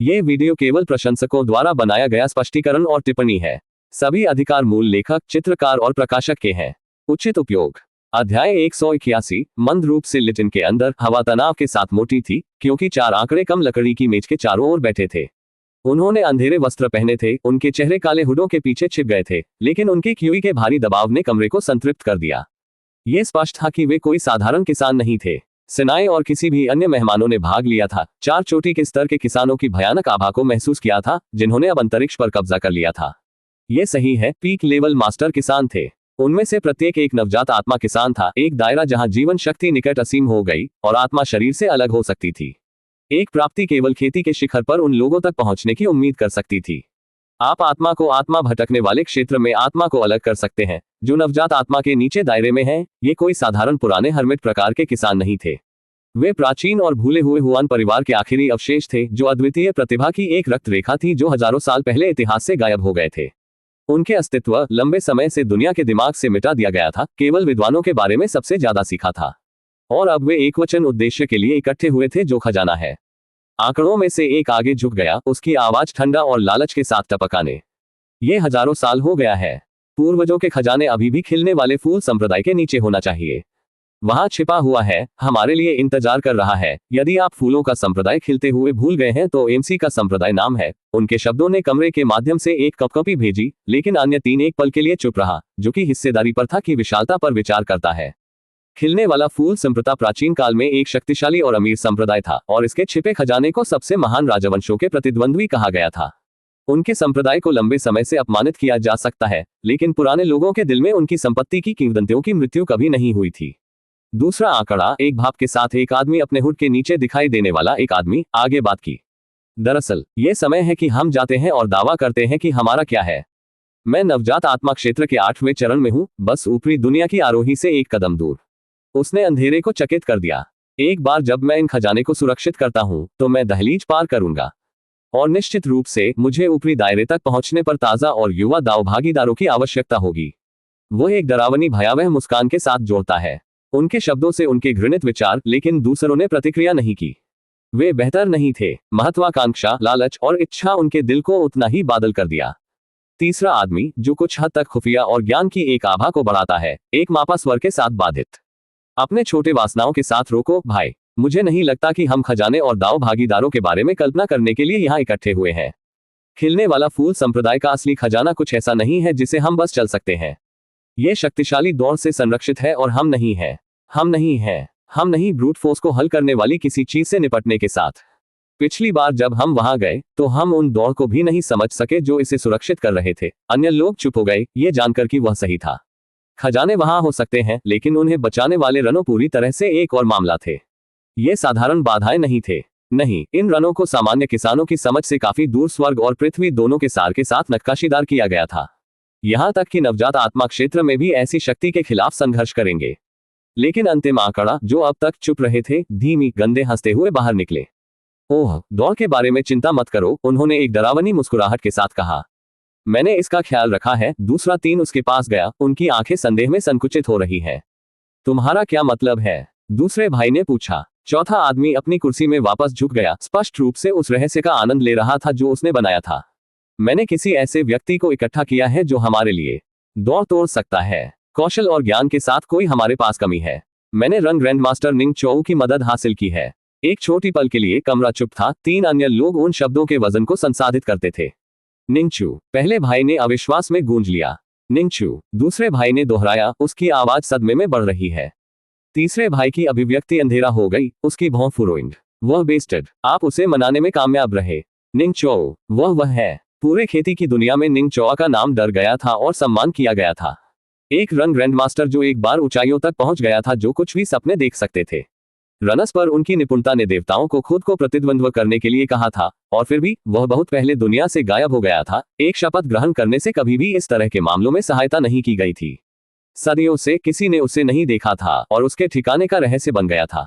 ये वीडियो केवल प्रशंसकों द्वारा बनाया गया स्पष्टीकरण और टिप्पणी है। सभी अधिकार मूल लेखक, चित्रकार और प्रकाशक के हैं। उचित उपयोग। अध्याय 181। मंद रूप से लिटिन के अंदर हवा तनाव के साथ मोटी थी, क्योंकि 4 आंकड़े कम लकड़ी की मेज के चारों ओर बैठे थे। उन्होंने अंधेरे वस्त्र पहने थे, उनके चेहरे काले हुडों के पीछे छिप गए थे, लेकिन उनके क्यूई के भारी दबाव ने कमरे को संतृप्त कर दिया। ये स्पष्ट था कि वे कोई साधारण किसान नहीं थे। सिनाई और किसी भी अन्य मेहमानों ने भाग लिया था। 4 चोटी के स्तर के किसानों की भयानक आभा को महसूस किया था, जिन्होंने अब अंतरिक्ष पर कब्जा कर लिया था। ये सही है, पीक लेवल मास्टर किसान थे। उनमें से प्रत्येक एक नवजात आत्मा किसान था, एक दायरा जहां जीवन शक्ति निकट असीम हो गई और आत्मा शरीर से अलग हो सकती थी। एक प्राप्ति केवल खेती के शिखर पर उन लोगों तक पहुंचने की उम्मीद कर सकती थी। आप आत्मा को आत्मा भटकने वाले क्षेत्र में आत्मा को अलग कर सकते हैं, जो नवजात आत्मा के नीचे दायरे में है। ये कोई साधारण पुराने हर्मिट प्रकार के किसान नहीं थे। वे प्राचीन और भूले हुए हुआन परिवार के आखिरी अवशेष थे, जो अद्वितीय प्रतिभा की एक रक्त रेखा थी जो हजारों साल पहले इतिहास से गायब हो गए थे। उनके अस्तित्व लंबे समय से दुनिया के दिमाग से मिटा दिया गया था। केवल विद्वानों के बारे में सबसे ज्यादा सीखा था, और अब वे एकवचन उद्देश्य के लिए इकट्ठे हुए थे, जो खजाना है। आंकड़ों में से एक आगे झुक गया, उसकी आवाज ठंडा और लालच के साथ टपकाने। ये हजारों साल हो गया है। पूर्वजों के खजाने अभी भी खिलने वाले फूल संप्रदाय के नीचे होना चाहिए। वहां छिपा हुआ है, हमारे लिए इंतजार कर रहा है। यदि आप फूलों का संप्रदाय खिलते हुए भूल गए हैं तो एमसी का संप्रदाय नाम है। उनके शब्दों ने कमरे के माध्यम से एक कपकपी भेजी, लेकिन अन्य 3 एक पल के लिए चुप रहा, जो कि हिस्सेदारी पर था, कि विशालता पर विचार करता है। खिलने वाला फूल संप्रदाय प्राचीन काल में एक शक्तिशाली और अमीर संप्रदाय था, और इसके छिपे खजाने को सबसे महान राजवंशों के प्रतिद्वंद्वी कहा गया था। उनके संप्रदाय को लंबे समय से अपमानित किया जा सकता है, लेकिन पुराने लोगों के दिल में उनकी संपत्ति की किंवदंतियों की मृत्यु कभी नहीं हुई थी। दूसरा आंकड़ा, एक भाप के साथ एक आदमी अपने हुड के नीचे दिखाई देने वाला एक आदमी, आगे बात की। दरअसल ये समय है कि हम जाते हैं और दावा करते हैं कि हमारा क्या है। मैं नवजात आत्मा क्षेत्र के 8वें चरण में हूं, बस ऊपरी दुनिया की आरोही से एक कदम दूर। उसने अंधेरे को चकित कर दिया। एक बार जब मैं इन खजाने को सुरक्षित करता हूं, तो मैं दहलीज पार करूंगा, और निश्चित रूप से मुझे ऊपरी दायरे तक पहुंचने पर ताजा और युवा दाव भागीदारों की आवश्यकता होगी। वो एक डरावनी भयावह मुस्कान के साथ जोड़ता है। उनके शब्दों से उनके घृणित विचार, लेकिन दूसरों ने प्रतिक्रिया नहीं की। वे बेहतर नहीं थे। महत्वाकांक्षा, लालच और इच्छा उनके दिल को उतना ही बादल कर दिया। तीसरा आदमी, जो कुछ हद तक खुफिया और ज्ञान की एक आभा को बढ़ाता है, एक मापा स्वर के साथ बाधित। अपने छोटे वासनाओं के साथ रोको भाई। मुझे नहीं लगता कि हम खजाने और दाव भागीदारों के बारे में कल्पना करने के लिए यहाँ इकट्ठे हुए हैं। खिलने वाला फूल संप्रदाय का असली खजाना कुछ ऐसा नहीं है जिसे हम बस चल सकते हैं। ये शक्तिशाली दौड़ से संरक्षित है, और हम नहीं हैं। हम नहीं ब्रूट फोर्स को हल करने वाली किसी चीज से निपटने के साथ। पिछली बार जब हम वहां गए, तो हम उन दौड़ को भी नहीं समझ सके जो इसे सुरक्षित कर रहे थे। अन्य लोग चुप हो गए, ये जानकर कि वह सही था। खजाने वहां हो सकते हैं, लेकिन उन्हें बचाने वाले रनों पूरी तरह से एक और मामला थे। ये साधारण बाधाएं नहीं थे। नहीं, इन रनों को सामान्य किसानों की समझ से काफी दूर स्वर्ग और पृथ्वी दोनों के सार के साथ नक्काशीदार किया गया था। यहां तक कि नवजात आत्मा क्षेत्र में भी ऐसी शक्ति के खिलाफ संघर्ष करेंगे। लेकिन अंतिम आंकड़ा, जो अब तक चुप रहे थे, धीमी गंदे हंसते हुए बाहर निकले। ओह, दौड़ के बारे में चिंता मत करो, उन्होंने एक डरावनी मुस्कुराहट के साथ कहा। मैंने इसका ख्याल रखा है। दूसरा 3 उसके पास गया, उनकी आंखें संदेह में संकुचित हो रही हैं। तुम्हारा क्या मतलब है? दूसरे भाई ने पूछा। चौथा आदमी अपनी कुर्सी में वापस झुक गया, स्पष्ट रूप से उस रहस्य का आनंद ले रहा था जो उसने बनाया था। मैंने किसी ऐसे व्यक्ति को इकट्ठा किया है जो हमारे लिए दौड़ तोड़ सकता है। कौशल और ज्ञान के साथ कोई हमारे पास कमी है। मैंने रंग ग्रैंड मास्टर निंग चोऊ की मदद हासिल की है। एक छोटी पल के लिए कमरा चुप था। 3 अन्य लोग उन शब्दों के वजन को संसाधित करते थे। निंगचू, पहले भाई ने अविश्वास में गूंज लिया। निंगचू, दूसरे भाई ने दोहराया, उसकी आवाज सदमे में बढ़ रही है। तीसरे भाई की अभिव्यक्ति अंधेरा हो गई, उसकी भौं फुरोइंग। वह बेस्टेड। आप उसे मनाने में कामयाब रहे। निंग चोऊ, वह है। पूरे खेती की दुनिया में निंग चोआ का नाम डर गया था और सम्मान किया गया था। एक रन ग्रैंडमास्टर जो एक बार ऊंचाइयों तक पहुंच गया था, जो कुछ भी सपने देख सकते थे। रनस पर उनकी निपुणता ने देवताओं को खुद को प्रतिद्वंद्व करने के लिए कहा था, और फिर भी वह बहुत पहले दुनिया से गायब हो गया था। एक शपथ ग्रहण करने से कभी भी इस तरह के मामलों में सहायता नहीं की गई थी। सदियों से किसी ने उसे नहीं देखा था, और उसके ठिकाने का रहस्य बन गया था।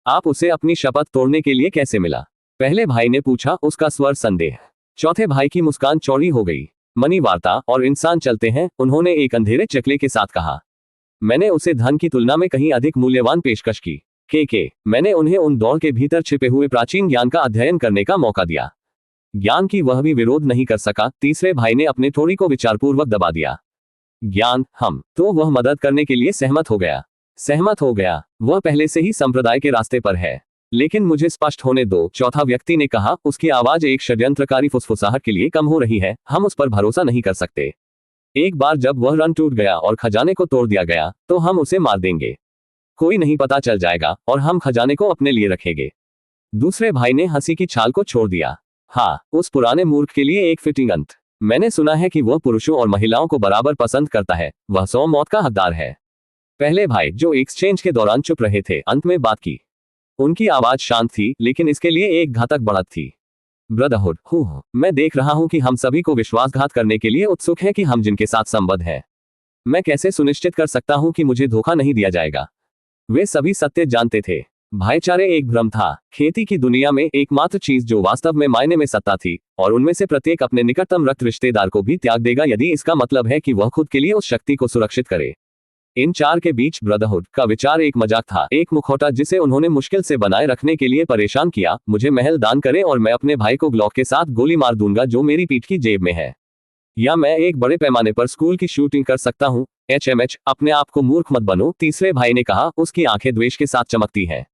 आप उसे अपनी शपथ तोड़ने के लिए कैसे मिला? पहले भाई ने पूछा, उसका स्वर संदेह। चौथे भाई की मुस्कान चौड़ी हो गई। मनी वार्ता और इंसान चलते हैं, उन्होंने एक अंधेरे चकले के साथ कहा। मैंने उसे धन की तुलना में कहीं अधिक मूल्यवान पेशकश की। के मैंने उन्हें उन दौड़ के भीतर छिपे हुए प्राचीन ज्ञान का अध्ययन करने का मौका दिया। ज्ञान की वह भी विरोध नहीं कर सका। तीसरे भाई ने अपने ठोड़ी को विचारपूर्वक दबा दिया। ज्ञान, हम तो वह मदद करने के लिए सहमत हो गया। वह पहले से ही संप्रदाय के रास्ते पर है। लेकिन मुझे स्पष्ट होने दो, चौथा व्यक्ति ने कहा, उसकी आवाज एक षड्यंत्रकारी फुसफुसाहट के लिए कम हो रही है। हम उस पर भरोसा नहीं कर सकते। एक बार जब वह रन टूट गया और खजाने को तोड़ दिया गया तो हम उसे मार देंगे। कोई नहीं पता चल जाएगा और हम खजाने को अपने लिए रखेंगे। दूसरे भाई ने हंसी की छाल को छोड़ दिया। हाँ, उस पुराने मूर्ख के लिए एक फिटिंग अंत। मैंने सुना है कि वह पुरुषों और महिलाओं को बराबर पसंद करता है। वह 100 मौत का हकदार है। पहले भाई, जो एक्सचेंज के दौरान चुप रहे थे, अंत में बात की। उनकी आवाज शांत थी, लेकिन इसके लिए एक घातक बढ़त थी। ब्रदरहुड, मैं देख रहा हूं कि हम सभी को विश्वासघात करने के लिए उत्सुक हैं कि हम जिनके साथ संबद्ध हैं। मैं कैसे सुनिश्चित कर सकता हूं कि मुझे धोखा नहीं दिया जाएगा? वे सभी सत्य जानते थे। भाईचारे एक भ्रम था। खेती की दुनिया में एकमात्र चीज जो वास्तव में मायने में सत्ता थी, और उनमें से प्रत्येक अपने निकटतम रक्त रिश्तेदार को भी त्याग देगा यदि इसका मतलब है कि वह खुद के लिए उस शक्ति को सुरक्षित करे। इन चार के बीच ब्रदरहुड का विचार एक मजाक था, एक मुखौटा जिसे उन्होंने मुश्किल से बनाए रखने के लिए परेशान किया। मुझे महल दान करें और मैं अपने भाई को ग्लॉक के साथ गोली मार दूंगा जो मेरी पीठ की जेब में है। या मैं एक बड़े पैमाने पर स्कूल की शूटिंग कर सकता हूँ। HMH, अपने आप को मूर्ख मत बनो, तीसरे भाई ने कहा, उसकी आंखें द्वेष के साथ चमकती हैं।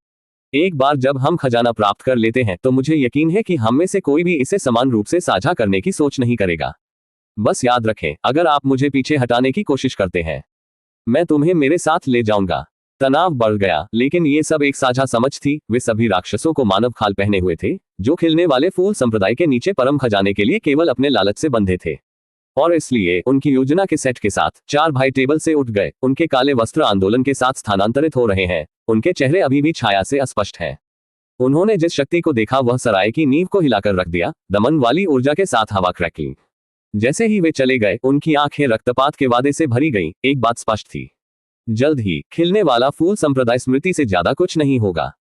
एक बार जब हम खजाना प्राप्त कर लेते हैं तो मुझे यकीन है कि हम में से कोई भी इसे समान रूप से साझा करने की सोच नहीं करेगा। बस याद रखें, अगर आप मुझे पीछे हटाने की कोशिश करते हैं, मैं तुम्हें मेरे साथ ले जाऊंगा। तनाव बढ़ गया, लेकिन ये सब एक साझा समझ थी। वे सभी राक्षसों को मानव खाल पहने हुए थे, जो खिलने वाले फूल संप्रदाय के नीचे परम खजाने के लिए केवल अपने लालच से बंधे थे। और इसलिए उनकी योजना के सेट के साथ चार भाई टेबल से उठ गए। उनके काले वस्त्र आंदोलन के साथ स्थानांतरित हो रहे हैं। उनके चेहरे अभी भी छाया से अस्पष्ट हैं। उन्होंने जिस शक्ति को देखा वह सराय की नींव को हिलाकर रख दिया, दमन वाली ऊर्जा के साथ हवा क्रैकलिंग। जैसे ही वे चले गए, उनकी आंखें रक्तपात के वादे से भरी गईं। एक बात स्पष्ट थी, जल्द ही खिलने वाला फूल संप्रदाय स्मृति से ज्यादा कुछ नहीं होगा।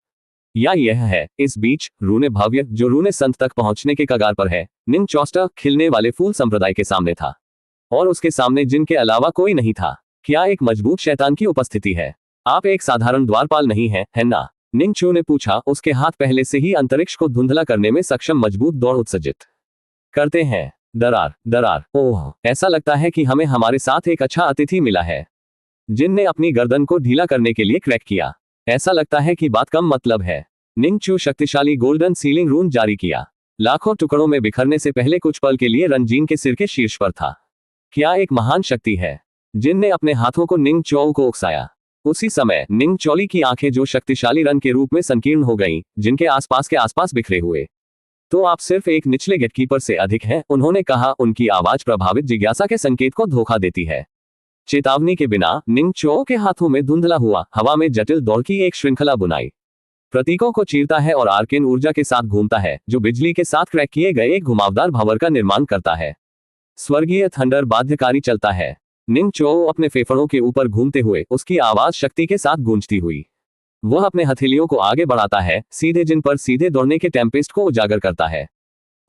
या यह है, इस बीच रूने भव्य, जो रूने संत तक पहुंचने के कगार पर है, निंग चौस्टा खिलने वाले फूल संप्रदाय के सामने था, और उसके सामने जिनके अलावा कोई नहीं था। क्या एक मजबूत शैतान की उपस्थिति है? आप एक साधारण द्वारपाल नहीं हैं, है ना? निंग चू ने पूछा। उसके हाथ पहले से ही अंतरिक्ष को धुंधला करने में सक्षम मजबूत दौड़ उत्सर्जित करते हैं। दरार, ओह, ऐसा लगता है कि हमें हमारे साथ एक अच्छा अतिथि मिला है। जिन ने अपनी गर्दन को ढीला करने के लिए क्रैक किया। ऐसा लगता है कि बात कम मतलब है। निंग चू शक्तिशाली गोल्डन सीलिंग रून जारी किया। लाखों टुकड़ों में बिखरने से पहले कुछ पल के लिए रंजीन के सिर के शीर्ष पर था। क्या एक महान शक्ति है। जिन ने अपने हाथों को निंग चौ को उकसाया। उसी समय निंग चौली की आंखें जो शक्तिशाली रन के रूप में संकीर्ण हो गईं, जिनके आसपास के आसपास बिखरे हुए। तो आप सिर्फ एक निचले गेटकीपर से अधिक हैं, उन्होंने कहा। उनकी आवाज प्रभावित जिज्ञासा के संकेत को धोखा देती है। चेतावनी के बिना निंग चौ के हाथों में धुंधला हुआ हवा में जटिल दौड़ की एक श्रृंखला बुनाई प्रतीकों को चीरता है और आर्केन ऊर्जा के साथ घूमता है, जो बिजली के साथ क्रैक किए गए एक घुमावदार भंवर का निर्माण करता है। स्वर्गीय थंडर बाध्यकारी चलता है। निंग चौ अपने फेफड़ों के ऊपर घूमते हुए, उसकी आवाज शक्ति के साथ गूंजती हुई। वह अपने हथेलियों को आगे बढ़ाता है, सीधे जिन पर सीधे दौड़ने के टेम्पेस्ट को उजागर करता है।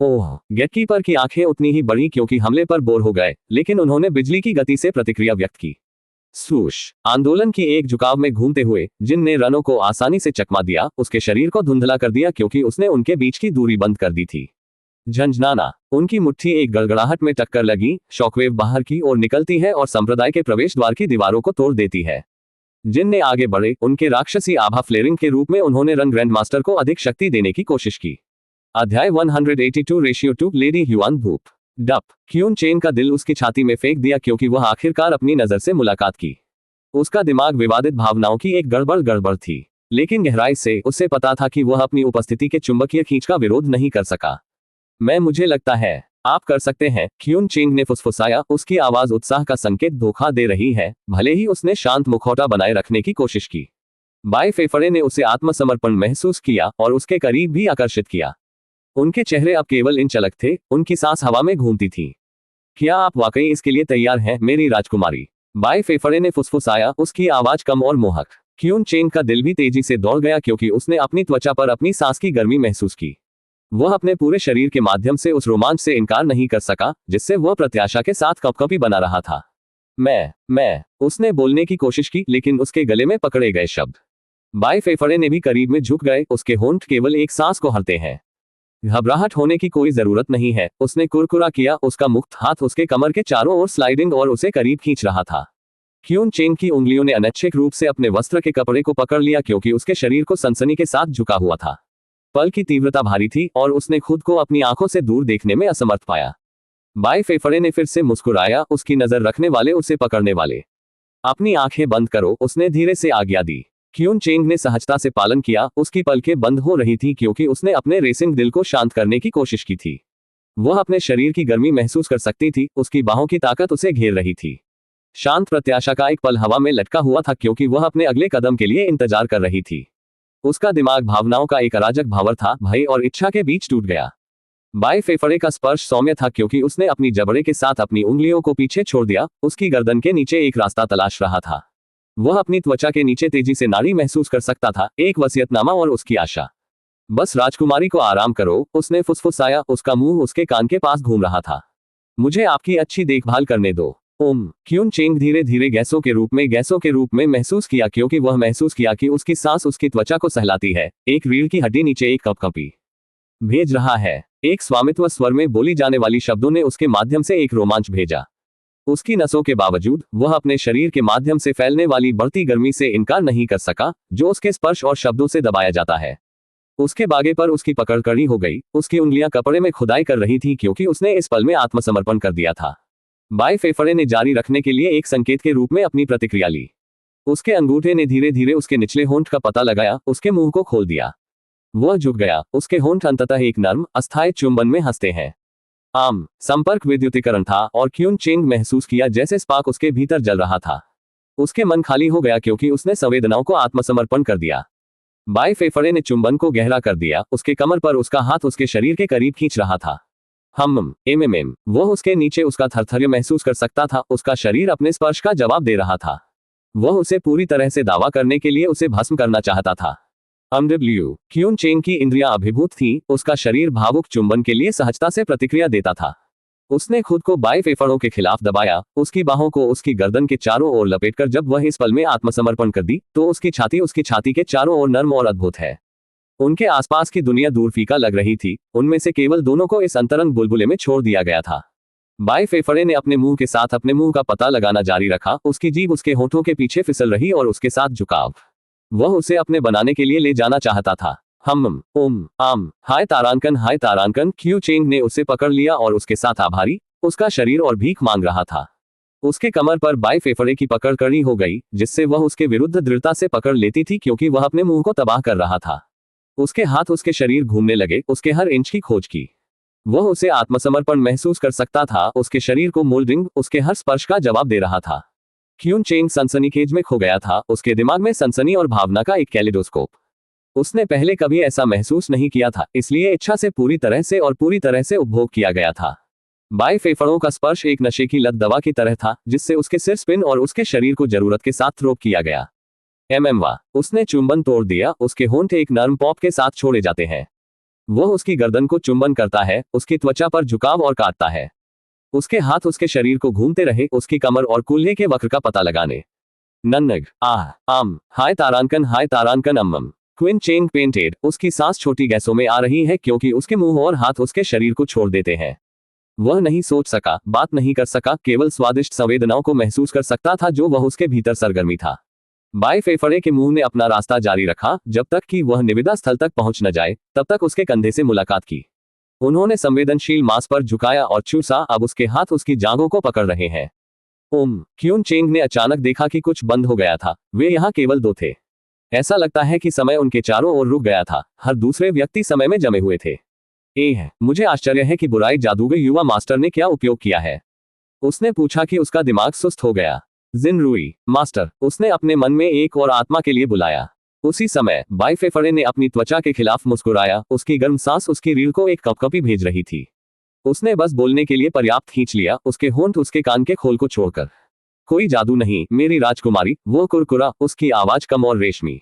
ओह, गेटकीपर की आंखें उतनी ही बड़ी क्योंकि हमले पर बोर हो गए, लेकिन उन्होंने बिजली की गति से प्रतिक्रिया व्यक्त की। स्वूश, आंदोलन की एक झुकाव में घूमते हुए, जिन ने रनों को आसानी से चकमा दिया, उसके शरीर को धुंधला कर दिया क्योंकि उसने उनके बीच की दूरी बंद कर दी थी। झंझनाना, उनकी मुट्ठी एक गड़गड़ाहट में टक्कर लगी। शॉकवेव बाहर की ओर निकलती है और संप्रदाय के प्रवेश द्वार की दीवारों को तोड़ देती है। जिन ने आगे बढ़े, उनके राक्षसी आभा फ्लेरिंग के रूप में उन्होंने रन ग्रैंडमास्टर को अधिक शक्ति देने की कोशिश की। अध्याय 182:2 लेडी ह्युआन धूप डप क्यून चेन का दिल उसकी छाती में फेंक दिया क्योंकि वह आखिरकार अपनी नजर से मुलाकात की। उसका दिमाग विवादित भावनाओं की एक गड़बड़ थी, लेकिन गहराई से उसे पता था कि वह अपनी उपस्थिति के चुंबकीय खींच का विरोध नहीं कर सका। मुझे लगता है आप कर सकते हैं, क्यून चेंग ने फुसफुसाया। उसकी आवाज उत्साह का संकेत धोखा दे रही है, भले ही उसने शांत मुखौटा बनाए रखने की कोशिश की। बाएं फेफड़े ने उसे आत्मसमर्पण महसूस किया और उसके करीब भी आकर्षित किया। उनके चेहरे अब केवल इन चलक थे, उनकी सांस हवा में घूमती थी। क्या आप वाकई इसके लिए तैयार हैं, मेरी राजकुमारी? बाएं फेफड़े ने फुसफुसाया, उसकी आवाज कम और मोहक। क्यून चेंग का दिल भी तेजी से दौड़ गया क्योंकि उसने अपनी त्वचा पर अपनी सांस की गर्मी महसूस की। वह अपने पूरे शरीर के माध्यम से उस रोमांच से इनकार नहीं कर सका जिससे वह प्रत्याशा के साथ कपकपी बना रहा था। मैं उसने बोलने की कोशिश की, लेकिन उसके गले में पकड़े गए शब्द बाएं फेफड़े ने भी करीब में झुक गए। उसके होंठ केवल एक सांस को हरते हैं। घबराहट होने की कोई जरूरत नहीं है, उसने कुरकुरा किया। उसका मुक्त हाथ उसके कमर के चारों ओर स्लाइडिंग और उसे करीब खींच रहा था। क्यून चेंग की उंगलियों ने अनैच्छिक रूप से अपने वस्त्र के कपड़े को पकड़ लिया क्योंकि उसके शरीर को सनसनी के साथ झुका हुआ था। पल की तीव्रता भारी थी और उसने खुद को अपनी आंखों से दूर देखने में असमर्थ पाया। बाई फेफड़े ने फिर से मुस्कुराया, उसकी नजर रखने वाले उसे पकड़ने वाले। अपनी आंखें बंद करो, उसने धीरे से आज्ञा दी। क्यून चेंग ने सहजता से पालन किया। उसकी पलकें बंद हो रही थी क्योंकि उसने अपने रेसिंग दिल को शांत करने की कोशिश की थी। वह अपने शरीर की गर्मी महसूस कर सकती थी, उसकी बाहों की ताकत उसे घेर रही थी। शांत प्रत्याशा का एक पल हवा में लटका हुआ था क्योंकि वह अपने अगले कदम के लिए इंतजार कर रही थी। उसका दिमाग भावनाओं का एक अराजक भावर था, भय और इच्छा के बीच टूट गया। बाएं फेफड़े का स्पर्श सौम्य था क्योंकि उसने अपनी जबड़े के साथ अपनी उंगलियों को पीछे छोड़ दिया। उसकी गर्दन के नीचे एक रास्ता तलाश रहा था। वह अपनी त्वचा के नीचे तेजी से नाड़ी महसूस कर सकता था, एक वसीयतनामा और उसकी आशा। बस राजकुमारी को आराम करो, उसने फुसफुसाया। उसका मुंह उसके कान के पास घूम रहा था। मुझे आपकी अच्छी देखभाल करने दो। ओम। क्यून चेंग धीरे धीरे गैसों के रूप में महसूस किया क्योंकि वह महसूस किया कि उसकी सांस उसकी त्वचा को सहलाती है। एक रीढ़ की हड्डी नीचे एक कपकपी भेज रहा है। एक स्वामित्व स्वर में बोली जाने वाली शब्दों ने उसके माध्यम से एक रोमांच भेजा। उसकी नसों के बावजूद वह अपने शरीर के माध्यम से फैलने वाली बढ़ती गर्मी से इनकार नहीं कर सका, जो उसके स्पर्श और शब्दों से दबाया जाता है। उसके बागे पर उसकी पकड़ कड़ी हो गई। उसकी उंगलियां कपड़े में खुदाई कर रही थी क्योंकि उसने इस पल में आत्मसमर्पण कर दिया था। बाएं फेफड़े ने जारी रखने के लिए एक संकेत के रूप में अपनी प्रतिक्रिया ली। उसके अंगूठे ने धीरे धीरे उसके निचले होंठ का पता लगाया, उसके मुंह को खोल दिया। वह झुक गया। उसके होंठ अंततः एक नर्म अस्थायी चुंबन में हंसते हैं। आम संपर्क विद्युतीकरण था और क्यून चेंग महसूस किया जैसे स्पार्क उसके भीतर जल रहा था। उसके मन खाली हो गया क्योंकि उसने संवेदनाओं को आत्मसमर्पण कर दिया। बाएं फेफड़े ने चुंबन को गहरा कर दिया। उसके कमर पर उसका हाथ उसके शरीर के करीब खींच रहा था। वह उसके नीचे उसका थरथर महसूस कर सकता था। उसका शरीर अपने स्पर्श का जवाब दे रहा था। वह उसे पूरी तरह से दावा करने के लिए उसे भस्म करना चाहता था। क्यून चेंग की इंद्रियां अभिभूत थी। उसका शरीर भावुक चुंबन के लिए सहजता से प्रतिक्रिया देता था। उसने खुद को बाएं फेफड़ों के खिलाफ दबाया, उसकी बाहों को उसकी गर्दन के चारों ओर लपेटकर। जब वह इस पल में आत्मसमर्पण कर दी तो उसकी छाती के चारों ओर नर्म और अद्भुत है। उनके आसपास की दुनिया दूर फीका लग रही थी। उनमें से केवल दोनों को इस अंतरंग बुलबुले में छोड़ दिया गया था। बाएं फेफड़े ने अपने मुंह के साथ अपने मुंह का पता लगाना जारी रखा। उसकी जीभ उसके होठों के पीछे फिसल रही और उसके साथ झुकाव। वह उसे अपने बनाने के लिए ले जाना चाहता था। हाय तारांकन। क्यू चेंग ने उसे पकड़ लिया और उसके साथ आभारी, उसका शरीर और भीख मांग रहा था। उसके कमर पर बाएं फेफड़े की पकड़ कड़ी हो गई, जिससे वह उसके विरुद्ध दृढ़ता से पकड़ लेती थी क्योंकि वह अपने मुंह को तबाह कर रहा था। उसके हाथ उसके शरीर घूमने लगे, उसके हर इंच की खोज की। वह उसे आत्मसमर्पण महसूस कर सकता था। उसके शरीर को मोल्डिंग, उसके हर स्पर्श का जवाब दे रहा था। क्यून चेंग सनसनीखेज में खो गया था। उसके दिमाग में सनसनी और भावना का एक कैलिडोस्कोप। उसने पहले कभी ऐसा महसूस नहीं किया था, इसलिए इच्छा से पूरी तरह से उपभोग किया गया था। बाएं फेफड़ों का स्पर्श एक नशे की लत दवा की तरह था, जिससे उसके सिर स्पिन और उसके शरीर को जरूरत के साथ थ्रोप किया गया। उसने चुंबन तोड़ दिया। उसके होंठ एक नर्म पॉप के साथ छोड़े जाते हैं। वह उसकी गर्दन को चुंबन करता है, उसकी त्वचा पर झुकाव और काटता है। उसके हाथ उसके शरीर को घूमते रहे, उसकी कमर और कूल्हे के वक्र का पता लगाने। हाय तारांकन। Quinn Cheng panted. उसकी सांस छोटी गैसों में आ रही है क्योंकि उसके मुंह और हाथ उसके शरीर को छोड़ देते हैं। वह नहीं सोच सका, बात नहीं कर सका, केवल स्वादिष्ट संवेदनाओं को महसूस कर सकता था जो वह उसके भीतर सरगर्मी था। बाएं फेफड़े के मुंह ने अपना रास्ता जारी रखा जब तक कि वह निविदा स्थल तक पहुंच न जाए, तब तक उसके कंधे से मुलाकात की। उन्होंने संवेदनशील मांस पर झुकाया और चूसा। अब उसके हाथ उसकी जांघों को पकड़ रहे हैं। क्यून चेंग ने अचानक देखा कि कुछ बंद हो गया था। वे यहाँ केवल दो थे। ऐसा लगता है कि समय उनके चारों ओर रुक गया था। हर दूसरे व्यक्ति समय में जमे हुए थे। मुझे आश्चर्य है कि बुराई जादूगर युवा मास्टर ने क्या उपयोग किया है। उसने पूछा कि उसका दिमाग सुस्त हो गया। जिनरुई मास्टर, उसने अपने मन में एक और आत्मा के लिए बुलाया। उसी समय बाएं फेफड़े ने अपनी त्वचा के खिलाफ मुस्कुराया। उसकी गर्म सांस उसकी रीढ़ को एक कपकपी भेज रही थी। उसने बस बोलने के लिए पर्याप्त खींच लिया, उसके होंठ उसके कान के खोल को छोड़कर। कोई जादू नहीं मेरी राजकुमारी, वो कुरकुरा, उसकी आवाज कम और रेशमी।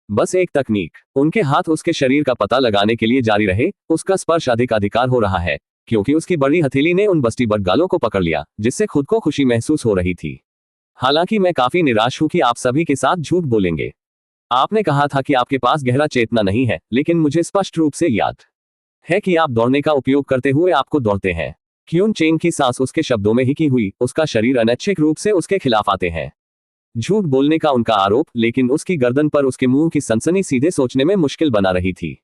बस एक तकनीक। उनके हाथ उसके शरीर का पता लगाने के लिए जारी रहे। उसका स्पर्श अधिकार हो रहा है क्योंकि उसकी बड़ी हथेली ने उन बस्ती बट गालों को पकड़ लिया, जिससे खुद को खुशी महसूस हो रही थी। हालांकि मैं काफी निराश हूं कि आप सभी के साथ झूठ बोलेंगे। आपने कहा था कि आपके पास गहरा चेतना नहीं है, लेकिन मुझे स्पष्ट रूप से याद है कि आप दौड़ने का उपयोग करते हुए आपको दौड़ते हैं। क्यून चेंग की सांस उसके शब्दों में ही की हुई, उसका शरीर अनैच्छिक रूप से उसके खिलाफ आते हैं। झूठ बोलने का उनका आरोप, लेकिन उसकी गर्दन पर उसके मुंह की सनसनी सीधे सोचने में मुश्किल बना रही थी।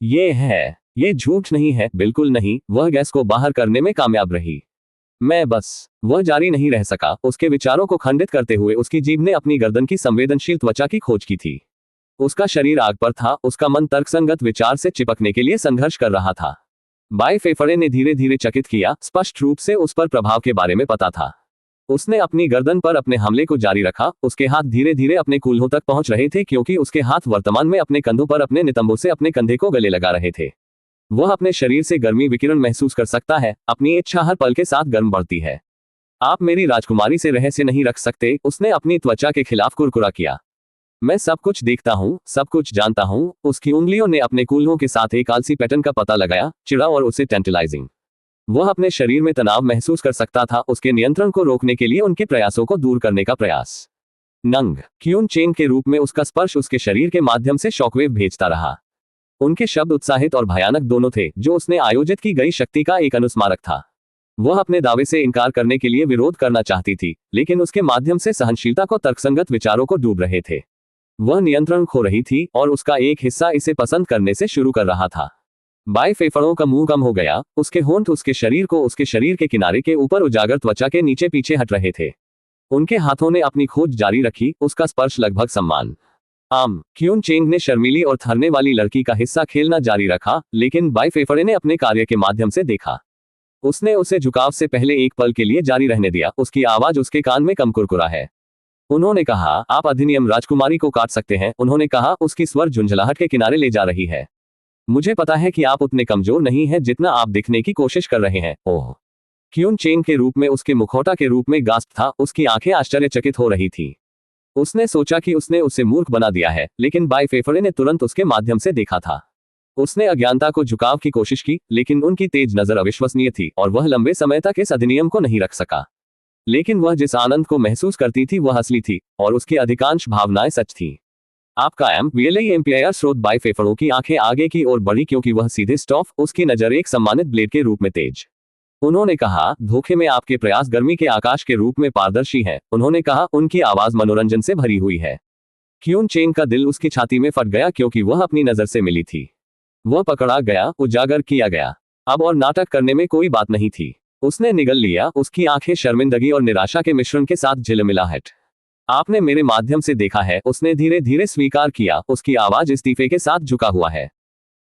ये झूठ नहीं है, बिल्कुल नहीं। वह गैस को बाहर करने में कामयाब रही। वह जारी नहीं रह सका। उसके विचारों को खंडित करते हुए उसकी जीभ ने अपनी गर्दन की संवेदनशील त्वचा की खोज की थी। उसका शरीर आग पर था, उसका मन तर्कसंगत विचार से चिपकने के लिए संघर्ष कर रहा था। बाई फेफड़े ने धीरे धीरे चकित किया, स्पष्ट रूप से उस पर प्रभाव के बारे में पता था। उसने अपनी गर्दन पर अपने हमले को जारी रखा। उसके हाथ धीरे धीरे अपने कूल्हों तक पहुंच रहे थे, क्योंकि उसके हाथ वर्तमान में अपने कंधों पर अपने नितंबों से अपने कंधे को गले लगा रहे थे। वह अपने शरीर से गर्मी विकिरण महसूस कर सकता है। अपनी इच्छा हर पल के साथ गर्म बढ़ती है। आप मेरी राजकुमारी से रहस्य नहीं रख सकते, उसने अपनी त्वचा के खिलाफ कुरकुरा किया। मैं सब कुछ देखता हूँ, सब कुछ जानता हूँ। उसकी उंगलियों ने अपने कूल्हों के साथ एक आलसी पैटर्न का पता लगाया, चिड़ा और उसे टेंटलाइजिंग। वह अपने शरीर में तनाव महसूस कर सकता था, उसके नियंत्रण को रोकने के लिए उनके प्रयासों को दूर करने का प्रयास। नंग क्यून चेन के रूप में उसका स्पर्श उसके शरीर के माध्यम से शॉकवेव भेजता रहा। उनके शब्द उत्साहित और भयानक दोनों थे, जो उसने आयोजित की गई शक्ति का एक अनुस्मारक था। वह अपने दावे से इनकार करने के लिए विरोध करना चाहती थी, लेकिन उसके माध्यम से सहनशीलता को तर्कसंगत विचारों को डूब रहे थे। वह नियंत्रण खो रही थी, और उसका एक हिस्सा इसे पसंद करने से शुरू कर रहा था। बाई फेफड़ों का मुंह कम हो गया, उसके होंठ उसके शरीर को उसके शरीर के किनारे के ऊपर उजागर त्वचा के नीचे पीछे हट रहे थे। उनके हाथों ने अपनी खोज जारी रखी, उसका स्पर्श लगभग सम्मान क्यून चेंग ने शर्मीली और थरने वाली लड़की का हिस्सा खेलना जारी रखा, लेकिन बाई फेफड़े ने अपने कार्य के माध्यम से देखा। उसने उसे झुकाव से पहले एक पल के लिए जारी रहने दिया। उसकी आवाज उसके कान में कम कुरकुरा है। उन्होंने कहा, आप अधिनियम राजकुमारी को काट सकते हैं। उन्होंने कहा, उसकी स्वर झुंझलाहट के किनारे ले जा रही है। मुझे पता है कि आप उतने कमजोर नहीं हैं जितना आप दिखने की कोशिश कर रहे हैं। ओह। क्यून चेंग के रूप में उसके मुखौटा के रूप में गास्प था। उसकी आंखें आश्चर्यचकित हो रही थी। उसने सोचा कि उसने उसे मूर्ख बना दिया है, लेकिन बाई फेफड़े ने तुरंत उसके माध्यम से देखा था। उसने अज्ञानता को झुकाव की कोशिश की, लेकिन उनकी तेज नजर अविश्वसनीय थी, और वह लंबे समय तक इस अधिनियम को नहीं रख सका। लेकिन वह जिस आनंद को महसूस करती थी वह असली थी, और उसकी अधिकांश भावनाएं सच थी। आपका एम्पायर स्रोत। बाई फेफड़ों की आंखें आगे की ओर बढ़ी, क्योंकि वह सीधे स्टॉफ, उसकी नजर एक सम्मानित ब्लेड के रूप में तेज। उन्होंने कहा, धोखे में आपके प्रयास गर्मी के आकाश के रूप में पारदर्शी हैं। उन्होंने कहा, उनकी आवाज मनोरंजन से भरी हुई है। क्यून चेंग का दिल उसकी छाती में फट गया, क्योंकि वह अपनी नजर से मिली थी। वह पकड़ा गया, उजागर किया गया। अब और नाटक करने में कोई बात नहीं थी। उसने निगल लिया, उसकी आंखें शर्मिंदगी और निराशा के मिश्रण के साथ झिलमिलाहट। आपने मेरे माध्यम से देखा है, उसने धीरे धीरे स्वीकार किया। उसकी आवाज इस्तीफे के साथ झुका हुआ है।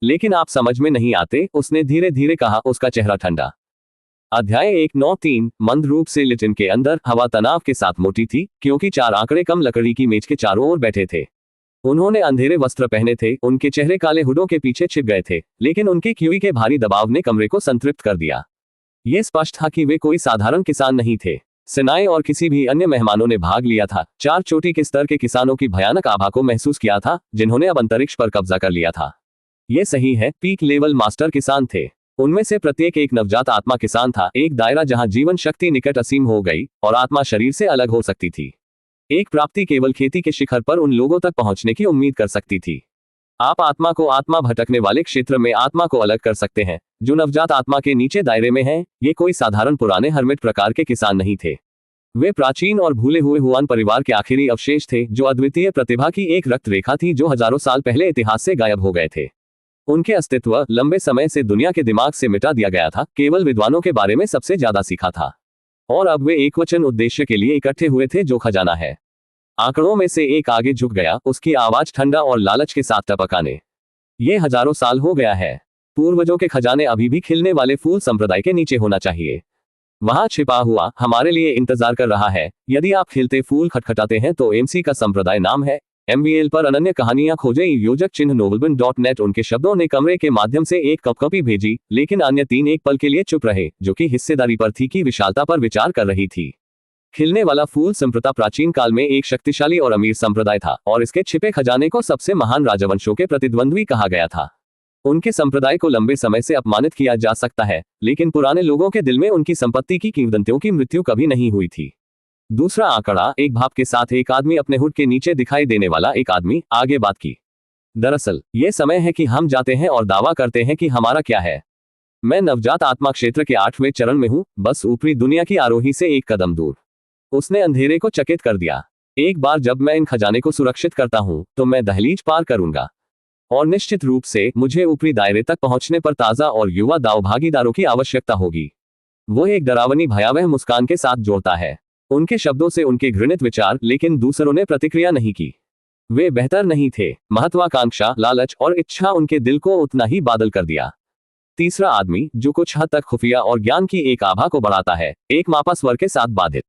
लेकिन आप समझ में नहीं आते, उसने धीरे धीरे कहा, उसका चेहरा ठंडा। अध्याय 193। मंद रूप से लिटिन के अंदर हवा तनाव के साथ मोटी थी, क्योंकि 4 आंकड़े कम लकड़ी की मेज के चारों ओर बैठे थे। उन्होंने अंधेरे वस्त्र पहने थे, उनके चेहरे काले हुडों के पीछे छिप गए थे, लेकिन उनके क्यूई के भारी दबाव ने कमरे को संतृप्त कर दिया। यह स्पष्ट था कि वे कोई साधारण किसान नहीं थे। सिनाई और किसी भी अन्य मेहमानों ने भाग लिया था। 4 चोटी के स्तर के किसानों की भयानक आभा को महसूस किया था, जिन्होंने अब अंतरिक्ष पर कब्जा कर लिया था। यह सही है, पीक लेवल मास्टर किसान थे। उनमें से प्रत्येक एक नवजात आत्मा किसान था, एक दायरा जहां जीवन शक्ति निकट असीम हो गई और आत्मा शरीर से अलग हो सकती थी। एक प्राप्ति केवल खेती के शिखर पर उन लोगों तक पहुंचने की उम्मीद कर सकती थी। आप आत्मा को आत्मा भटकने वाले क्षेत्र में आत्मा को अलग कर सकते हैं, जो नवजात आत्मा के नीचे दायरे में है। ये कोई साधारण पुराने हर्मिट प्रकार के किसान नहीं थे। वे प्राचीन और भूले हुए हुआन परिवार के आखिरी अवशेष थे, जो अद्वितीय प्रतिभा की एक रक्त रेखा थी, जो हजारों साल पहले इतिहास से गायब हो गए थे। उनके अस्तित्व लंबे समय से दुनिया के दिमाग से मिटा दिया गया था। केवल विद्वानों के बारे में सबसे ज्यादा सीखा था, और अब वे एकवचन उद्देश्य के लिए इकट्ठे हुए थे, जो खजाना है। आंकड़ों में से एक आगे झुक गया, उसकी आवाज ठंडा और लालच के साथ टपकाने। ये हजारों साल हो गया है। पूर्वजों के खजाने अभी भी खिलने वाले फूल संप्रदाय के नीचे होना चाहिए। वहां छिपा हुआ हमारे लिए इंतजार कर रहा है। यदि आप खिलते फूल खटखटाते हैं तो एमसी का संप्रदाय नाम है। MVL पर अनन्य कहानियां खोजें। योजक चिन्ह novelbin.net। उनके शब्दों ने कमरे के माध्यम से एक कपकपी भेजी, लेकिन अन्य 3 एक पल के लिए चुप रहे, जो कि हिस्सेदारी पर थी की विशालता पर विचार कर रही थी। खिलने वाला फूल संप्रदाय प्राचीन काल में एक शक्तिशाली और अमीर संप्रदाय था, और इसके छिपे खजाने को सबसे महान राजवंशों के प्रतिद्वंद्वी कहा गया था। उनके संप्रदाय को लंबे समय से अपमानित किया जा सकता है, लेकिन पुराने लोगों के दिल में उनकी संपत्ति की किंवदंतियों की मृत्यु कभी नहीं हुई थी। दूसरा आंकड़ा, एक भाप के साथ एक आदमी, अपने हुड के नीचे दिखाई देने वाला एक आदमी, आगे बात की। दरअसल ये समय है कि हम जाते हैं और दावा करते हैं कि हमारा क्या है। मैं नवजात आत्मा क्षेत्र के 8वें चरण में हूँ, बस ऊपरी दुनिया की आरोही से एक कदम दूर। उसने अंधेरे को चकित कर दिया। एक बार जब मैं इन खजाने को सुरक्षित करता हूँ तो मैं दहलीज पार करूंगा, और निश्चित रूप से मुझे ऊपरी दायरे तक पहुंचने पर ताजा और युवा दाव भागीदारों की आवश्यकता होगी। वो एक डरावनी भयावह मुस्कान के साथ जोड़ता है। उनके शब्दों से उनके घृणित विचार, लेकिन दूसरों ने प्रतिक्रिया नहीं की। वे बेहतर नहीं थे। महत्वाकांक्षा, लालच और इच्छा उनके दिल को उतना ही बादल कर दिया। तीसरा आदमी, जो कुछ हद तक खुफिया और ज्ञान की एक आभा को बढ़ाता है, एक मापा स्वर के साथ बाधित।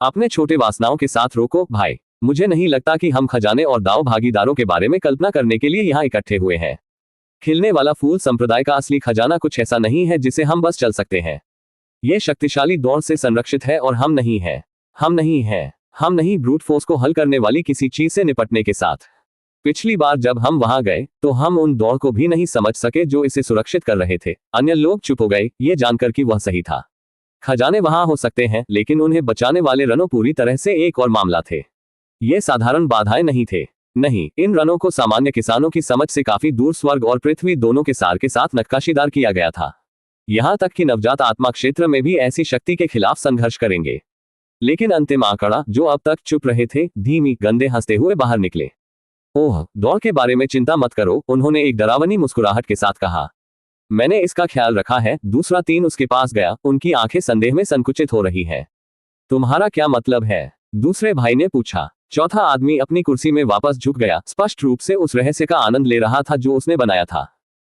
अपने छोटे वासनाओं के साथ रोको भाई। मुझे नहीं लगता कि हम खजाने और दाव भागीदारों के बारे में कल्पना करने के लिए यहाँ इकट्ठे हुए हैं। खिलने वाला फूल संप्रदाय का असली खजाना कुछ ऐसा नहीं है जिसे हम बस चल सकते हैं। ये शक्तिशाली दौड़ से संरक्षित है और हम नहीं हैं। हम नहीं ब्रूट फोर्स को हल करने वाली किसी चीज से निपटने के साथ। पिछली बार जब हम वहां गए तो हम उन दौड़ को भी नहीं समझ सके जो इसे सुरक्षित कर रहे थे। अन्य लोग चुप हो गए, ये जानकर कि वह सही था। खजाने वहां हो सकते हैं, लेकिन उन्हें बचाने वाले रनों पूरी तरह से एक और मामला थे। ये साधारण बाधाएं नहीं थे। नहीं, इन रनों को सामान्य किसानों की समझ से काफी दूर स्वर्ग और पृथ्वी दोनों के सार के साथ नक्काशीदार किया गया था। यहां तक कि नवजात आत्मा क्षेत्र में भी ऐसी शक्ति के खिलाफ संघर्ष करेंगे। लेकिन अंतिम आंकड़ा, जो अब तक चुप रहे थे, धीमी गंदे हंसते हुए बाहर निकले। ओह, दौड़ के बारे में चिंता मत करो, उन्होंने एक डरावनी मुस्कुराहट के साथ कहा। मैंने इसका ख्याल रखा है। दूसरा तीन उसके पास गया, उनकी आंखें संदेह में संकुचित हो रही हैं। तुम्हारा क्या मतलब है? दूसरे भाई ने पूछा। चौथा आदमी अपनी कुर्सी में वापस झुक गया, स्पष्ट रूप से उस रहस्य का आनंद ले रहा था जो उसने बनाया था।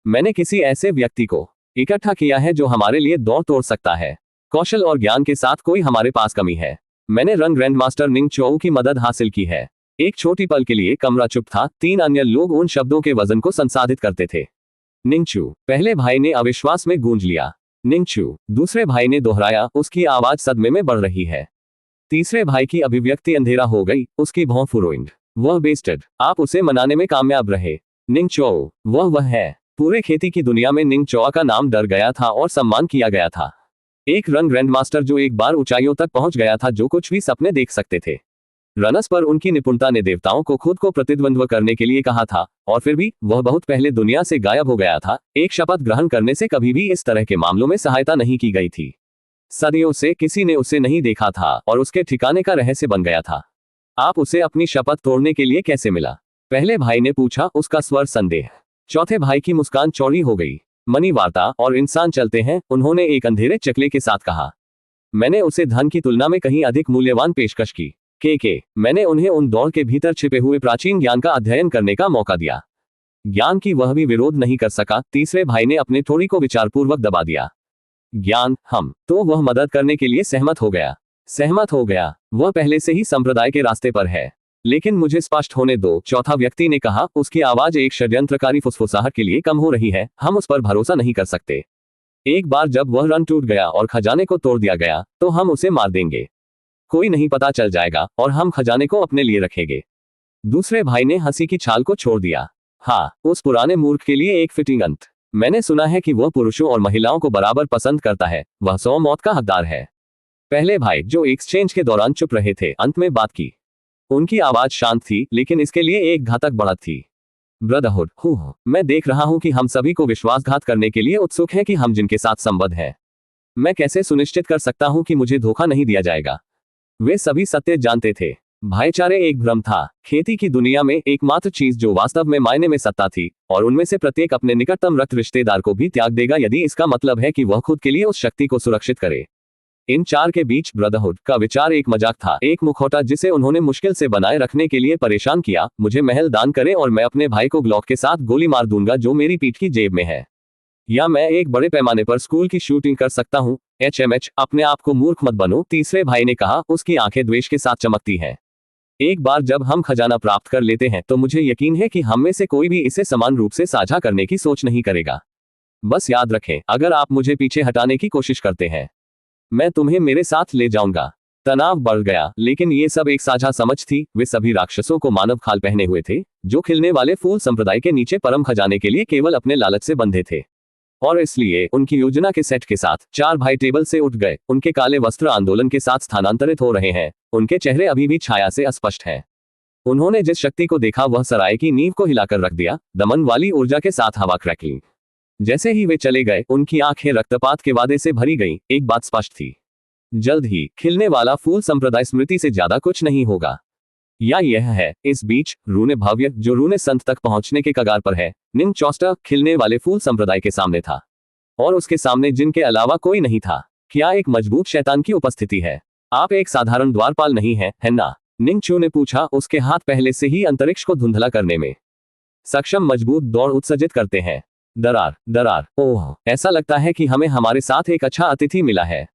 मैंने किसी ऐसे व्यक्ति को इकट्ठा किया है जो हमारे लिए दौड़ तोड़ सकता है। कौशल और ज्ञान के साथ कोई हमारे पास कमी है। मैंने रंग ग्रैंड मास्टर निंग चोऊ की मदद हासिल की है। एक छोटी पल के लिए कमरा चुप था। तीन अन्य लोग उन शब्दों के वजन को संसाधित करते थे। निंगचू, पहले भाई ने अविश्वास में गूंज लिया। निंगचू, दूसरे भाई ने दोहराया, उसकी आवाज सदमे में बढ़ रही है। तीसरे भाई की अभिव्यक्ति अंधेरा हो गई, उसकी भौं फुरोइंग। वह बेस्टेड। आप उसे मनाने में कामयाब रहे। निंगचोऊ, वह है। पूरे खेती की दुनिया में निंगचोआ का नाम डर गया था और सम्मान किया गया था। एक रन ग्रैंडमास्टर जो एक बार ऊंचाइयों तक पहुंच गया था जो कुछ भी सपने देख सकते थे। रनस पर उनकी निपुणता ने देवताओं को खुद को प्रतिद्वंद्व करने के लिए कहा था, और फिर भी वह बहुत पहले दुनिया से गायब हो गया था। एक शपथ ग्रहण करने से कभी भी इस तरह के मामलों में सहायता नहीं की गई थी। सदियों से किसी ने उसे नहीं देखा था और उसके ठिकाने का रहस्य बन गया था। आप उसे अपनी शपथ तोड़ने के लिए कैसे मिला? पहले भाई ने पूछा, उसका स्वर संदेह। चौथे भाई की मुस्कान चौड़ी हो गई। मनी वार्ता और इंसान चलते हैं, उन्होंने एक अंधेरे चकले के साथ कहा। मैंने उसे धन की तुलना में कहीं अधिक मूल्यवान पेशकश की। मैंने उन्हें उन दौड़ के भीतर छिपे हुए प्राचीन ज्ञान का अध्ययन करने का मौका दिया। ज्ञान की वह भी विरोध नहीं कर सका। तीसरे भाई ने अपने थोड़ी को विचारपूर्वक दबा दिया। ज्ञान, हम तो वह मदद करने के लिए सहमत हो गया। वह पहले से ही संप्रदाय के रास्ते पर है। लेकिन मुझे स्पष्ट होने दो, चौथा व्यक्ति ने कहा, उसकी आवाज एक षड्यंत्रकारी फुसफुसाहट के लिए कम हो रही है। हम उस पर भरोसा नहीं कर सकते। एक बार जब वह रन टूट गया और खजाने को तोड़ दिया गया तो हम उसे मार देंगे। कोई नहीं पता चल जाएगा और हम खजाने को अपने लिए रखेंगे। दूसरे भाई ने हंसी की छाल को छोड़ दिया। हाँ, उस पुराने मूर्ख के लिए एक फिटिंग अंत। मैंने सुना है कि वह पुरुषों और महिलाओं को बराबर पसंद करता है। वह 100 मौत का हकदार है। पहले भाई, जो एक्सचेंज के दौरान चुप रहे थे, अंत में बात की। उनकी आवाज शांत थी, लेकिन इसके लिए एक घातक बढ़त थी। ब्रदरहुड, मैं देख रहा हूं कि हम सभी को विश्वासघात करने के लिए उत्सुक हैं कि हम जिनके साथ संबद्ध हैं। मैं कैसे सुनिश्चित कर सकता हूं कि मुझे धोखा नहीं दिया जाएगा? वे सभी सत्य जानते थे। भाईचारे एक भ्रम था। खेती की दुनिया में एकमात्र चीज जो वास्तव में मायने में सत्ता थी, और उनमें से प्रत्येक अपने निकटतम रक्त रिश्तेदार को भी त्याग देगा यदि इसका मतलब है कि वह खुद के लिए उस शक्ति को सुरक्षित करे। इन चार के बीच ब्रदरहुड का विचार एक मजाक था, एक मुखौटा जिसे उन्होंने मुश्किल से बनाए रखने के लिए परेशान किया। मुझे महल दान करें और मैं अपने भाई को ग्लॉक के साथ गोली मार दूंगा जो मेरी पीठ की जेब में है। या मैं एक बड़े पैमाने पर स्कूल की शूटिंग कर सकता हूँ। HMH, अपने आप को मूर्ख मत बनो, तीसरे भाई ने कहा, उसकी आंखें द्वेष के साथ चमकती हैं। एक बार जब हम खजाना प्राप्त कर लेते हैं तो मुझे यकीन है कि हम में से कोई भी इसे समान रूप से साझा करने की सोच नहीं करेगा। बस याद रखें, अगर आप मुझे पीछे हटाने की कोशिश करते हैं, मैं तुम्हें मेरे साथ ले जाऊंगा। तनाव बढ़ गया, लेकिन ये सब एक साझा समझ थी। वे सभी राक्षसों को मानव खाल पहने हुए थे, जो खिलने वाले फूल संप्रदाय के नीचे परम खजाने के लिए केवल अपने लालच से बंधे थे। और इसलिए उनकी योजना के सेट के साथ चार भाई टेबल से उठ गए। उनके काले वस्त्र आंदोलन के साथ स्थानांतरित हो रहे हैं। उनके चेहरे अभी भी छाया से अस्पष्ट हैं। उन्होंने जिस शक्ति को देखा वह सराय की नींव को हिलाकर रख दिया, दमन वाली ऊर्जा के साथ हवा क्रैकलिंग। जैसे ही वे चले गए उनकी आंखें रक्तपात के वादे से भरी गईं। एक बात स्पष्ट थी, जल्द ही खिलने वाला फूल संप्रदाय स्मृति से ज्यादा कुछ नहीं होगा। या यह है, इस बीच रू ने भव्य, जो रू ने संत तक पहुंचने के कगार पर है, निंग चौस्टा खिलने वाले फूल संप्रदाय के सामने था, और उसके सामने जिनके अलावा कोई नहीं था। क्या एक मजबूत शैतान की उपस्थिति है? आप एक साधारण द्वारपाल नहीं है ना? निंग चू ने पूछा। उसके हाथ पहले से ही अंतरिक्ष को धुंधला करने में सक्षम मजबूत दौड़ उत्सर्जित करते हैं। दरार, ओह, ऐसा लगता है कि हमें हमारे साथ एक अच्छा अतिथि मिला है।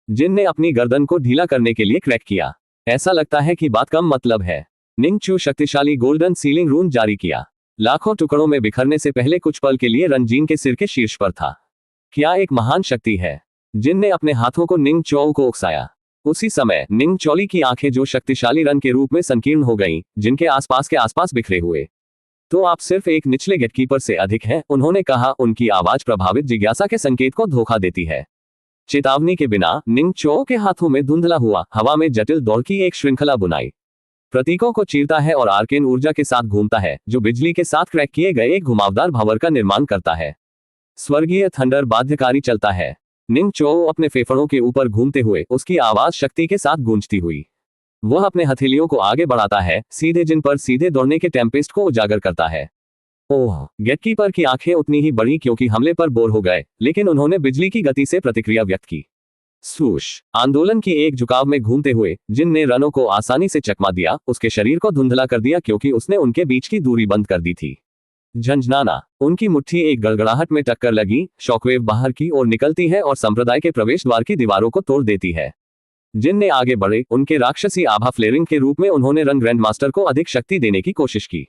जिन ने अपनी गर्दन को ढीला करने के लिए क्रैक किया। ऐसा लगता है कि बात कम मतलब है। निंग चू शक्तिशाली गोल्डन सीलिंग रून जारी किया। लाखों टुकड़ों में बिखरने से पहले कुछ पल के लिए रंजीन के सिर के शीर्ष पर था। क्या एक महान शक्ति है। जिन ने अपने हाथों को निंग चौ को उकसाया। उसी समय निंग चौली की आंखें जो शक्तिशाली रन के रूप में संकीर्ण हो गईं, जिनके आसपास के आसपास बिखरे हुए। तो आप सिर्फ एक निचले गेटकीपर से अधिक हैं, उन्होंने कहा। उनकी आवाज प्रभावित जिज्ञासा के संकेत को धोखा देती है। चेतावनी के बिना निंग चौ के हाथों में धुंधला हुआ हवा में जटिल दौड़ की एक श्रृंखला बुनाई प्रतीकों को चीरता है और आर्केन ऊर्जा के साथ घूमता है, जो बिजली के साथ क्रैक किए गए एक घुमावदार भंवर का निर्माण करता है। स्वर्गीय थंडर बाध्यकारी चलता है। निंग चौ अपने फेफड़ों के ऊपर घूमते हुए, उसकी आवाज शक्ति के साथ गूंजती हुई। वह अपने हथेलियों को आगे बढ़ाता है, सीधे जिन पर सीधे दौड़ने के टेम्पेस्ट को उजागर करता है। ओह, गेटकीपर की आंखें उतनी ही बड़ी क्योंकि हमले पर बोर हो गए, लेकिन उन्होंने बिजली की गति से प्रतिक्रिया व्यक्त की। स्वूश, आंदोलन की एक झुकाव में घूमते हुए, जिन ने रनों को आसानी से चकमा दिया, उसके शरीर को धुंधला कर दिया क्योंकि उसने उनके बीच की दूरी बंद कर दी थी। झंझनाना, उनकी मुट्ठी एक गड़गड़ाहट में टक्कर लगी। शॉकवेव बाहर की ओर निकलती है और संप्रदाय के प्रवेश द्वार की दीवारों को तोड़ देती है। जिन ने आगे बढ़े, उनके राक्षसी आभा फ्लेरिंग के रूप में उन्होंने रन ग्रैंडमास्टर को अधिक शक्ति देने की कोशिश की।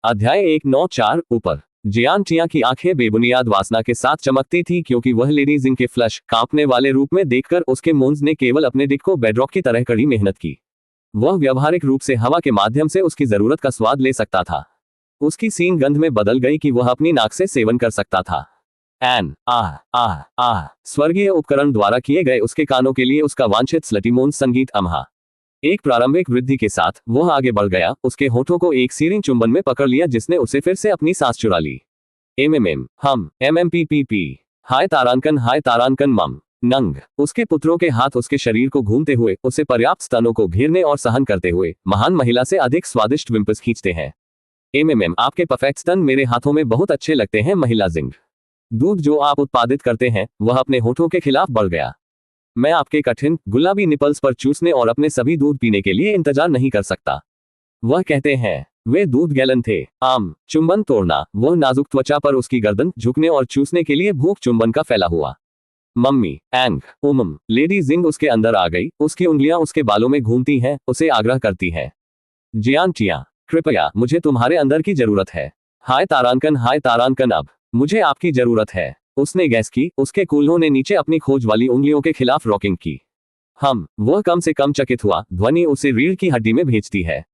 अध्याय 194 ऊपर। जियान टिया की आंखें बेबुनियाद वासना के साथ चमकती थी क्योंकि वह लेडी जिंग के फ्लश कांपने वाले रूप में देखकर उसके मूंज ने केवल अपने डिक को बेडरॉक की तरह कड़ी मेहनत की। वह व्यावहारिक रूप से हवा के माध्यम से उसकी जरूरत का स्वाद ले सकता था। उसकी सींग गंध में बदल गई कि वह अपनी नाक से सेवन कर सकता था। एन आह स्वर्गीय उपकरण द्वारा किए गए उसके कानों के लिए उसका वांछित स्लटीमोन संगीत अम्हा। एक प्रारंभिक वृद्धि के साथ वह आगे बढ़ गया, उसके होठों को एक सीरिंग चुंबन में पकड़ लिया जिसने उसे फिर से अपनी सांस चुरा ली। हम MMPPP। हाय तारांकन मम। नंग, उसके पुत्रों के हाथ उसके शरीर को घूमते हुए, उसे पर्याप्त स्तनों को घेरने और सहन करते हुए, महान महिला से अधिक स्वादिष्ट विम्पस खींचते हैं। आपके परफेक्ट स्तन मेरे हाथों में बहुत अच्छे लगते हैं महिला जिंग। दूध जो आप उत्पादित करते हैं, वह अपने होठों के खिलाफ बढ़ गया। मैं आपके कठिन गुलाबी निपल्स पर चूसने और अपने सभी दूध पीने के लिए इंतजार नहीं कर सकता। वह कहते हैं, वे दूध गैलन थे। चुंबन तोड़ना, वह नाजुक त्वचा पर उसकी गर्दन झुकने और चूसने के लिए भूख चुंबन का फैला हुआ। मम्मी, लेडी जिंग उसके अंदर आ गई, उसकी उंगलियां उसके बालों में घूमती हैं, उसे आग्रह करती है। जियान टिया, कृपया, मुझे तुम्हारे अंदर की जरूरत है। हाय तारांकन अब मुझे आपकी जरूरत है। उसने गैस की, उसके कूल्हों ने नीचे अपनी खोज वाली उंगलियों के खिलाफ रॉकिंग की। वह कम से कम चकित हुआ, ध्वनि उसे रीढ़ की हड्डी में भेजती है।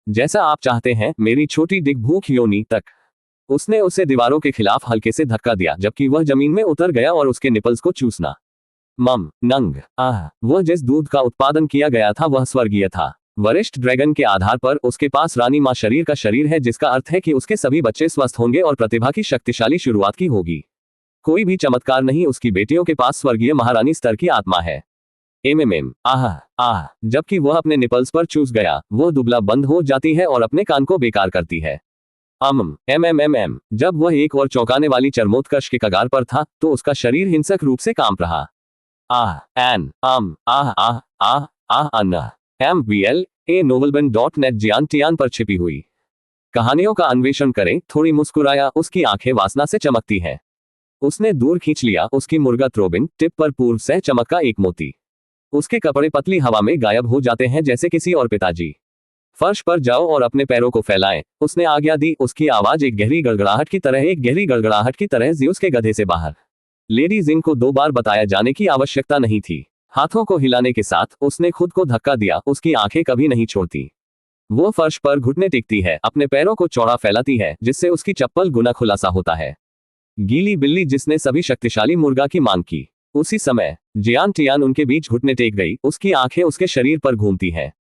जैसा आप चाहते हैं, मेरी छोटी डिग भूख योनी तक। उसने उसे दीवारों के खिलाफ हल्के से धक्का दिया जबकि वह जमीन में उतर गया और उसके निपल्स को चूसना। नंग, वह जिस दूध का उत्पादन किया गया था वह स्वर्गीय था। वरिष्ठ ड्रैगन के आधार पर उसके पास रानी मां शरीर का शरीर है, जिसका अर्थ है कि उसके सभी बच्चे स्वस्थ होंगे और प्रतिभा की शक्तिशाली शुरुआत की होगी। कोई भी चमत्कार नहीं, उसकी बेटियों के पास स्वर्गीय महारानी स्तर की आत्मा है। जबकि वह अपने निपल्स पर चूस गया, वह दुबला बंद हो जाती है और अपने कान को बेकार करती है। जब वह एक और चौंकाने वाली चरमोत्कर्ष के कगार पर था, तो उसका शरीर हिंसक रूप से कांप रहा। novelben.net जियान टियान पर छिपी हुई कहानियों का अन्वेषण करें। थोड़ी मुस्कुराया, उसकी आंखें वासना से चमकती हैं। उसने दूर खींच लिया उसकी मुर्गा थ्रोबिन टिप पर पूर्व सह चमक का एक मोती। उसके कपड़े पतली हवा में गायब हो जाते हैं जैसे किसी और पिताजी। फर्श पर जाओ और अपने पैरों को फैलाएं, उसने आज्ञा दी। उसकी आवाज एक गहरी गड़गड़ाहट की तरह ज़्यूस के गधे से बाहर। लेडी जिंग को 2 बार बताया जाने की आवश्यकता नहीं थी। हाथों को हिलाने के साथ उसने खुद को धक्का दिया, उसकी आंखें कभी नहीं छोड़ती। वो फर्श पर घुटने टेकती है, अपने पैरों को चौड़ा फैलाती है जिससे उसकी चप्पल गुना खुलासा होता है। गीली बिल्ली जिसने सभी शक्तिशाली मुर्गा की मांग की। उसी समय जियान टियान उनके बीच घुटने टेक गई, उसकी आंखें उसके शरीर पर घूमती हैं।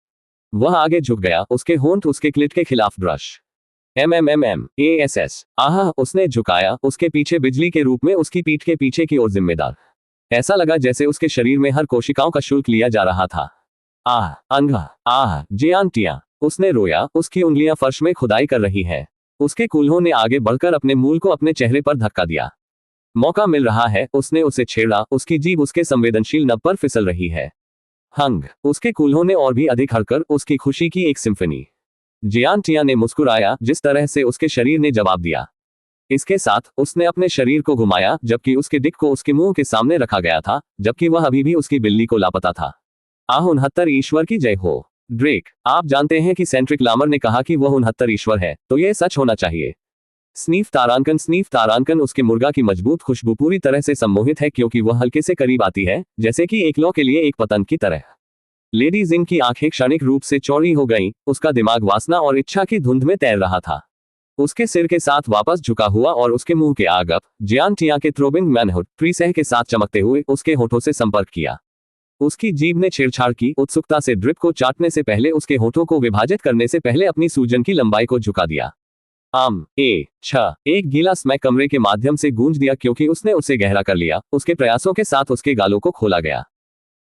वह आगे झुक गया, उसके होंठ उसके क्लिट के खिलाफ ब्रश। ASS। आह, उसने झुकाया, उसके पीछे बिजली के रूप में उसकी पीठ के पीछे की ओर जिम्मेदार। ऐसा लगा जैसे उसके शरीर में हर कोशिकाओं का शुल्क लिया जा रहा था। आह, अंधा, आह, जियान टिया। उसने रोया, उसकी उंगलियां फर्श में खुदाई कर रही हैं। उसके कूल्हों ने आगे बढ़कर अपने मूल को अपने चेहरे पर धक्का दिया। मौका मिल रहा है, उसने उसे छेड़ा, उसकी जीभ उसके संवेदनशील नब पर फिसल रही है। हंग, उसके कूल्हों ने और भी अधिक हड़कर उसकी खुशी की एक सिम्फनी। जियान टिया ने मुस्कुराया, जिस तरह से उसके शरीर ने जवाब दिया। इसके साथ उसने अपने शरीर को घुमाया, जबकि उसके डिक को उसके मुंह के सामने रखा गया था, जबकि वह अभी भी उसकी बिल्ली को लापता था। आह, 69 ईश्वर की जय हो। ड्रेक, आप जानते हैं कि सेंट्रिक लामर ने कहा कि वह 69 ईश्वर है, तो यह सच होना चाहिए। स्नीफ तारांकन उसके मुर्गा की मजबूत खुशबू पूरी तरह से सम्मोहित है, क्योंकि वह हल्के से करीब आती है, जैसे कि एक लौ के लिए एक पतंग की तरह। लेडी जिंग की आंखें क्षणिक रूप से चौड़ी हो गईं, उसका दिमाग वासना और इच्छा की धुंध में तैर रहा था। उसके सिर के साथ वापस झुका हुआ और उसके मुंह के आगप जियान टिया के थ्रोबिंग मैनहुड प्रीसह के साथ चमकते हुए उसके होठों से संपर्क किया। उसकी जीभ ने छेड़छाड़ की, उत्सुकता से ड्रिप को चाटने से पहले, उसके होठों को विभाजित करने से पहले अपनी सूजन की लंबाई को झुका दिया। एक गीला स्मैक कमरे के माध्यम से गूंज दिया, क्योंकि उसने उसे गहरा कर लिया। उसके प्रयासों के साथ उसके गालों को खोला गया।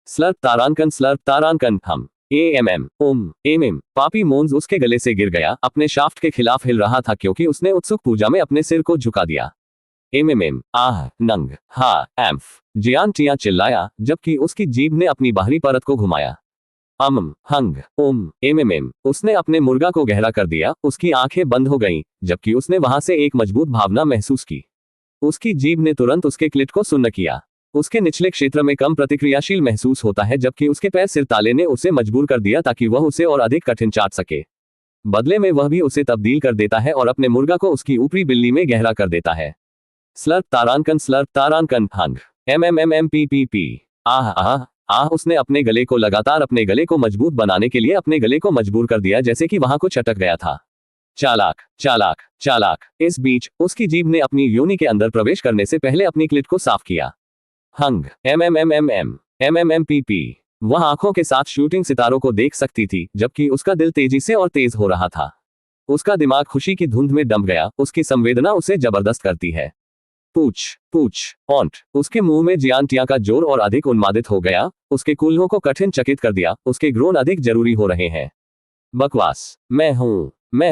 स्लर्प तारांकन हम एमिम पापी मोन्स उसके गले से गिर गया, अपने शाफ्ट के खिलाफ हिल रहा था, क्योंकि उसने उत्सुक पूजा में अपने सिर को झुका दिया। आह, नंग, हा, एम्फ, जियान टिया चिल्लाया, जबकि उसकी जीभ ने अपनी बाहरी परत को घुमाया। हंग, उसने अपने मुर्गा को गहरा कर दिया, उसकी आंखें बंद हो गईं, जबकि उसने वहां से एक मजबूत भावना महसूस की। उसकी जीभ ने तुरंत उसके क्लिट को सुन्न किया। उसके निचले क्षेत्र में कम प्रतिक्रियाशील महसूस होता है, जबकि उसके पैर सिर ताले ने उसे मजबूर कर दिया ताकि वह उसे और अधिक कठिन चाट सके। बदले में वह भी उसे तब्दील कर देता है और अपने मुर्गा को उसकी ऊपरी बिल्ली में गहरा कर देता है। स्लर्प तारांकन हंग MMMPPP। आह, उसने अपने गले को लगातार अपने गले को मजबूत बनाने के लिए अपने गले को मजबूर कर दिया, जैसे कि वहां कुछ अटक गया था। चालाक। इस बीच उसकी जीभ ने अपनी योनि के अंदर प्रवेश करने से पहले अपनी क्लिट को साफ किया। हंग MMMPP। वह आंखों के साथ शूटिंग सितारों को देख सकती थी, जबकि उसका दिल तेजी से और तेज हो रहा था। उसका दिमाग खुशी की धुंध में डूब गया, उसकी संवेदना उसे जबरदस्त करती है। पूछ, ऑन्ट। उसके मुंह में जियान टिया का जोर और अधिक उन्मादित हो गया, उसके कूल्हों को कठिन चकित कर दिया, उसके ग्रोन अधिक जरूरी हो रहे हैं। बकवास, मैं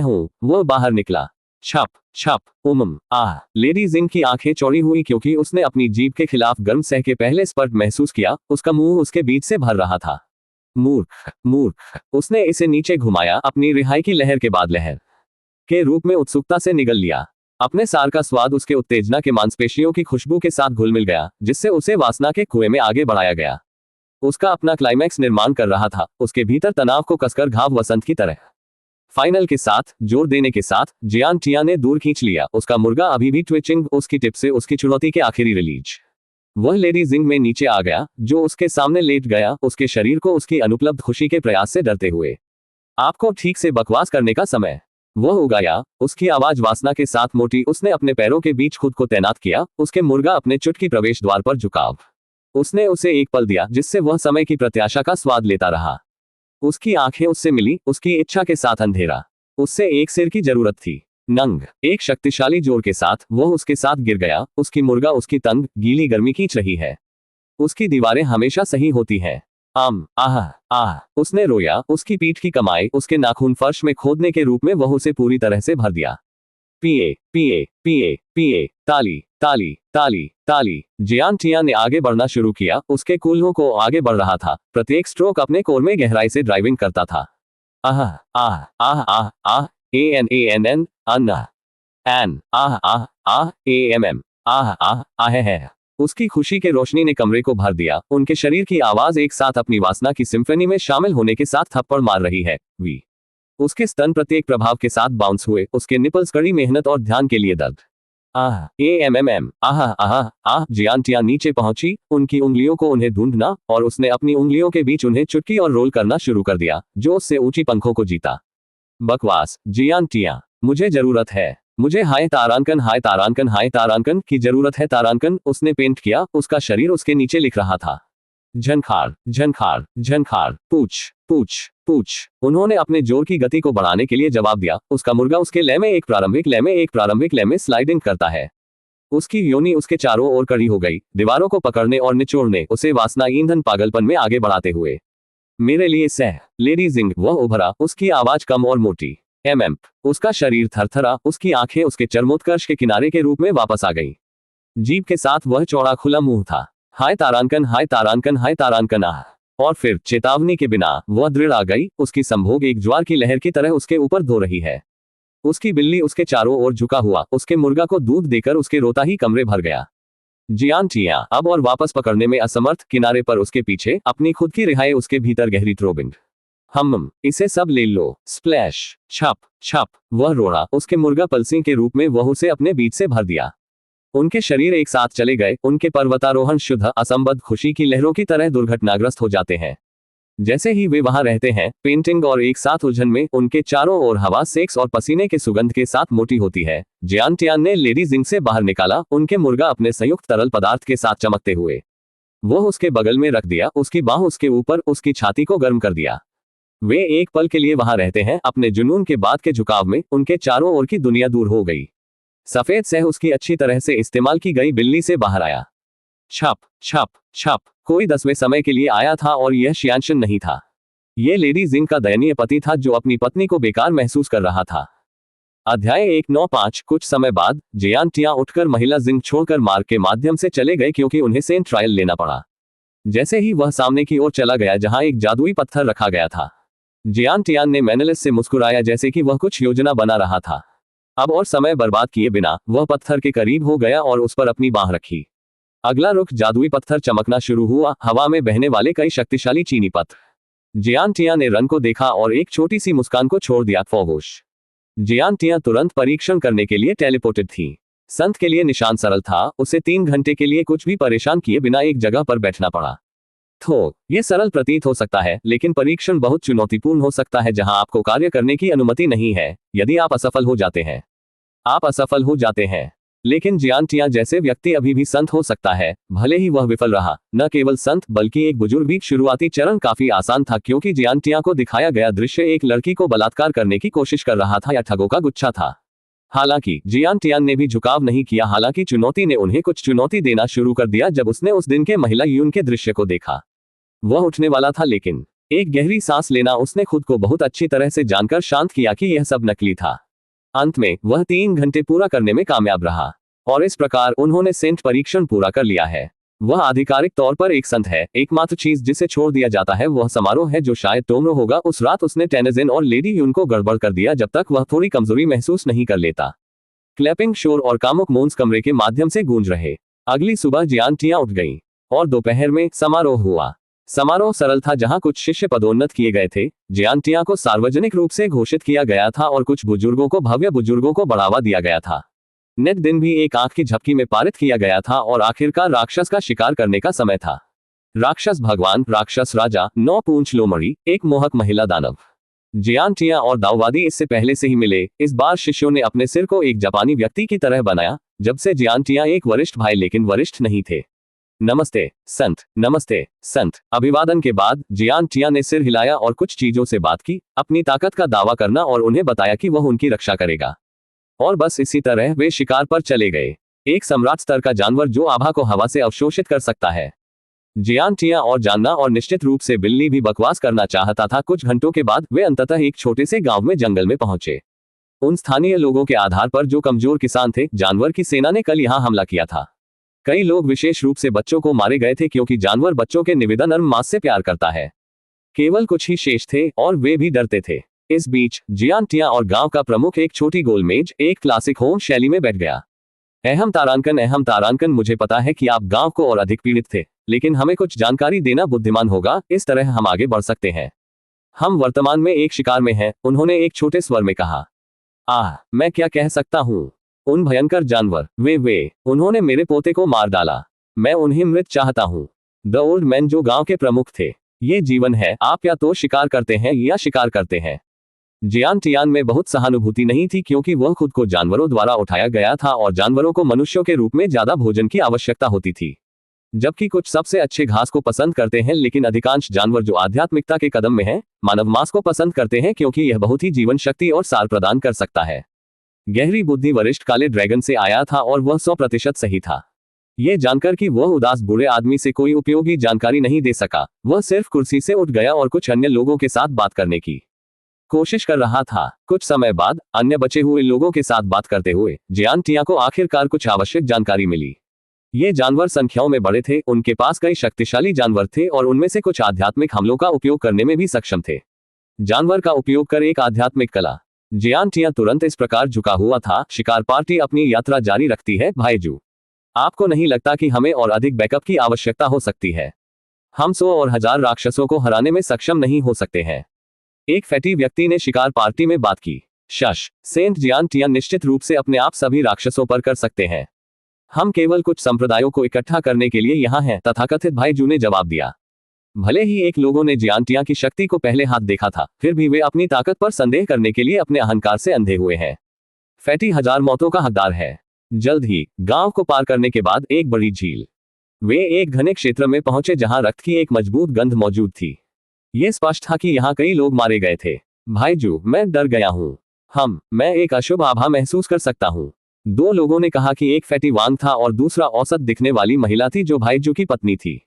हूं, वो बाहर निकला। छप, आह। लेडी जिंग की आंखें चौड़ी हुई, क्योंकि उसने अपनी जीभ के खिलाफ गर्म सह के पहले स्पर्श महसूस किया, उसका मुंह उसके बीच से भर रहा था। मूर्ख, उसने इसे नीचे घुमाया, अपनी रिहाई की लहर के बाद लहर के रूप में उत्सुकता से निगल लिया। अपने सार का स्वाद उसके उत्तेजना के मांसपेशियों की खुशबू के साथ घुल मिल गया, जिससे उसे वासना के कुएं में आगे बढ़ाया गया। उसका अपना क्लाइमैक्स निर्माण कर रहा था, उसके भीतर तनाव को कसकर घाव वसंत की तरह। फाइनल के साथ जोर देने के साथ जियान टिया ने दूर खींच लिया, उसका मुर्गा अभी भी ट्विचिंग, उसकी टिप से उसकी चुनौती के आखिरी रिलीज। वह लेडी जिंग में नीचे आ गया, जो उसके सामने लेट गया, उसके शरीर को उसकी अनुपलब्ध खुशी के प्रयास से डरते हुए। आपको ठीक से बकवास करने का समय। वह उगाया, उसकी आवाज वासना के साथ मोटी। उसने अपने पैरों के बीच खुद को तैनात किया, उसके मुर्गा अपने चुटकी प्रवेश द्वार पर झुकाव। उसने उसे एक पल दिया, जिससे वह समय की प्रत्याशा का स्वाद लेता रहा। उसकी आंखें उससे मिली, उसकी इच्छा के साथ अंधेरा। उससे एक सिर की जरूरत थी। नंग, एक शक्तिशाली जोर के साथ वह उसके साथ गिर गया, उसकी मुर्गा उसकी तंग गीली गर्मी खींच रही है। उसकी दीवारें हमेशा सही होती हैं। आह, उसने रोया, उसकी पीठ की कमाई, उसके नाखून फर्श में खोदने के रूप में वह उसे पूरी तरह से भर दिया। पिए, ताली। जियान टिया ने आगे बढ़ना शुरू किया, उसके कूल्हों को आगे बढ़ रहा था, प्रत्येक स्ट्रोक अपने कोर में गहराई से ड्राइविंग करता था। ANANN, अन्ना, एन, AMM, है। उसकी खुशी के रोशनी ने कमरे को भर दिया, उनके शरीर की आवाज एक साथ अपनी वासना की सिम्फनी में शामिल होने के साथ थप्पड़ मार रही है। उसके स्तन प्रत्येक प्रभाव के साथ बाउंस हुए, उसके निपल्स कड़ी मेहनत और ध्यान के लिए दर्द। जियान टिया नीचे पहुंची, उनकी उंगलियों को उन्हें ढूंढना, और उसने अपनी उंगलियों के बीच उन्हें चुटकी और रोल करना शुरू कर दिया, जो उससे ऊंची पंखों को जीता। बकवास, जियान टिया, मुझे जरूरत है। मुझे हाय तारांकन की जरूरत है। तारांकन, उसने पेंट किया, उसका शरीर उसके नीचे लिख रहा था। झनखार झनखार झनखार, पूछ पूछ पूछ। उन्होंने अपने जोर की गति को बढ़ाने के लिए जवाब दिया। उसका मुर्गा उसके लय में एक प्रारंभिक लय में स्लाइडिंग करता है। उसकी योनि उसके चारों ओर कड़ी हो गई, दीवारों को पकड़ने और निचोड़ने, उसे वासना ईंधन पागलपन में आगे बढ़ाते हुए। मेरे लिए सह लेडी जिंग, वह उभरा, उसकी आवाज कम और मोटी। उसका शरीर थरथरा, उसकी आंखें उसके चरमोत्कर्ष के किनारे के रूप में वापस आ गई। जीभ के साथ वह चौड़ा खुला मुंह था। हाय तारांकन, हाय तारांकन, हाय तारांकन, आह। और फिर चेतावनी के बिना वह दृढ़ आ गई। उसकी संभोग एक ज्वार की लहर की तरह उसके ऊपर धो रही है। उसकी बिल्ली उसके चारों ओर झुका हुआ, उसके मुर्गा को दूध देकर उसके रोता ही कमरे भर गया। जियान टिया अब और वापस पकड़ने में असमर्थ, किनारे पर उसके पीछे, अपनी खुद की रिहाई उसके भीतर गहरी थ्रोबिंग। इसे सब ले लो। स्प्लैश, छप छप, वह रोड़ा, उसके मुर्गा पल्सी के रूप में वह उसे अपने बीच से भर दिया। उनके शरीर एक साथ चले गए। उनके पर्वतारोहण शुद्ध असंबद्ध खुशी की लहरों की तरह दुर्घटनाग्रस्त हो जाते हैं। जैसे ही वे वहां रहते हैं, पेंटिंग और एक साथ उलझन में उनके चारों ओर हवा सेक्स और पसीने के सुगंध के साथ मोटी होती है। जियान टियान ने लेडी जिंग से बाहर निकाला, उनके मुर्गा अपने संयुक्त तरल पदार्थ के साथ चमकते हुए। वह उसके बगल में रख दिया, उसकी बाह उसके ऊपर, उसकी छाती को गर्म कर दिया। वे एक पल के लिए वहां रहते हैं, अपने जुनून के बाद के झुकाव में। उनके चारों ओर की दुनिया दूर हो गई। सफेद सह उसकी अच्छी तरह से इस्तेमाल की गई बिल्ली से बाहर आया। छप छप छप, कोई 10वें समय के लिए आया था और यह शियांशन नहीं था। यह लेडी जिंग का दयनीय पति था जो अपनी पत्नी को बेकार महसूस कर रहा था। अध्याय 195। कुछ समय बाद जियान टिया उठकर महिला जिंग छोड़कर मार्ग के माध्यम से चले गए क्योंकि उन्हें सेंट ट्रायल लेना पड़ा। जैसे ही वह सामने की ओर चला गया जहां एक जादुई पत्थर रखा गया था, जियान टियान ने मैनेलिस से मुस्कुराया जैसे कि वह कुछ योजना बना रहा था। अब और समय बर्बाद किए बिना वह पत्थर के करीब हो गया और उस पर अपनी बाह रखी। अगला रुख जादुई पत्थर चमकना शुरू हुआ, हवा में बहने वाले कई शक्तिशाली चीनी पत्थर। जियान टिया ने रन को देखा और एक छोटी सी मुस्कान को छोड़ दिया। फोगोश। जियान टिया तुरंत परीक्षण करने के लिए टेलीपोर्टेड थी। संत के लिए निशान सरल था, उसे 3 घंटे के लिए कुछ भी परेशान किए बिना एक जगह पर बैठना पड़ा। तो यह सरल प्रतीत हो सकता है, लेकिन परीक्षण बहुत चुनौतीपूर्ण हो सकता है जहां आपको कार्य करने की अनुमति नहीं है। यदि आप असफल हो जाते हैं, आप असफल हो जाते हैं। लेकिन जियान टिया जैसे व्यक्ति अभी भी संत हो सकता है, भले ही वह विफल रहा। न केवल संत बल्कि एक बुजुर्ग भी। शुरुआती चरण काफी आसान था क्योंकि जियान टिया को दिखाया गया दृश्य एक लड़की को बलात्कार करने की कोशिश कर रहा था या ठगों का गुच्छा था। हालांकि जियान टियान ने भी झुकाव नहीं किया। हालांकि चुनौती ने उन्हें कुछ चुनौती देना शुरू कर दिया जब उसने उस दिन के महिला यून के दृश्य को देखा। वह उठने वाला था, लेकिन एक गहरी सांस लेना उसने खुद को बहुत अच्छी तरह से जानकर शांत किया कि यह सब नकली था। अंत में वह 3 घंटे पूरा करने में कामयाब रहा और इस प्रकार उन्होंने सेंट परीक्षण पूरा कर लिया है। वह आधिकारिक तौर पर एक संत है। एकमात्र चीज जिसे छोड़ दिया जाता है वह समारोह है जो शायद टोमरो होगा। उस रात उसने टेनेजिन और लेडी यून को गड़बड़ कर दिया जब तक वह थोड़ी कमजोरी महसूस नहीं कर लेता। क्लैपिंग शोर और कामुक मोन्स कमरे के माध्यम से गूंज रहे। अगली सुबह जियान टिया उठ गई और दोपहर में समारोह हुआ। समारोह सरल था जहां कुछ शिष्य पदोन्नत किए गए थे। जियान टिया को सार्वजनिक रूप से घोषित किया गया था और कुछ बुजुर्गों को भव्य बुजुर्गों को बढ़ावा दिया गया था। नेट दिन भी एक आंख की झपकी में पारित किया गया था और आखिरकार राक्षस का शिकार करने का समय था। राक्षस भगवान, राक्षस राजा, 9 पूंछ लोमड़ी, एक मोहक महिला दानव। जियान टिया और दाववादी इससे पहले से ही मिले। इस बार शिष्यों ने अपने सिर को एक जापानी व्यक्ति की तरह बनाया। जब से जियान टिया एक वरिष्ठ भाई लेकिन वरिष्ठ नहीं थे। नमस्ते संत, नमस्ते संत। अभिवादन के बाद जियान टिया ने सिर हिलाया और कुछ चीजों से बात की, अपनी ताकत का दावा करना और उन्हें बताया कि वह उनकी रक्षा करेगा। और बस इसी तरह वे शिकार पर चले गए। एक सम्राट स्तर का जानवर जो आभा को हवा से अवशोषित कर सकता है। जियान टिया और जानना और निश्चित रूप से बिल्ली भी बकवास करना चाहता था। कुछ घंटों के बाद वे अंततः एक छोटे से गांव में जंगल में पहुंचे। उन स्थानीय लोगों के आधार पर जो कमजोर किसान थे, जानवर की सेना ने कल यहां हमला किया था। कई लोग, विशेष रूप से बच्चों को मारे गए थे क्योंकि जानवर बच्चों के निवेदन नर्म मांस से प्यार करता है। केवल कुछ ही शेष थे और वे भी डरते थे। इस बीच जियान टिया और गांव का प्रमुख एक छोटी गोल मेज, एक क्लासिक होम शैली में बैठ गया। अहम तारांकन, मुझे पता है कि आप गांव को और अधिक पीड़ित थे, लेकिन हमें कुछ जानकारी देना बुद्धिमान होगा। इस तरह हम आगे बढ़ सकते हैं। हम वर्तमान में एक शिकार में हैं, उन्होंने एक छोटे स्वर में कहा। मैं क्या कह सकता हूँ? उन भयंकर जानवर, वे उन्होंने मेरे पोते को मार डाला। मैं उन्हें मृत चाहता हूँ। द ओल्ड मैन जो गांव के प्रमुख थे। ये जीवन है, आप या तो शिकार करते हैं या शिकार करते हैं। जियान टियान में बहुत सहानुभूति नहीं थी क्योंकि वह खुद को जानवरों द्वारा उठाया गया था और जानवरों को मनुष्यों के रूप में ज्यादा भोजन की आवश्यकता होती थी। जबकि कुछ सबसे अच्छे घास को पसंद करते हैं, लेकिन अधिकांश जानवर जो आध्यात्मिकता के कदम में हैं, मानव मांस को पसंद करते हैं क्योंकि यह बहुत ही जीवन शक्ति और सार प्रदान कर सकता है। गहरी बुद्धि वरिष्ठ काले ड्रैगन से आया था और वह 100% सही था। यह जानकर कि वह उदास बूढ़े आदमी से कोई उपयोगी जानकारी नहीं दे सका, वह सिर्फ कुर्सी से उठ गया और कुछ अन्य लोगों के साथ बात करने की कोशिश कर रहा था। कुछ समय बाद अन्य बचे हुए लोगों के साथ बात करते हुए जियान टिया को आखिरकार कुछ आवश्यक जानकारी मिली। ये जानवर संख्याओं में बड़े थे, उनके पास कई शक्तिशाली जानवर थे और उनमें से कुछ आध्यात्मिक हमलों का उपयोग करने में भी सक्षम थे। जानवर का उपयोग कर एक आध्यात्मिक कला। जियान टिया तुरंत इस प्रकार झुका हुआ था, शिकार पार्टी अपनी यात्रा जारी रखती है भाईजू। आपको नहीं लगता कि हमें और अधिक बैकअप की आवश्यकता हो सकती है? हम 100 और 1000 राक्षसों को हराने में सक्षम नहीं हो सकते हैं। एक फैटी व्यक्ति ने शिकार पार्टी में बात की। शश, सेंट जियान टिया निश्चित रूप से अपने आप सभी राक्षसों पर कर सकते हैं। हम केवल कुछ संप्रदायों को इकट्ठा करने के लिए यहाँ हैं, तथाकथित भाईजू ने जवाब दिया। भले ही एक लोगों ने जियान टिया की शक्ति को पहले हाथ देखा था, फिर भी वे अपनी ताकत पर संदेह करने के लिए अपने अहंकार से अंधे हुए हैं। फैटी 1000 मौतों का हकदार है। जल्द ही गांव को पार करने के बाद एक बड़ी झील। वे एक घने क्षेत्र में पहुंचे जहां रक्त की एक मजबूत गंध मौजूद थी। यह स्पष्ट था कि यहाँ कई लोग मारे गए थे। भाईजू, मैं डर गया हूँ। मैं एक अशुभ आभा महसूस कर सकता हूँ। 2 लोगों ने कहा कि एक फैटी वांग था और दूसरा औसत दिखने वाली महिला थी जो भाईजू की पत्नी थी।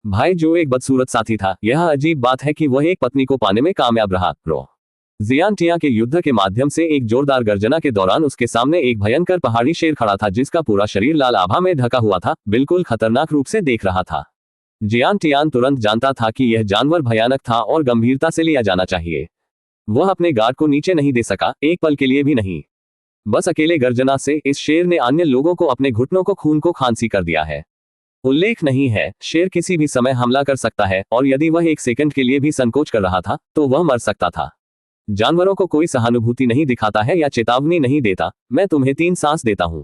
भाईजू एक बदसूरत साथी था। यह अजीब बात है कि वह एक पत्नी को पाने में कामयाब रहा। जियान टिया के युद्ध के माध्यम से एक जोरदार गर्जना के दौरान उसके सामने एक भयंकर पहाड़ी शेर खड़ा था जिसका पूरा शरीर लाल आभा में ढका हुआ था, बिल्कुल खतरनाक रूप से देख रहा था। जियान टियान तुरंत जानता था कि यह जानवर भयानक था और गंभीरता से लिया जाना चाहिए। वह अपने गार्ड को नीचे नहीं दे सका, एक पल के लिए भी नहीं। बस अकेले गर्जना से इस शेर ने अन्य लोगों को अपने घुटनों को खून को खांसी कर दिया है। उल्लेख नहीं है, शेर किसी भी समय हमला कर सकता है और यदि वह 1 सेकंड के लिए भी संकोच कर रहा था तो वह मर सकता था। जानवरों को कोई सहानुभूति नहीं दिखाता है या चेतावनी नहीं देता, मैं तुम्हें 3 सांस देता हूं,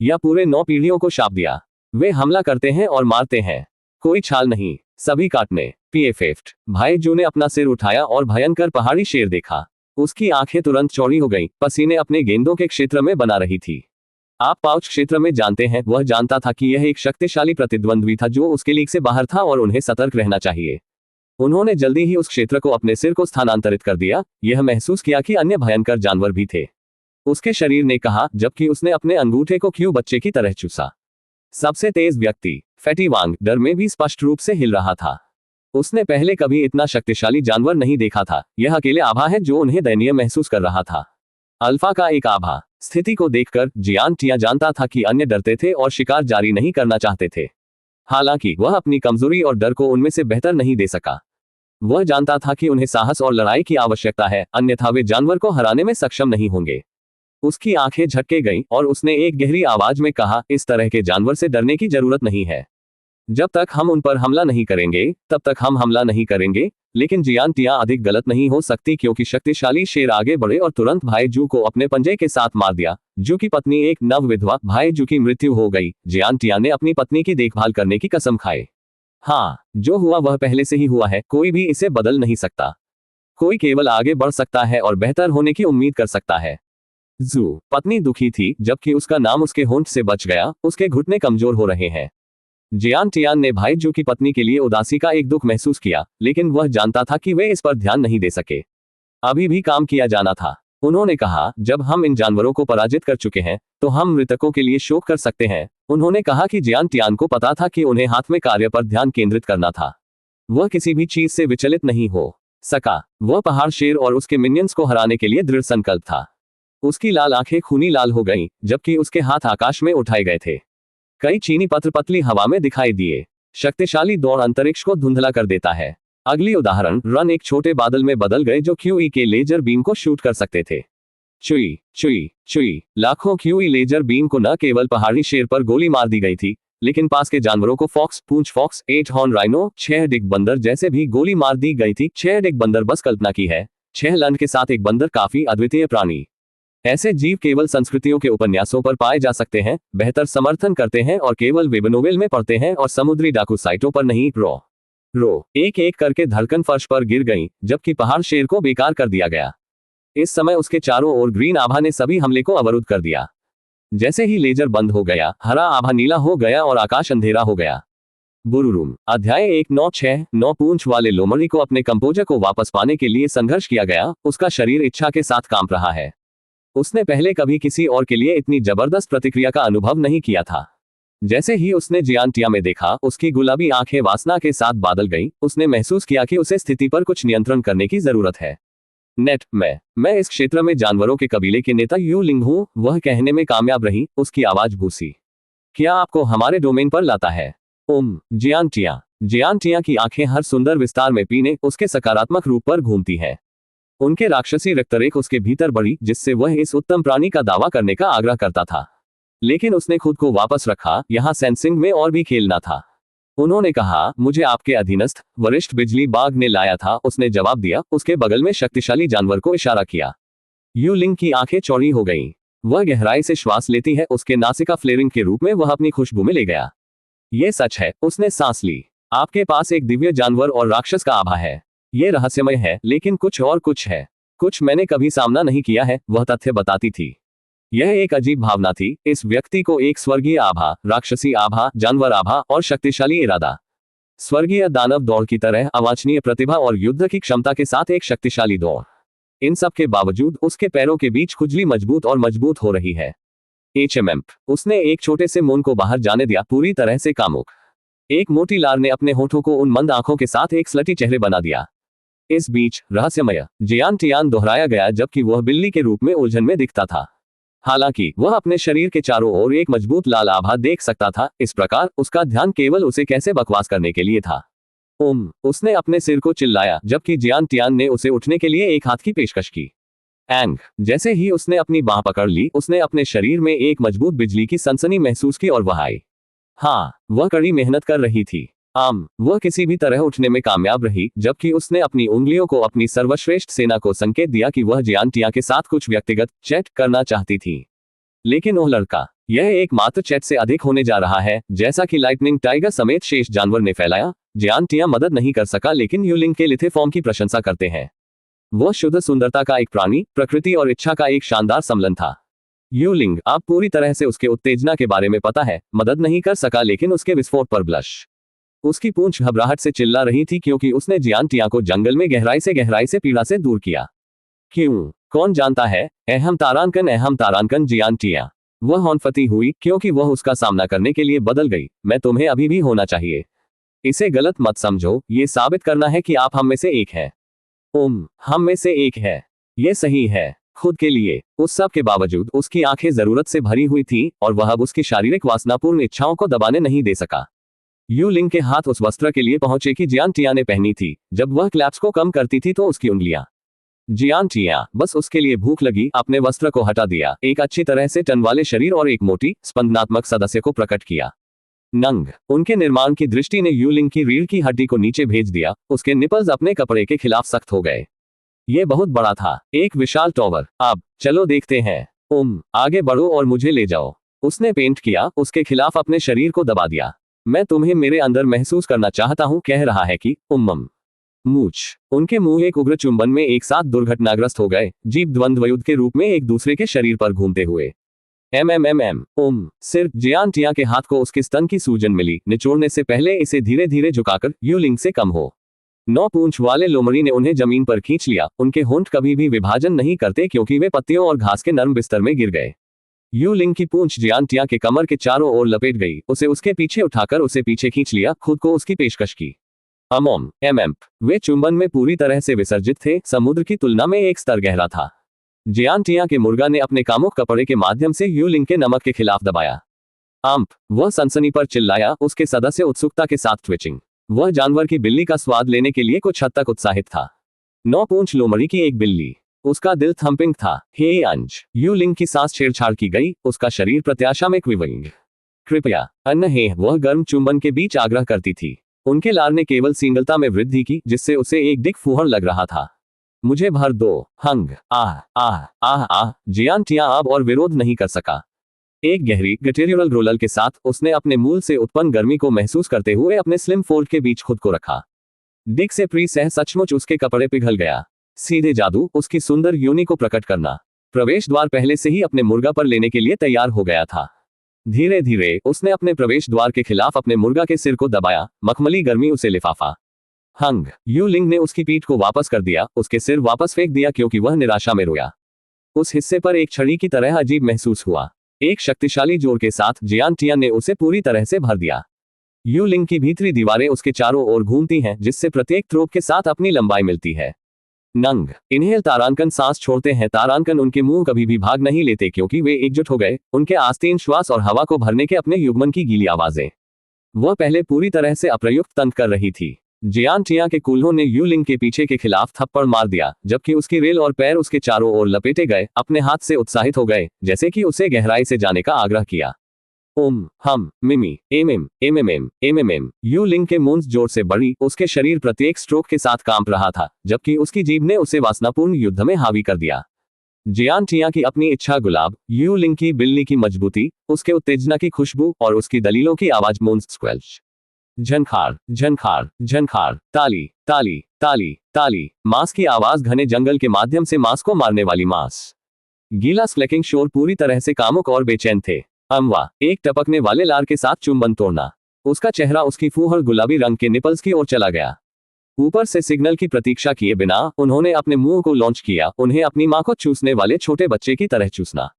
या पूरे 9 पीढ़ियों को शाप दिया। वे हमला करते हैं और मारते हैं, कोई छाल नहीं, सभी काटने। पीएफएफ। भाईजू ने अपना सिर उठाया और भयंकर पहाड़ी शेर देखा। उसकी आंखें तुरंत चौड़ी हो गईं, पसीने अपने गेंदों के क्षेत्र में बना रही थी। आप पाउच क्षेत्र में जानते हैं, वह जानता था कि यह एक शक्तिशाली प्रतिद्वंद्वी था जो उसके लीग से बाहर था और उन्हें सतर्क रहना चाहिए। उन्होंने जल्दी ही उस क्षेत्र को अपने सिर को स्थानांतरित कर दिया। यह महसूस किया कि अन्य भयंकर जानवर भी थे। उसके शरीर ने कहा, जबकि उसने अपने अंगूठे को क्यों बच्चे की तरह चूसा। सबसे तेज व्यक्ति फैटी वांग डर में भी स्पष्ट रूप से हिल रहा था। उसने पहले कभी इतना शक्तिशाली जानवर नहीं देखा था। यह अकेले आभा है जो उन्हें दयनीय महसूस कर रहा था। अल्फा का एक आभा। स्थिति को देखकर जियान टिया जानता था कि अन्य डरते थे और शिकार जारी नहीं करना चाहते थे। हालांकि वह अपनी कमजोरी और डर को उनमें से बेहतर नहीं दे सका। वह जानता था कि उन्हें साहस और लड़ाई की आवश्यकता है, अन्यथा वे जानवर को हराने में सक्षम नहीं होंगे। उसकी आंखें झटके गईं और उसने एक गहरी आवाज में कहा, इस तरह के जानवर से डरने की जरूरत नहीं है। जब तक हम उन पर हमला नहीं करेंगे तब तक हम हमला नहीं करेंगे। लेकिन जियान टिया अधिक गलत नहीं हो सकती क्योंकि शक्तिशाली शेर आगे बढ़े और तुरंत भाईजू को अपने पंजे के साथ मार दिया। जू की पत्नी एक नव विधवा, भाईजू की मृत्यु हो गई। जियान टिया ने अपनी पत्नी की देखभाल करने की कसम खाई। हाँ, जो हुआ वह पहले से ही हुआ है, कोई भी इसे बदल नहीं सकता। कोई केवल आगे बढ़ सकता है और बेहतर होने की उम्मीद कर सकता है। जू पत्नी दुखी थी, जबकि उसका नाम उसके होंठ से बच गया। उसके घुटने कमजोर हो रहे हैं। जियान टियान ने भाईजू की पत्नी के लिए उदासी का एक दुख महसूस किया, लेकिन वह जानता था कि वे इस पर ध्यान नहीं दे सके। अभी भी काम किया जाना था। उन्होंने कहा, जब हम इन जानवरों को पराजित कर चुके हैं तो हम मृतकों के लिए शोक कर सकते हैं। उन्होंने कहा कि जियान टियान को पता था कि उन्हें हाथ में कार्य पर ध्यान केंद्रित करना था। वह किसी भी चीज से विचलित नहीं हो सका। वह पहाड़ शेर और उसके मिनियंस को हराने के लिए दृढ़ संकल्प था। उसकी लाल आंखें खूनी लाल हो गईं, जबकि उसके हाथ आकाश में उठाए गए थे। कई चीनी पत्र पतली हवा में दिखाई दिए। शक्तिशाली दौड़ अंतरिक्ष को धुंधला कर देता है। अगली उदाहरण, रन एक छोटे बादल में बदल गए जो क्यूई के लेजर बीम को शूट कर सकते थे। चुई चुई चुई। लाखों क्यूई लेजर बीम को न केवल पहाड़ी शेर पर गोली मार दी गई थी, लेकिन पास के जानवरों को फॉक्स, पूंछ फॉक्स, 8 हॉर्न राइनो, 6 डिग बंदर जैसे भी गोली मार दी गई थी। 6 डिग बंदर, बस कल्पना की है, 6 लंड के साथ एक बंदर काफी अद्वितीय प्राणी। ऐसे जीव केवल संस्कृतियों के उपन्यासों पर पाए जा सकते हैं, बेहतर समर्थन करते हैं और केवल वेब नोवेल में पढ़ते हैं और समुद्री डाकू साइटों पर नहीं। रो एक एक करके धड़कन फर्श पर गिर गई, जबकि पहाड़ शेर को बेकार कर दिया गया। इस समय उसके चारों ओर ग्रीन आभा ने सभी हमले को अवरुद्ध कर दिया। जैसे ही लेजर बंद हो गया, हरा आभा नीला हो गया और आकाश अंधेरा हो गया। बुरुरूम। अध्याय 196। 9 पूंछ वाले लोमड़ी को अपने कंपोजर को वापस पाने के लिए संघर्ष किया गया, उसका शरीर इच्छा के साथ कांप रहा है। उसने पहले कभी किसी और के लिए इतनी जबरदस्त प्रतिक्रिया का अनुभव नहीं किया था। जैसे ही उसने जियांटिया में देखा, उसकी गुलाबी आंखें वासना के साथ बादल गईं। उसने महसूस किया कि उसे स्थिति पर कुछ नियंत्रण करने की जरूरत है। नेट, मैं इस क्षेत्र में जानवरों के कबीले के नेता यू लिंग हूं, वह कहने में कामयाब रही, उसकी आवाज भूसी। क्या आपको हमारे डोमेन पर लाता है? जियांटिया। जियांटिया की आंखें हर सुंदर विस्तार में पीने, उसके सकारात्मक रूप पर घूमती हैं। उनके राक्षसी रक्तरेख उसके भीतर बढ़ी, जिससे वह इस उत्तम प्राणी का दावा करने का आग्रह करता था। लेकिन उसने खुद को वापस रखा, यहां सेंसिंग में और भी खेलना था। उन्होंने कहा, मुझे आपके अधीनस्थ वरिष्ठ बिजली बाघ ने लाया था, उसने जवाब दिया, उसके बगल में शक्तिशाली जानवर को इशारा किया। यू लिंग की आंखें चौड़ी हो गईं। वह गहराई से श्वास लेती है, उसके नासिका फ्लेरिंग के रूप में वह अपनी खुशबू में ले गया। ये सच है, उसने सांस ली। आपके पास एक दिव्य जानवर और राक्षस का आभा है। ये रहस्यमय है, लेकिन कुछ और कुछ है। कुछ मैंने कभी सामना नहीं किया है, वह तथ्य बताती थी। यह एक अजीब भावना थी, इस व्यक्ति को एक स्वर्गीय आभा, राक्षसी आभा, जानवर आभा और शक्तिशाली इरादा। स्वर्गीय दानव दौड़ की तरह अवांछनीय प्रतिभा और युद्ध की क्षमता के साथ एक शक्तिशाली दौड़। इन सब के बावजूद उसके पैरों के बीच खुजली मजबूत और मजबूत हो रही है। उसने एक छोटे से मौन को बाहर जाने दिया, पूरी तरह से कामुक। एक मोटी लार ने अपने होठों को उन मंद आंखों के साथ एक स्लटी चेहरे बना दिया। इस बीच रहस्यमय जियांटियान दोहराया गया, जबकि वह बिल्ली के रूप में उलझन में दिखता था। हालांकि वह अपने शरीर के चारों ओर एक मजबूत लाल आभा देख सकता था, इस प्रकार उसका ध्यान केवल उसे कैसे बकवास करने के लिए था। उसने अपने सिर को चिल्लाया, जबकि जियांटियान ने उसे उठने के लिए एक हाथ की पेशकश की। जैसे ही उसने अपनी बांह पकड़ ली, उसने अपने शरीर में एक मजबूत बिजली की सनसनी महसूस की और वह आई। हाँ, वह कड़ी मेहनत कर रही थी। वह किसी भी तरह उठने में कामयाब रही, जबकि उसने अपनी उंगलियों को अपनी सर्वश्रेष्ठ सेना को संकेत दिया कि वह जियांटिया के साथ कुछ व्यक्तिगत चैट करना चाहती थी। लेकिन वह लड़का, यह एकमात्र चैट से अधिक होने जा रहा है, जैसा कि लाइटनिंग टाइगर समेत शेष जानवर ने फैलाया। जियांटिया मदद नहीं कर सका, लेकिन यूलिंग के लिथे फॉर्म की प्रशंसा करते हैं। वह शुद्ध सुंदरता का एक प्राणी, प्रकृति और इच्छा का एक शानदार सम्मिलन था। यूलिंग, आप पूरी तरह से उसके उत्तेजना के बारे में पता है, मदद नहीं कर सका, लेकिन उसके विस्फोट पर ब्लश। उसकी पूंछ घबराहट से चिल्ला रही थी, क्योंकि उसने जियांटिया को जंगल में गहराई से पीड़ा से दूर किया। क्यों? कौन जानता है? अहम तारांकन जियांटिया। वह हौनफती हुई, क्योंकि वह उसका सामना करने के लिए बदल गई। मैं तुम्हें अभी भी होना चाहिए। इसे गलत मत समझो, ये साबित करना है कि आप हम में से एक है। हम में से एक है। ये सही है। खुद के लिए। उस सब के बावजूद उसकी आंखें जरूरत से भरी हुई थी, और वह अब उसकी शारीरिक वासनापूर्ण इच्छाओं को दबाने नहीं दे सका। यू लिंग के हाथ उस वस्त्र के लिए पहुंचे कि जियांटिया ने पहनी थी। जब वह क्लैप्स को कम करती थी तो उसकी उंगलियां। जियांटिया, बस उसके लिए भूख लगी, अपने वस्त्र को हटा दिया, एक अच्छी तरह से टन वाले शरीर और एक मोटी, स्पंदनात्मक सदस्य को प्रकट किया। नंग, उनके निर्माण की दृष्टि ने यू लिंग की रीढ़ की हड्डी को नीचे भेज दिया। उसके निपल्स अपने कपड़े के खिलाफ सख्त हो गए। ये बहुत बड़ा था, एक विशाल टॉवर। अब चलो देखते हैं। आगे बढ़ो और मुझे ले जाओ। उसने पेंट किया, उसके खिलाफ अपने शरीर को दबा दिया। मैं तुम्हें मेरे अंदर महसूस करना चाहता हूं, कह रहा है कि मूछ। उनके मुंह एक उग्र चुंबन में एक साथ दुर्घटनाग्रस्त हो गए, जीभ द्वंद्वयुद्ध के रूप में एक दूसरे के शरीर पर घूमते हुए। सिर। जियांटिया के हाथ को उसके स्तन की सूजन मिली। निचोड़ने से पहले इसे धीरे धीरे झुकाकर यू लिंग से कम हो। 9 पूंछ वाले लोमड़ी ने उन्हें जमीन पर खींच लिया। उनके होंठ कभी भी विभाजन नहीं करते, क्योंकि वे पत्तियों और घास के नरम बिस्तर में गिर गए। यू लिंग की पूंछ जियांटिया के कमर के चारों ओर लपेट गई। उसे उसके पीछे उठाकर उसे पीछे खींच लिया, खुद को उसकी पेशकश की। वे चुंबन में पूरी तरह से विसर्जित थे, समुद्र की तुलना में एक स्तर गहरा था। जियांटिया के मुर्गा ने अपने कामुक कपड़े के माध्यम से यू लिंग के नमक के खिलाफ दबाया। वह सनसनी पर चिल्लाया, उसके सदस्य उत्सुकता के साथ ट्विचिंग। वह जानवर की बिल्ली का स्वाद लेने के लिए कुछ हद तक उत्साहित था। 9 पूंछ लोमड़ी की एक बिल्ली। उसका दिल थंपिंग था। हे अंश। यू लिंग की सांस छेड़छाड़ की गई, उसका शरीर प्रत्याशा में क्विविंग। कृपया अन्न है, वह गर्म चुंबन के बीच आग्रह करती थी। उनके लार ने केवल सिंगलता में वृद्धि की, जिससे उसे एक दिक फूहड़ लग रहा था। मुझे भर दो। हंग। जियांटिया अब और विरोध नहीं कर सका। एक गहरी गटेरियल रोलर के साथ उसने अपने मूल से उत्पन्न गर्मी को महसूस करते हुए अपने स्लिम फोल्ड के बीच खुद को रखा। दिक से प्री सह सचमुच उसके कपड़े पिघल गया। सीधे जादू, उसकी सुंदर योनि को प्रकट करना। प्रवेश द्वार पहले से ही अपने मुर्गा पर लेने के लिए तैयार हो गया था। धीरे धीरे उसने अपने प्रवेश द्वार के खिलाफ अपने मुर्गा के सिर को दबाया, मखमली गर्मी उसे लिफाफा। हंग यू लिंग ने उसकी पीठ को वापस कर दिया, उसके सिर वापस फेंक दिया क्योंकि वह निराशा में रोया। उस हिस्से पर एक छड़ी की तरह अजीब महसूस हुआ। एक शक्तिशाली जोर के साथ जियान टियान ने उसे पूरी तरह से भर दिया। यू लिंग की भीतरी दीवारें उसके चारों ओर घूमती हैं, जिससे प्रत्येक थ्रोप के साथ अपनी लंबाई मिलती है। नंग इन्हेल तारांकन सांस छोड़ते हैं। तारांकन उनके मुंह कभी भी भाग नहीं लेते क्योंकि वे एकजुट हो गए, उनके आस्तीन श्वास और हवा को भरने के अपने युग्मन की गीली आवाजें। वह पहले पूरी तरह से अप्रयुक्त तंत्र कर रही थी। जियान टिया के कूल्हों ने यू लिंग के पीछे के खिलाफ थप्पड़ मार दिया, जबकि उसकी रेल और पैर उसके चारों ओर लपेटे गए, अपने हाथ से उत्साहित हो गए, जैसे कि उसे गहराई से जाने का आग्रह किया। ओम हम मिमी एम यू लिंग के मूंछ जोर से बढ़ी, उसके शरीर प्रत्येक स्ट्रोक के साथ कांप रहा था, जबकि उसकी जीभ ने उसे वासनापूर्ण युद्ध में हावी कर दिया। जियान टिया की अपनी इच्छा गुलाब, यू लिंग की बिल्ली की मजबूती, उसके उत्तेजना की खुशबू और उसकी दलीलों की आवाज मूंछ स्क्वेल्च। झनखार झनखार झनखार, ताली ताली ताली ताली, मांस की आवाज घने जंगल के माध्यम से मांस को मारने वाली मांस। गीला स्क्लैकिंग शोर पूरी तरह से कामुक और बेचैन थे। अम्वा एक टपकने वाले लार के साथ चुंबन तोड़ना। उसका चेहरा उसकी फूहड़ गुलाबी रंग के निपल्स की ओर चला गया। ऊपर से सिग्नल की प्रतीक्षा किए बिना उन्होंने अपने मुंह को लॉन्च किया, उन्हें अपनी मां को चूसने वाले छोटे बच्चे की तरह चूसना।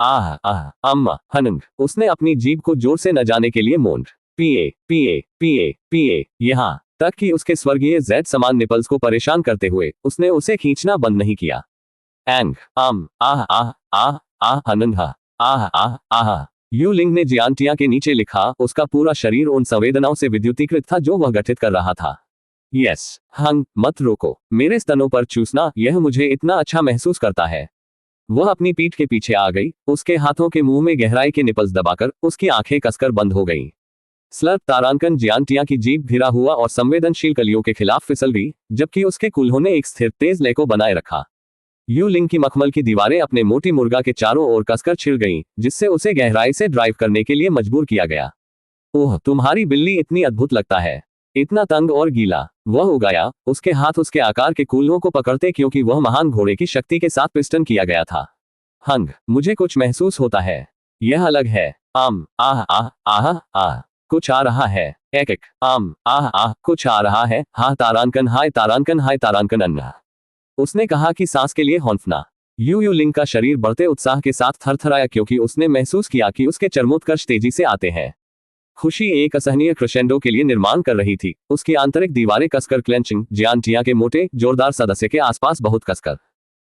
आह आह अम्मा हनंग, उसने अपनी जीभ को जोर से न जाने के लिए मोंड पिए पिए पिए पिए, यहाँ तक कि उसके स्वर्गीय जैद समान निपल्स को परेशान करते हुए उसने उसे खींचना बंद नहीं किया। एंग आह आह आह आह हनंग आह आह आह। यू लिंग ने जियान टिया के नीचे लिखा, उसका पूरा शरीर उन संवेदनाओं से विद्युतीकृत था जो वह गठित कर रहा था। यस हंग, मत रोको, मेरे स्तनों पर चूसना, यह मुझे इतना अच्छा महसूस करता है। वह अपनी पीठ के पीछे आ गई, उसके हाथों के मुंह में गहराई के निपल्स दबाकर उसकी आंखें कसकर बंद हो गईं। स्लर्प तारांकन जियान टिया की जीभ घिरा हुआ और संवेदनशील कलियों के खिलाफ फिसल गई, जबकि उसके कूल्हों ने एक स्थिर तेज लय को बनाए रखा। यू लिंग की मखमल की दीवारें अपने मोटी मुर्गा के चारों ओर कसकर छिड़ गईं, जिससे उसे गहराई से ड्राइव करने के लिए मजबूर किया गया। ओह, तुम्हारी बिल्ली इतनी अद्भुत लगता है, इतना तंग और गीला। वह उगाया, उसके हाथ उसके आकार के कूल्हों को पकड़ते क्योंकि वह महान घोड़े की शक्ति के साथ पिस्टन किया गया था। हंग, मुझे कुछ महसूस होता है, यह अलग है। आह आह आह आह, कुछ आ रहा है। एक आह आह, कुछ आ रहा है। हाँ तारांकन, हाय तारांकन, हाय तारांकन अन्ना। उसने कहा कि सांस के लिए हौंफना। यू लिंग का शरीर बढ़ते उत्साह के साथ थरथराया क्योंकि उसने महसूस किया कि उसके चरमोत्कर्ष तेजी से आते हैं। खुशी एक असहनीय क्रेसेंडो के लिए निर्माण कर रही थी, उसकी आंतरिक दीवारें कसकर क्लेंचिंग, जियान टिया के मोटे जोरदार सदस्य के आसपास बहुत कसकर।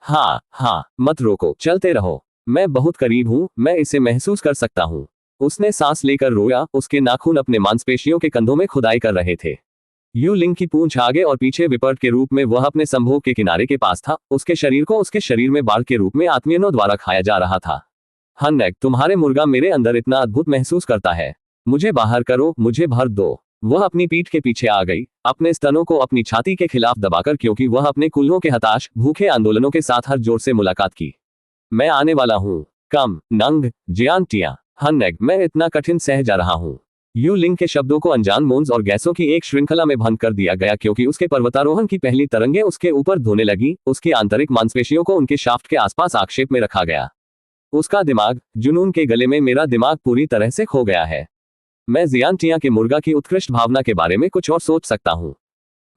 हाँ, मत रोको, चलते रहो, मैं बहुत करीब हूँ, मैं इसे महसूस कर सकता हूँ। उसने सांस लेकर रोया, उसके नाखून अपने मांसपेशियों के कंधों में खुदाई कर रहे थे। यू लिंग की पूंछ आगे और पीछे विपर्ट के रूप में वह अपने संभोग के किनारे के पास था, उसके शरीर को उसके शरीर में बाढ़ के रूप में आत्मीयनों द्वारा खाया जा रहा था। हन्नैक, तुम्हारे मुर्गा मेरे अंदर इतना अद्भुत महसूस करता है, मुझे बाहर करो, मुझे भर दो। वह अपनी पीठ के पीछे आ गई, अपने स्तनों को अपनी छाती के खिलाफ दबाकर, क्योंकि वह अपने कूल्हों के हताश भूखे आंदोलनों के साथ हर जोर से मुलाकात की। मैं आने वाला हूँ, कम नंग जियान टिया। हन्नैक, मैं इतना कठिन सह जा रहा हूँ। यू लिंग के शब्दों को अनजान मोन्स और गैसों की एक श्रृंखला में भंग कर दिया गया क्योंकि उसके पर्वतारोहण की पहली तरंगें उसके ऊपर धोने लगी, उसकी आंतरिक मांसपेशियों को उनके शाफ्ट के आसपास आक्षेप में रखा गया। उसका दिमाग, जुनून के गले में मेरा दिमाग पूरी तरह से खो गया है। मैं जियान टिया के मुर्गा की उत्कृष्ट भावना के बारे में कुछ और सोच सकता हूँ।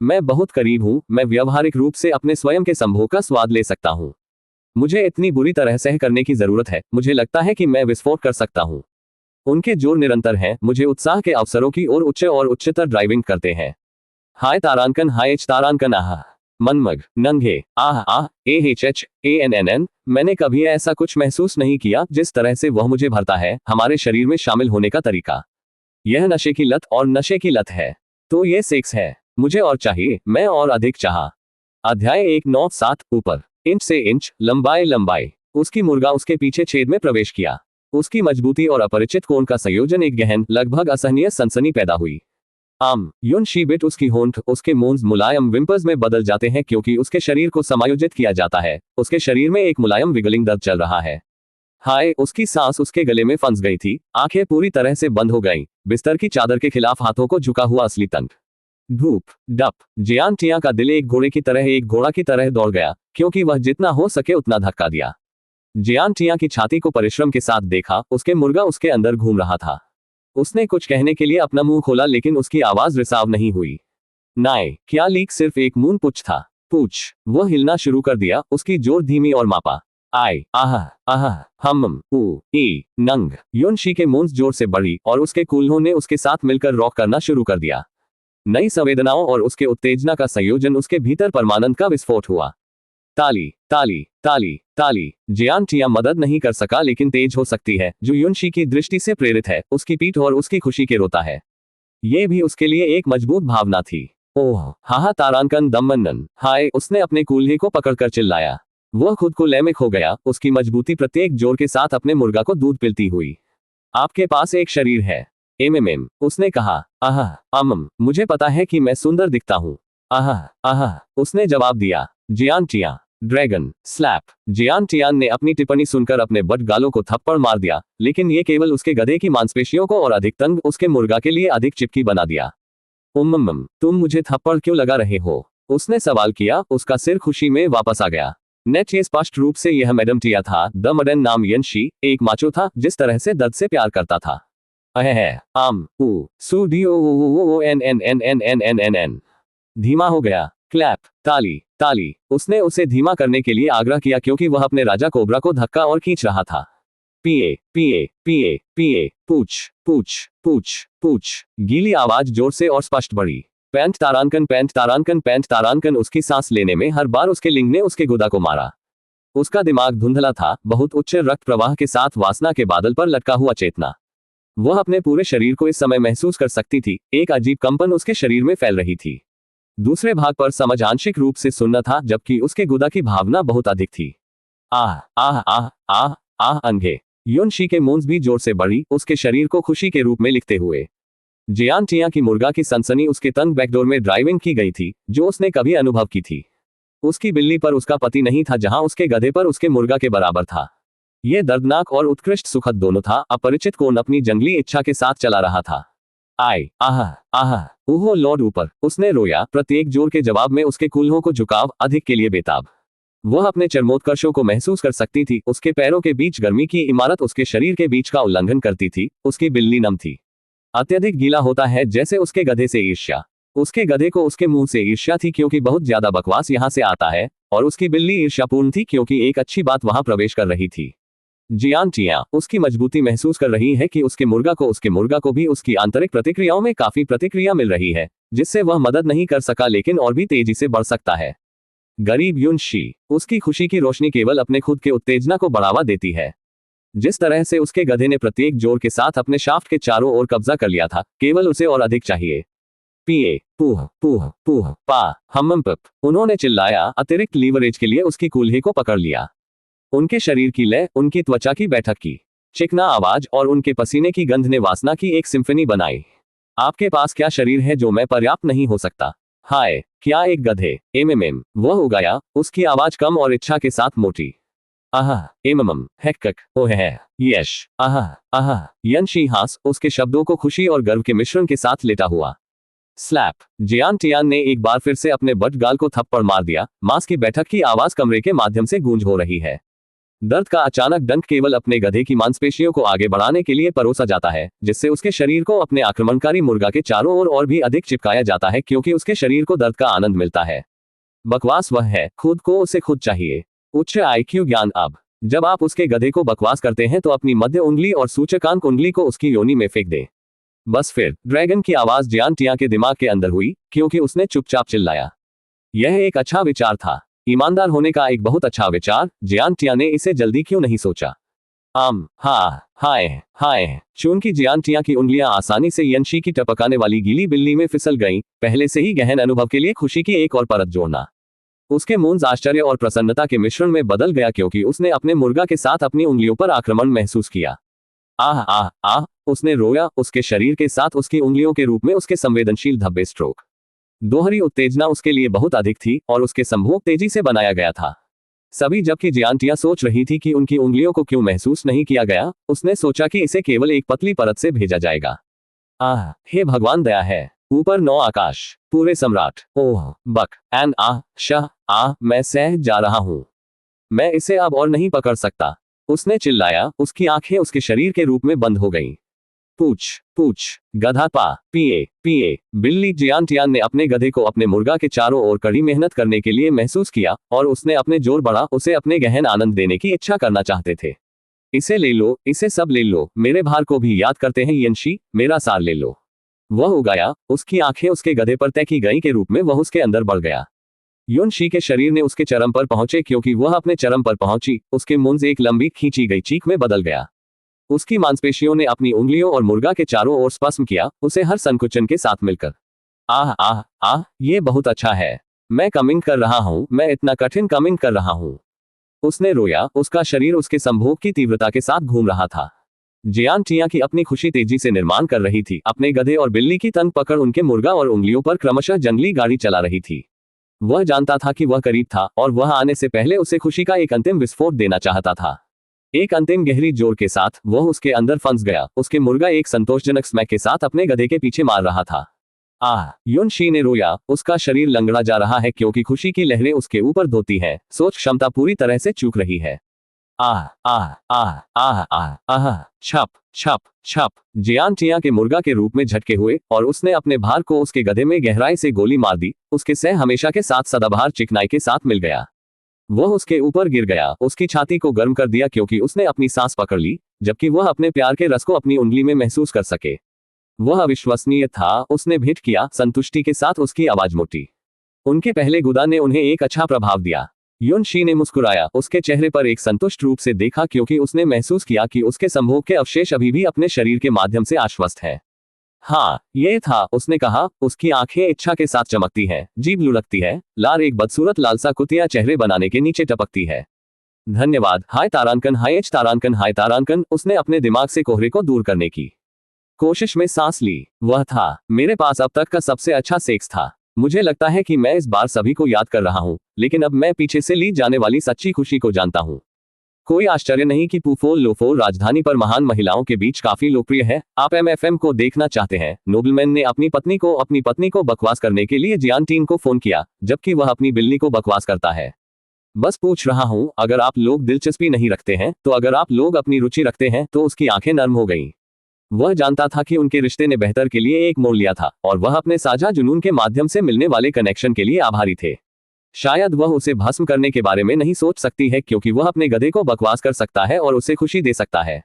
मैं बहुत करीब हूँ, मैं व्यावहारिक रूप से अपने स्वयं के संभोग का स्वाद ले सकता हूँ। मुझे इतनी बुरी तरह सह करने की जरूरत है, मुझे लगता है कि मैं विस्फोट कर सकता हूँ। उनके जोर निरंतर हैं, मुझे उत्साह के अवसरों की ओर उच्च और उच्चतर ड्राइविंग करते हैं। हाय तारांकन, हाय तारांकन, आह मनमग नंगे आह AHHANNN। मैंने कभी ऐसा कुछ महसूस नहीं किया जिस तरह से वह मुझे भरता है, हमारे शरीर में शामिल होने का तरीका। यह नशे की लत और नशे की लत है। तो ये सेक्स है, मुझे और चाहिए, मैं और अधिक चाहा। अध्याय 197। ऊपर इंच से इंच, लंबाई। उसकी मुर्गा उसके पीछे छेद में प्रवेश किया। उसकी मजबूती और अपरिचित कोण का संयोजन एक गहन, लगभग असहनीय सनसनी पैदा हुई। युन शीबिट, उसकी होंठ, उसके मूंज मुलायम विंपर्स में बदल जाते हैं क्योंकि उसके शरीर को समायोजित किया जाता है, उसके शरीर में एक मुलायम विगलिंग दर्द चल रहा है। हाय, उसकी सांस उसके गले में फंस गई थी, आंखें पूरी तरह से बंद हो गईं, बिस्तर की चादर के खिलाफ हाथों को झुका हुआ असली तंग। धूप डप, जियान टिया का दिल एक घोड़े की तरह, एक घोड़ा की तरह दौड़ गया, क्योंकि वह जितना हो सके उतना धक्का दिया। जियान टिया की छाती को परिश्रम के साथ देखा, उसके मुर्गा उसके अंदर घूम रहा था। उसने कुछ कहने के लिए अपना मुंह खोला लेकिन उसकी आवाज रिसाव नहीं हुई। नाय, क्या लीक सिर्फ एक मून पुछ था? पूछ। वो हिलना शुरू कर दिया, उसकी जोर धीमी और मापा। आई, आह, आह, हम, ऊ, ई, नंग। युनशी के मूंज जोर से बढ़ी और उसके कूल्हों ने उसके साथ मिलकर रॉक करना शुरू कर दिया। नई संवेदनाओं और उसके उत्तेजना का संयोजन, उसके भीतर परमानंद का विस्फोट हुआ। ताली, ताली, ताली, ताली। जियान टिया मदद नहीं कर सका लेकिन तेज हो सकती है, जो युनशी की दृष्टि से प्रेरित है, उसकी पीठ और उसकी खुशी के रोता है। ये भी उसके लिए एक मजबूत भावना थी। ओह, हाहा तारांकन दम्मनन, हाय, उसने अपने कूल्हे को पकड़कर चिल्लाया। वह खुद को लय में खो गया, उसकी मजबूती प्रत्येक जोर के साथ अपने मुर्गा को दूध पिलती हुई। आपके पास एक शरीर है, एमएमएम, उसने कहा। आह, मुझे पता है कि मैं सुंदर दिखता हूँ। आह, आह, उसने जवाब दिया। जियान टिया, ड्रैगन, स्लैप। जियान टियान ने अपनी टिप्पणी सुनकर अपने बट गालों को थप्पड़ मार दिया, लेकिन ये केवल उसके गधे की मांसपेशियों को और अधिक तंग, उसके मुर्गा के लिए अधिक चिपकी बना दिया। तुम मुझे थप्पड़ क्यों लगा रहे हो? उसने सवाल किया, उसका सिर खुशी में वापस आ गया। नेट ये स्पष्ट रूप से यह मैडम टिया था। द मडन नाम यंशी, एक माचो था जिस तरह से दर्द से प्यार करता था। सु डी ओ एन एन एन एन एन एन एन एन। धीमा हो गया। क्लैप, ताली, ताली। उसने उसे धीमा करने के लिए आग्रह किया क्योंकि वह अपने राजा कोबरा को धक्का और खींच रहा था। पिए, पिए, पिए, पिए, पूछ, पूछ, पूछ, पूछ। गीली आवाज जोर से और स्पष्ट बढ़ी। पैंट तारांकन, पैंट तारांकन, पैंट तारांकन। उसकी सांस लेने में हर बार उसके लिंग ने उसके गुदा को मारा। उसका दिमाग धुंधला था, बहुत उच्च रक्त प्रवाह के साथ वासना के बादल पर लटका हुआ चेतना। वह अपने पूरे शरीर को इस समय महसूस कर सकती थी, एक अजीब कंपन उसके शरीर में फैल रही थी। दूसरे भाग पर समझ आंशिक रूप से सुनना था, जबकि उसके गुदा की भावना बहुत अधिक थी। आह, आह, आह, आह, आह, अंधे। युनशी के मूंज भी जोर से बढ़ी, उसके शरीर को खुशी के रूप में लिखते हुए। जियान टिया की मुर्गा की सनसनी उसके तंग बैकडोर में ड्राइविंग की गई थी, जो उसने कभी अनुभव की थी। उसकी बिल्ली पर उसका पति नहीं था, जहां उसके गधे पर उसके मुर्गा के बराबर था। यह दर्दनाक और उत्कृष्ट सुखद दोनों था। अपरिचित कौन अपनी जंगली इच्छा के साथ चला रहा था। आई, आह, आह, ओहो लॉर्ड ऊपर, उसने रोया, प्रत्येक जोर के जवाब में उसके कूल्हों को झुकाव, अधिक के लिए बेताब। वह अपने चरमोत्कर्षों को महसूस कर सकती थी, उसके पैरों के बीच गर्मी की इमारत उसके शरीर के बीच का उल्लंघन करती थी, उसकी बिल्ली नम थी। अत्यधिक गीला होता है, जैसे उसके गधे से ईर्ष्या। उसके गधे को उसके मुंह से ईर्ष्या थी क्योंकि बहुत ज्यादा बकवास यहां से आता है, और उसकी बिल्ली ईर्ष्यापूर्ण थी क्योंकि एक अच्छी बात वहां प्रवेश कर रही थी। जियान टिया उसकी मजबूती महसूस कर रही है कि उसके मुर्गा को भी उसकी आंतरिक प्रतिक्रियाओं में काफी प्रतिक्रिया मिल रही है, जिससे वह मदद नहीं कर सका लेकिन और भी तेजी से बढ़ सकता है। गरीब युनशी, उसकी खुशी की रोशनी केवल अपने खुद के उत्तेजना को बढ़ावा देती है। जिस तरह से उसके गधे ने प्रत्येक जोर के साथ अपने शाफ्ट के चारों ओर कब्जा कर लिया था, केवल उसे और अधिक चाहिए। पिए, पूह, पूह, पूह, पा, पप, उन्होंने चिल्लाया, अतिरिक्त लीवरेज के लिए उसकी कूल्हे को पकड़ लिया। उनके शरीर की लय, उनकी त्वचा की बैठक की चिकना आवाज और उनके पसीने की गंध ने वासना की एक सिम्फनी बनाई। आपके पास क्या शरीर है जो मैं पर्याप्त नहीं हो सकता? हाय, क्या एक गधे? एमएमएम, वह उगाया, उसकी आवाज कम और इच्छा के साथ मोटी। आह, एमएमएम, हेक्कक, ओह है, यश, आह, आह, यंशी हास, उसके शब्दों को खुशी और गर्व के मिश्रण के साथ लेटा हुआ। स्लैप, जियान टियान ने एक बार फिर से अपने बट गाल को थप्पड़ मार दिया, मांस की बैठक की आवाज कमरे के माध्यम से गूंज हो रही है। दर्द का अचानक दंड केवल अपने गधे की मांसपेशियों को आगे बढ़ाने के लिए परोसा जाता है, जिससे उसके शरीर को अपने आक्रमणकारी मुर्गा के चारों ओर और भी अधिक चिपकाया जाता है क्योंकि उसके शरीर को दर्द का आनंद मिलता है। बकवास वह है, खुद को उसे खुद चाहिए। उच्च आईक्यू ज्ञान। अब जब आप उसके गधे को बकवास करते हैं तो अपनी मध्य उंगली और सूचकांक उंगली को उसकी योनि में फेंक दें। बस फिर ड्रैगन की आवाज जियान टिया के दिमाग के अंदर हुई, क्योंकि उसने चुपचाप चिल्लाया। यह एक अच्छा विचार था, ईमानदार होने का एक बहुत अच्छा विचार। जियान टिया ने इसे जल्दी क्यों नहीं सोचा? हाँ, हाय, हाय। चूंकि जियान टिया की उंगलियां आसानी से यंशी की टपकाने वाली गीली बिल्ली में फिसल गईं, पहले से ही गहन अनुभव के लिए खुशी की एक और परत जोड़ना। उसके मूंज आश्चर्य और प्रसन्नता के मिश्रण में बदल गया क्योंकि उसने अपने मुर्गा के साथ अपनी उंगलियों पर आक्रमण महसूस किया। आह, आह, आह, उसने रोया, उसके शरीर के साथ उसकी उंगलियों के रूप में उसके संवेदनशील धब्बे स्ट्रोक। दोहरी उत्तेजना उसके लिए बहुत अधिक थी और उसके संभोग तेजी से बनाया गया था। सभी जबकि जियान टिया सोच रही थी कि उनकी उंगलियों को क्यों महसूस नहीं किया गया, उसने सोचा कि इसे केवल एक पतली परत से भेजा जाएगा। आह, हे भगवान, दया है। ऊपर 9 आकाश, पूरे सम्राट, ओह, बक, एन, आह, शाह, आह, मैं सह जा रहा हूं। मैं इसे अब और नहीं पकड़ सकता। उसने चिल्लाया, उसकी आंखें उसके शरीर के रूप में बंद हो गईं। पूछ पूछ, गधा पा पिए पिए। बिल्ली जियान टियान ने अपने गधे को अपने मुर्गा के चारों ओर कड़ी मेहनत करने के लिए महसूस किया और उसने अपने जोर बढ़ा, उसे अपने गहन आनंद देने की इच्छा करना चाहते थे। इसे ले लो, इसे सब ले लो, मेरे भार को भी याद करते हैं यंशी, मेरा सार ले लो। वह उगाया, उसकी आंखें उसके गधे पर तय की गई के रूप में वह उसके अंदर बढ़ गया। युनशी के शरीर ने उसके चरम पर पहुंचे, क्योंकि वह अपने चरम पर पहुंची, उसके मुंह से एक लंबी खींची गई चीख में बदल गया। उसकी मांसपेशियों ने अपनी उंगलियों और मुर्गा के चारों ओर स्पस्म किया, उसे हर संकुचन के साथ मिलकर। आह आह आह, ये बहुत अच्छा है। मैं कमिंग कर रहा हूँ, मैं इतना कठिन कमिंग कर रहा हूँ। उसने रोया, उसका शरीर उसके संभोग की तीव्रता के साथ घूम रहा था। जियान टिया की अपनी खुशी तेजी से निर्माण कर रही थी, अपने गधे और बिल्ली की तंग पकड़ उनके मुर्गा और उंगलियों पर क्रमशः जंगली गाड़ी चला रही थी। वह जानता था कि वह करीब था और वह आने से पहले उसे खुशी का एक अंतिम विस्फोट देना चाहता था। एक अंतिम गहरी जोर के साथ वह उसके अंदर फंस गया। उसके मुर्गा एक संतोषजनक स्मैक के साथ अपने गधे के पीछे मार रहा था। आह, युनशी ने रोया, उसका शरीर लंगड़ा जा रहा है क्योंकि खुशी की लहरें उसके ऊपर धोती हैं, सोच क्षमता पूरी तरह से चूक रही है। आह आह आह आह आह आह, छप छप छप। जियान टिया के मुर्गा के रूप में झटके हुए और उसने अपने भार को उसके गधे में गहराई से गोली मार दी। उसके सह हमेशा के साथ सदाबहार चिकनाई के साथ मिल गया। वह उसके ऊपर गिर गया, उसकी छाती को गर्म कर दिया क्योंकि उसने अपनी सांस पकड़ ली, जबकि वह अपने प्यार के रस को अपनी उंगली में महसूस कर सके। वह अविश्वसनीय था, उसने भेंट किया, संतुष्टि के साथ उसकी आवाज मोटी। उनके पहले गुदा ने उन्हें एक अच्छा प्रभाव दिया। युनशी ने मुस्कुराया, उसके चेहरे पर एक संतुष्ट रूप से देखा क्योंकि उसने महसूस किया कि उसके संभोग के अवशेष अभी भी अपने शरीर के माध्यम से आश्वस्त हैं। हाँ, ये था, उसने कहा, उसकी आंखें इच्छा के साथ चमकती हैं, जीभ लुढ़कती है, लार एक बदसूरत लालसा कुतिया चेहरे बनाने के नीचे टपकती है। धन्यवाद, हाय तारांकन, हाय एच तारांकन, हाय तारांकन। उसने अपने दिमाग से कोहरे को दूर करने की कोशिश में सांस ली। वह था, मेरे पास अब तक का सबसे अच्छा सेक्स था। मुझे लगता है कि मैं इस बार सभी को याद कर रहा हूँ, लेकिन अब मैं पीछे से ली जाने वाली सच्ची खुशी को जानता हूँ। कोई आश्चर्य नहीं कि पुफोल लोफोल राजधानी पर महान महिलाओं के बीच काफी लोकप्रिय है। आप एमएफएम को देखना चाहते हैं? नोबलमैन ने अपनी पत्नी को बकवास करने के लिए जियान टीन को फोन किया, जबकि वह अपनी बिल्ली को बकवास करता है। बस पूछ रहा हूँ, अगर आप लोग दिलचस्पी नहीं रखते हैं, तो अगर आप लोग अपनी रुचि रखते हैं, तो उसकी आंखें नर्म हो गईं। वह जानता था कि उनके रिश्ते ने बेहतर के लिए एक मोड़ लिया था और वह अपने साझा जुनून के माध्यम से मिलने वाले कनेक्शन के लिए आभारी थे। शायद वह उसे भस्म करने के बारे में नहीं सोच सकती है क्योंकि वह अपने गधे को बकवास कर सकता है और उसे खुशी दे सकता है।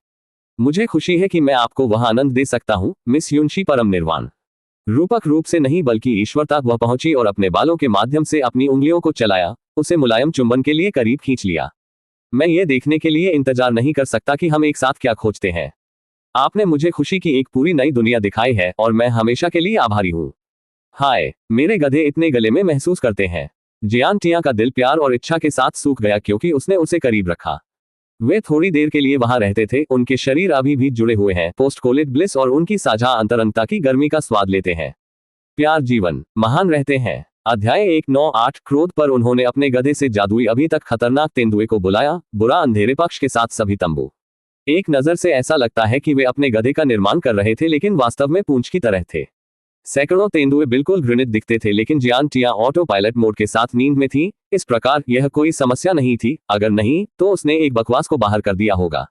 मुझे खुशी है कि मैं आपको वह आनंद दे सकता हूँ, मिस युनशी। परम निर्वाण रूपक रूप से नहीं बल्कि ईश्वर तक वह पहुंची और अपने बालों के माध्यम से अपनी उंगलियों को चलाया, उसे मुलायम चुंबन के लिए करीब खींच लिया। मैं ये देखने के लिए इंतजार नहीं कर सकता कि हम एक साथ क्या खोजते हैं। आपने मुझे खुशी की एक पूरी नई दुनिया दिखाई है और मैं हमेशा के लिए आभारी हूँ। हाय, मेरे गधे इतने गले में महसूस करते हैं। जियान टिया का दिल प्यार और इच्छा के साथ सूख गया क्योंकि उसने उसे करीब रखा। वे थोड़ी देर के लिए वहां रहते थे, उनके शरीर अभी भी जुड़े हुए हैं, पोस्ट कोलिड ब्लिस और उनकी साझा अंतरंगता की गर्मी का स्वाद लेते हैं। प्यार जीवन महान रहते हैं। अध्याय 198 क्रोध पर उन्होंने अपने गधे से जादुई अभी तक खतरनाक तेंदुए को बुलाया, बुरा अंधेरे पक्ष के साथ सभी तंबू। एक नजर से ऐसा लगता है कि वे अपने गधे का निर्माण कर रहे थे, लेकिन वास्तव में पूंछ की तरह थे। सैकड़ों तेंदुए बिल्कुल घृणित दिखते थे, लेकिन जियान टिया ऑटो पायलट मोड के साथ नींद में थी। इस प्रकार यह कोई समस्या नहीं थी, अगर नहीं तो उसने एक बकवास को बाहर कर दिया होगा।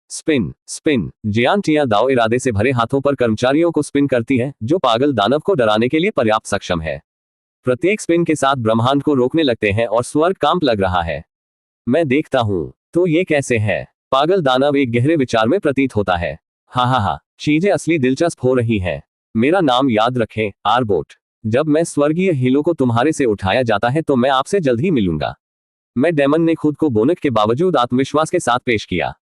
Spin spin. जियान टिया दाव इरादे से भरे हाथों पर कर्मचारियों को स्पिन करती है, जो पागल दानव को डराने के लिए पर्याप्त सक्षम है। प्रत्येक स्पिन के साथ ब्रह्मांड को रोकने लगते हैं और स्वर्ग कांप लग रहा है। मैं देखता हूँ, तो ये कैसे है? पागल दानव एक गहरे विचार में प्रतीत होता है। हा, चीजें असली दिलचस्प हो रही हैं। मेरा नाम याद रखें, आरबोट। जब मैं स्वर्गीय हीलो को तुम्हारे से उठाया जाता है तो मैं आपसे जल्द ही मिलूंगा। मैं डेमन ने खुद को बोनट के बावजूद आत्मविश्वास के साथ पेश किया।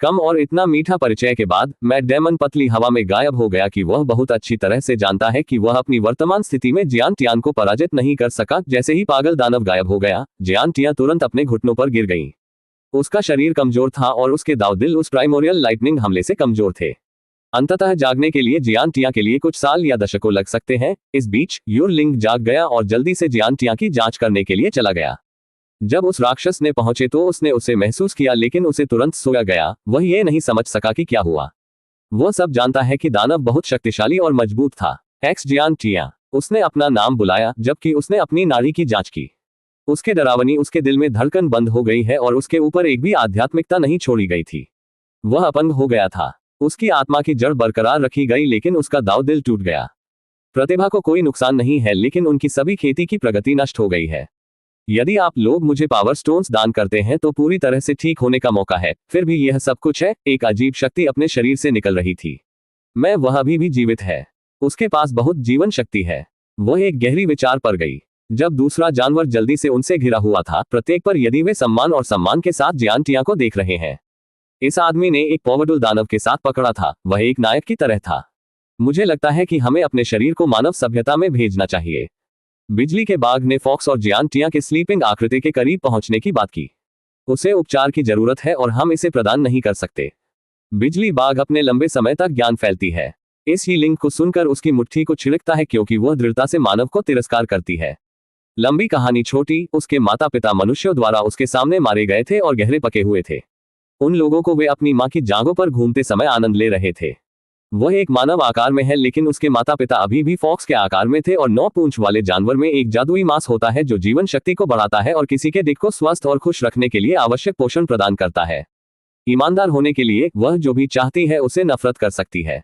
कम और इतना मीठा परिचय के बाद मैट डेमन पतली हवा में गायब हो गया कि वह बहुत अच्छी तरह से जानता है कि वह अपनी वर्तमान स्थिति में जियान टियान को पराजित नहीं कर सका। जैसे ही पागल दानव गायब हो गया, जियान टिया तुरंत अपने घुटनों पर गिर गई। उसका शरीर कमजोर था और उसके दाव दिल उस प्राइमोरियल लाइटनिंग हमले से कमजोर थे। अंततः जागने के लिए जियान टिया के लिए कुछ साल या दशकों लग सकते हैं। इस बीच यूर लिंग जाग गया और जल्दी से जियान टिया की जांच करने के लिए चला गया। जब उस राक्षस ने पहुंचे तो उसने उसे महसूस किया, लेकिन उसे तुरंत सोया गया। वह ये नहीं समझ सका कि क्या हुआ। वह सब जानता है कि दानव बहुत शक्तिशाली और मजबूत था। एक्स जियान टिया। उसने अपना नाम बुलाया जबकि उसने अपनी नाड़ी की जांच की। उसके डरावनी उसके दिल में धड़कन बंद हो गई है और उसके ऊपर एक भी आध्यात्मिकता नहीं छोड़ी गई थी। वह अपंग हो गया था। उसकी आत्मा की जड़ बरकरार रखी गई लेकिन उसका दाव दिल टूट गया। प्रतिभा को कोई नुकसान नहीं है लेकिन उनकी सभी खेती की प्रगति नष्ट हो गई है। यदि आप लोग मुझे पावर स्टोन्स दान करते हैं तो पूरी तरह से ठीक होने का मौका है। फिर भी यह सब कुछ है। एक अजीब शक्ति अपने शरीर से निकल रही थी। मैं वह अभी भी जीवित है। उसके पास बहुत जीवन शक्ति है। वह एक गहरी विचार पर गई। जब दूसरा जानवर जल्दी से उनसे घिरा हुआ था, प्रत्येक पर यदि वे सम्मान और सम्मान के साथ जियांटिया को देख रहे हैं। इस आदमी ने एक पावरफुल दानव के साथ पकड़ा था। वह एक नायक की तरह था। मुझे लगता है कि हमें अपने शरीर को मानव सभ्यता में भेजना चाहिए। बिजली के बाघ ने फॉक्स और जियांटिया के स्लीपिंग आकृति के करीब पहुंचने की बात की। उसे उपचार की जरूरत है और हम इसे प्रदान नहीं कर सकते। बिजली बाघ अपने लंबे समय तक ज्ञान फैलती है। इस ही लिंक को सुनकर उसकी मुट्ठी को छिड़कता है क्योंकि वह दृढ़ता से मानव को तिरस्कार करती है। लंबी कहानी छोटी, उसके माता पिता मनुष्यों द्वारा उसके सामने मारे गए थे और गहरे पके हुए थे। उन लोगों को वे अपनी मां की जांघों पर घूमते समय आनंद ले रहे थे। वह एक मानव आकार में है लेकिन उसके माता पिता अभी भी फॉक्स के आकार में थे और 9 पूंछ वाले जानवर में एक जादुई मांस होता है जो जीवन शक्ति को बढ़ाता है और किसी के दिल को स्वस्थ और खुश रखने के लिए आवश्यक पोषण प्रदान करता है। ईमानदार होने के लिए वह जो भी चाहती है उसे नफरत कर सकती है।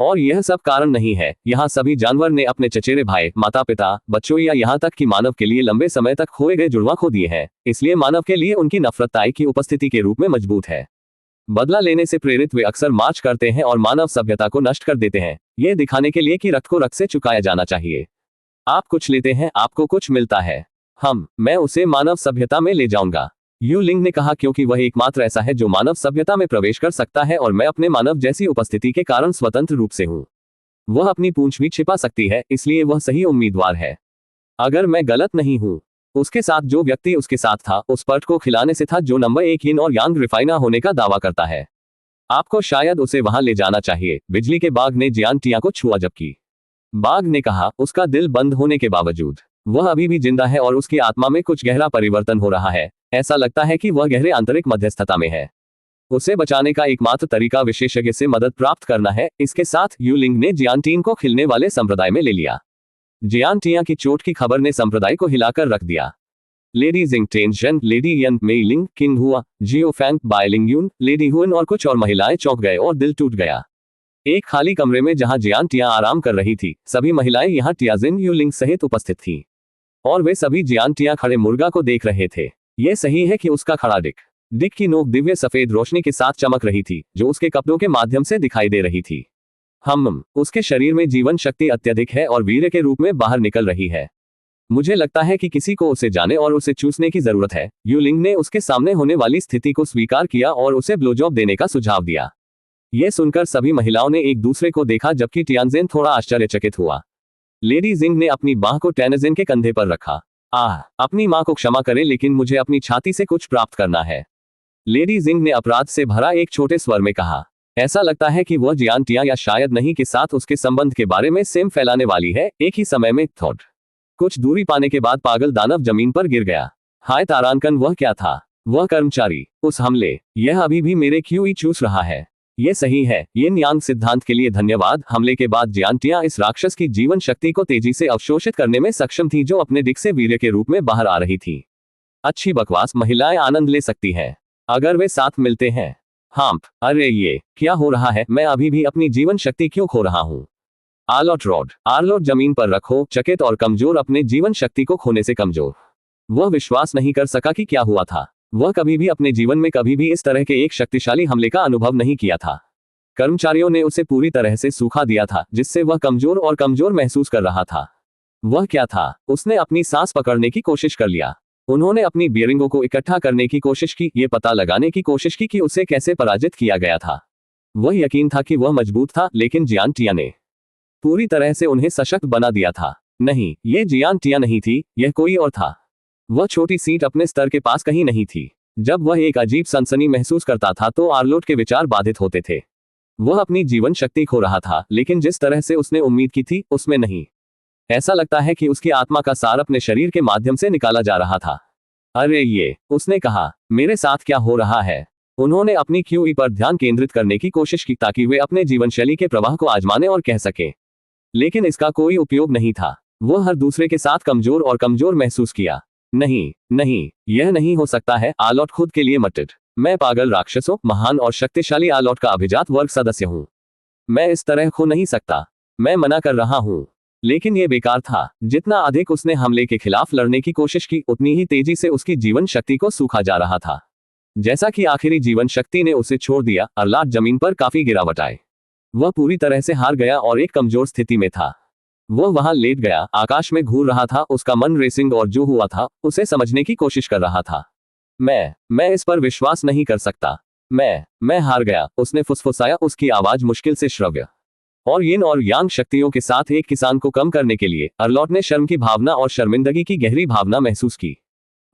और यह सब कारण नहीं है। यहाँ सभी जानवर ने अपने चचेरे भाई, माता पिता, बच्चों या यहाँ तक कि मानव के लिए लंबे समय तक खोए गए जुड़वा खो दिए हैं। इसलिए मानव के लिए उनकी नफरत ताई की उपस्थिति के रूप में मजबूत है। बदला लेने से प्रेरित वे अक्सर मार्च करते हैं और मानव सभ्यता को नष्ट कर देते हैं, यह दिखाने के लिए कि रक्त को रक्त से चुकाया जाना चाहिए। आप कुछ लेते हैं, आपको कुछ मिलता है। मैं उसे मानव सभ्यता में ले जाऊंगा, यू लिंग ने कहा, क्योंकि वह एकमात्र ऐसा है जो मानव सभ्यता में प्रवेश कर सकता है और मैं अपने मानव जैसी उपस्थिति के कारण स्वतंत्र रूप से हूं। वह अपनी पूंछ भी छिपा सकती है, इसलिए वह सही उम्मीदवार है। अगर मैं गलत नहीं हूं, उसके साथ जो व्यक्ति उसके साथ था उस पर्ट को खिलाने से था जो नंबर 1 यिन और यांग रिफाइना होने का दावा करता है। आपको शायद उसे वहां ले जाना चाहिए। बिजली के बाघ ने जियांटिया को छुआ जबकि बाघ ने कहा, उसका दिल बंद होने के बावजूद वह अभी भी जिंदा है और उसकी आत्मा में कुछ गहरा परिवर्तन हो रहा है। ऐसा लगता है कि वह गहरे आंतरिक मध्यस्थता में है। उसे बचाने का एकमात्र तरीका विशेषज्ञ से मदद प्राप्त करना है। इसके साथ यू लिंग ने जियांटिन को खिलने वाले संप्रदाय में ले लिया। जियांटिया की चोट की खबर ने संप्रदाय को हिलाकर रख दिया। लेडी जिंग टेंशन, लेडी यन मेइलिंग, किंग हुआ, जियो फैंग, बायलिंग यून, लेडी हुन और कुछ और महिलाएं चौंक गए और दिल टूट गया। एक खाली कमरे में जहां जियांटिया आराम कर रही थी, सभी महिलाएं यहां टियाजिन यू लिंग सहित उपस्थित थीं। और वे सभी जियांटिया खड़े मुर्गा को देख रहे थे। यह सही है कि उसका खड़ा डिक की नोक दिव्य सफेद रोशनी के साथ चमक रही थी जो उसके कपड़ों के माध्यम से दिखाई दे रही थी। उसके शरीर में जीवन शक्ति अत्यधिक है और वीर्य के रूप में बाहर निकल रही है। मुझे लगता है कि किसी को उसे जाने और उसे चूसने की जरूरत है। यू लिंग ने उसके सामने होने वाली स्थिति को स्वीकार किया और उसे ब्लोजॉब देने का सुझाव दिया। यह सुनकर सभी महिलाओं ने एक दूसरे को देखा जबकि टियानजिन थोड़ा आश्चर्यचकित हुआ। लेडी जिंग ने अपनी बाह को टियानजिन के कंधे पर रखा। अपनी मां को क्षमा करें लेकिन मुझे अपनी छाती से कुछ प्राप्त करना है, लेडी जिंग ने अपराध से भरा एक छोटे स्वर में कहा। ऐसा लगता है कि वह जियांटिया या शायद नहीं के साथ उसके संबंध के बारे में सेम फैलाने वाली है। एक ही समय में थॉट कुछ दूरी पाने के बाद पागल दानव जमीन पर गिर गया। हाय तारांकन, वह क्या था? वह कर्मचारी, उस हमले, यह अभी भी मेरे क्यूई चूस रहा है। यह सही है। यिन यांग सिद्धांत के लिए धन्यवाद। हमले के बाद जियांटिया इस राक्षस की जीवन शक्ति को तेजी से अवशोषित करने में सक्षम थी जो अपने दिक से वीर्य के रूप में बाहर आ रही थी। अच्छी बकवास, महिलाएं आनंद ले सकती हैं अगर वे साथ मिलते हैं। अरे ये क्या हो रहा है? मैं अभी भी अपनी जीवन शक्ति क्यों खो रहा हूँ? आर्लोट जमीन पर रखो, चकित और कमजोर, अपने जीवन शक्ति को खोने से कमजोर। वह विश्वास नहीं कर सका कि क्या हुआ था। वह कभी भी अपने जीवन में कभी भी इस तरह के एक शक्तिशाली हमले का अनुभव नहीं किया था। कर्मचारियों ने उसे पूरी तरह से सूखा दिया था जिससे वह कमजोर और कमजोर महसूस कर रहा था। वह क्या था? उसने अपनी सांस पकड़ने की कोशिश कर लिया। उन्होंने अपनी बियरिंगों को इकट्ठा करने की कोशिश की, ये पता लगाने की कोशिश की कि उसे कैसे पराजित किया गया था। वह यकीन था कि वह मजबूत था, लेकिन जियांटिया ने पूरी तरह से उन्हें सशक्त बना दिया था। नहीं, यह जियांटिया नहीं थी, यह कोई और था। वह छोटी सीट अपने स्तर के पास कहीं नहीं थी। जब वह एक अजीब सनसनी महसूस करता था तो आर्लोट के विचार बाधित होते थे। वह अपनी जीवन शक्ति खो रहा था, लेकिन जिस तरह से उसने उम्मीद की थी उसमें नहीं। ऐसा लगता है कि उसकी आत्मा का सार अपने शरीर के माध्यम से निकाला जा रहा था। अरे ये, उसने कहा, मेरे साथ क्या हो रहा है? उन्होंने अपनी क्यूई पर ध्यान केंद्रित करने की कोशिश की ताकि वे अपने जीवन शैली के प्रवाह को आजमाने और कह सके, लेकिन इसका कोई उपयोग नहीं था। वह हर दूसरे के साथ कमजोर और कमजोर महसूस किया। नहीं नहीं, यह नहीं हो सकता है। आलॉट खुद के लिए मटिड। मैं पागल राक्षसों, महान और शक्तिशाली आलॉट का अभिजात वर्ग सदस्य हूं। मैं इस तरह खो नहीं सकता। मैं मना कर रहा हूं। लेकिन यह बेकार था। जितना अधिक उसने हमले के खिलाफ लड़ने की कोशिश की, उतनी ही तेजी से उसकी जीवन शक्ति को सूखा जा रहा था। जैसा कि आखिरी जीवन शक्ति ने उसे छोड़ दिया, अर्लाट जमीन पर काफी गिरावट आई। वह पूरी तरह से हार गया और एक कमजोर स्थिति में था। वह वहां लेट गया, आकाश में घूर रहा था, उसका मन रेसिंग और जो हुआ था उसे समझने की कोशिश कर रहा था। मैं इस पर विश्वास नहीं कर सकता। मैं हार गया, उसने फुसफुसाया, उसकी आवाज मुश्किल से श्रव्य। और यिन और यांग शक्तियों के साथ एक किसान को कम करने के लिए अर्लॉट ने शर्म की भावना और शर्मिंदगी की गहरी भावना महसूस की।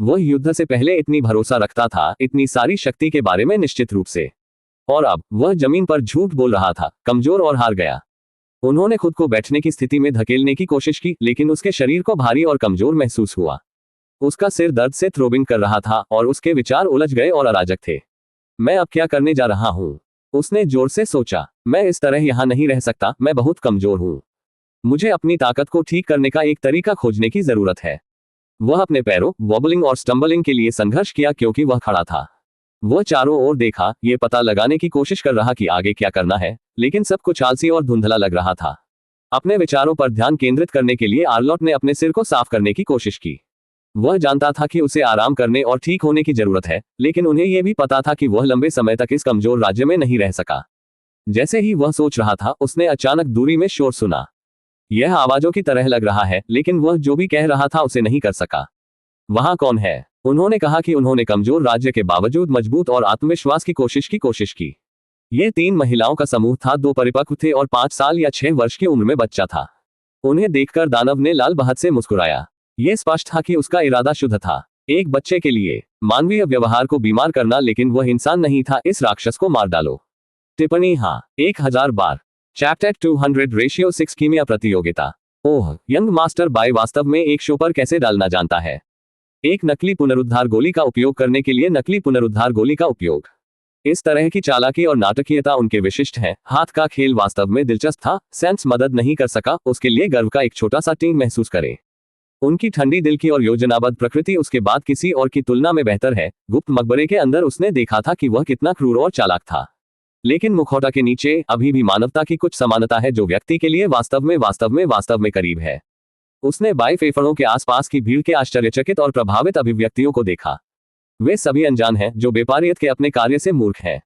वह युद्ध से पहले इतनी भरोसा रखता था, इतनी सारी शक्ति के बारे में निश्चित रूप से, और अब वह जमीन पर झूठ बोल रहा था, कमजोर और हार गया। उन्होंने खुद को बैठने की स्थिति में धकेलने की कोशिश की, लेकिन उसके शरीर को भारी और कमजोर महसूस हुआ। उसका सिर दर्द से थ्रोबिंग कर रहा था और उसके विचार उलझ गए और अराजक थे। मैं अब क्या करने जा रहा हूं? उसने जोर से सोचा। मैं इस तरह यहां नहीं रह सकता, मैं बहुत कमजोर हूं। मुझे अपनी ताकत को ठीक करने का एक तरीका खोजने की जरूरत है। वह अपने पैरों, वॉबलिंग और स्टम्बलिंग के लिए संघर्ष किया क्योंकि वह खड़ा था। वह चारों ओर देखा, ये पता लगाने की कोशिश कर रहा कि आगे क्या करना है, लेकिन सब कुछ आलसी और धुंधला लग रहा था। अपने विचारों पर ध्यान केंद्रित करने के लिए आर्लॉट ने अपने सिर को साफ करने की कोशिश की। वह जानता था कि उसे आराम करने और ठीक होने की जरूरत है, लेकिन उन्हें यह भी पता था कि वह लंबे समय तक इस कमजोर राज्य में नहीं रह सका। जैसे ही वह सोच रहा था, उसने अचानक दूरी में शोर सुना। यह आवाजों की तरह लग रहा है, लेकिन वह जो भी कह रहा था उसे नहीं कर सका। वहां कौन है? उन्होंने कहा कि उन्होंने कमजोर राज्य के बावजूद मजबूत और आत्मविश्वास की कोशिश की। ये 3 महिलाओं का समूह था, 2 परिपक्व थे और 5 साल या 6 वर्ष की उम्र में बच्चा था। उन्हें देखकर दानव ने लाल बहत से मुस्कुराया। यह स्पष्ट था कि उसका इरादा शुद्ध था। एक बच्चे के लिए मानवीय व्यवहार को बीमार करना, लेकिन वह इंसान नहीं था। इस राक्षस को मार डालो। टिप्पणी हाँ, 1000 बार। चैप्टर 200 रेशियो 6 कीमिया प्रतियोगिता। ओह, यंग मास्टर बाय वास्तव में एक शो पर कैसे डालना जानता है। एक नकली पुनरुद्धार गोली का उपयोग करने के लिए नकली पुनरुद्धार गोली का उपयोग। इस तरह की चालाकी और नाटकीयता उनके विशिष्ट हैं। हाथ का खेल वास्तव में दिलचस्प था। सेंस मदद नहीं कर सका, उसके लिए गर्व का एक छोटा सा टीम महसूस करे। उनकी ठंडी दिल की और योजनाबद्ध प्रकृति उसके बाद किसी और की तुलना में बेहतर है। गुप्त मकबरे के अंदर उसने देखा था कि वह कितना क्रूर और चालाक था, लेकिन मुखौटा के नीचे अभी भी मानवता की कुछ समानता है जो व्यक्ति के लिए वास्तव में करीब है। उसने बाई फेफड़ों के आसपास की भीड़ के आश्चर्यचकित और प्रभावित अभिव्यक्तियों को देखा। वे सभी अनजान हैं, जो बेपारियत के अपने कार्य से मूर्ख हैं।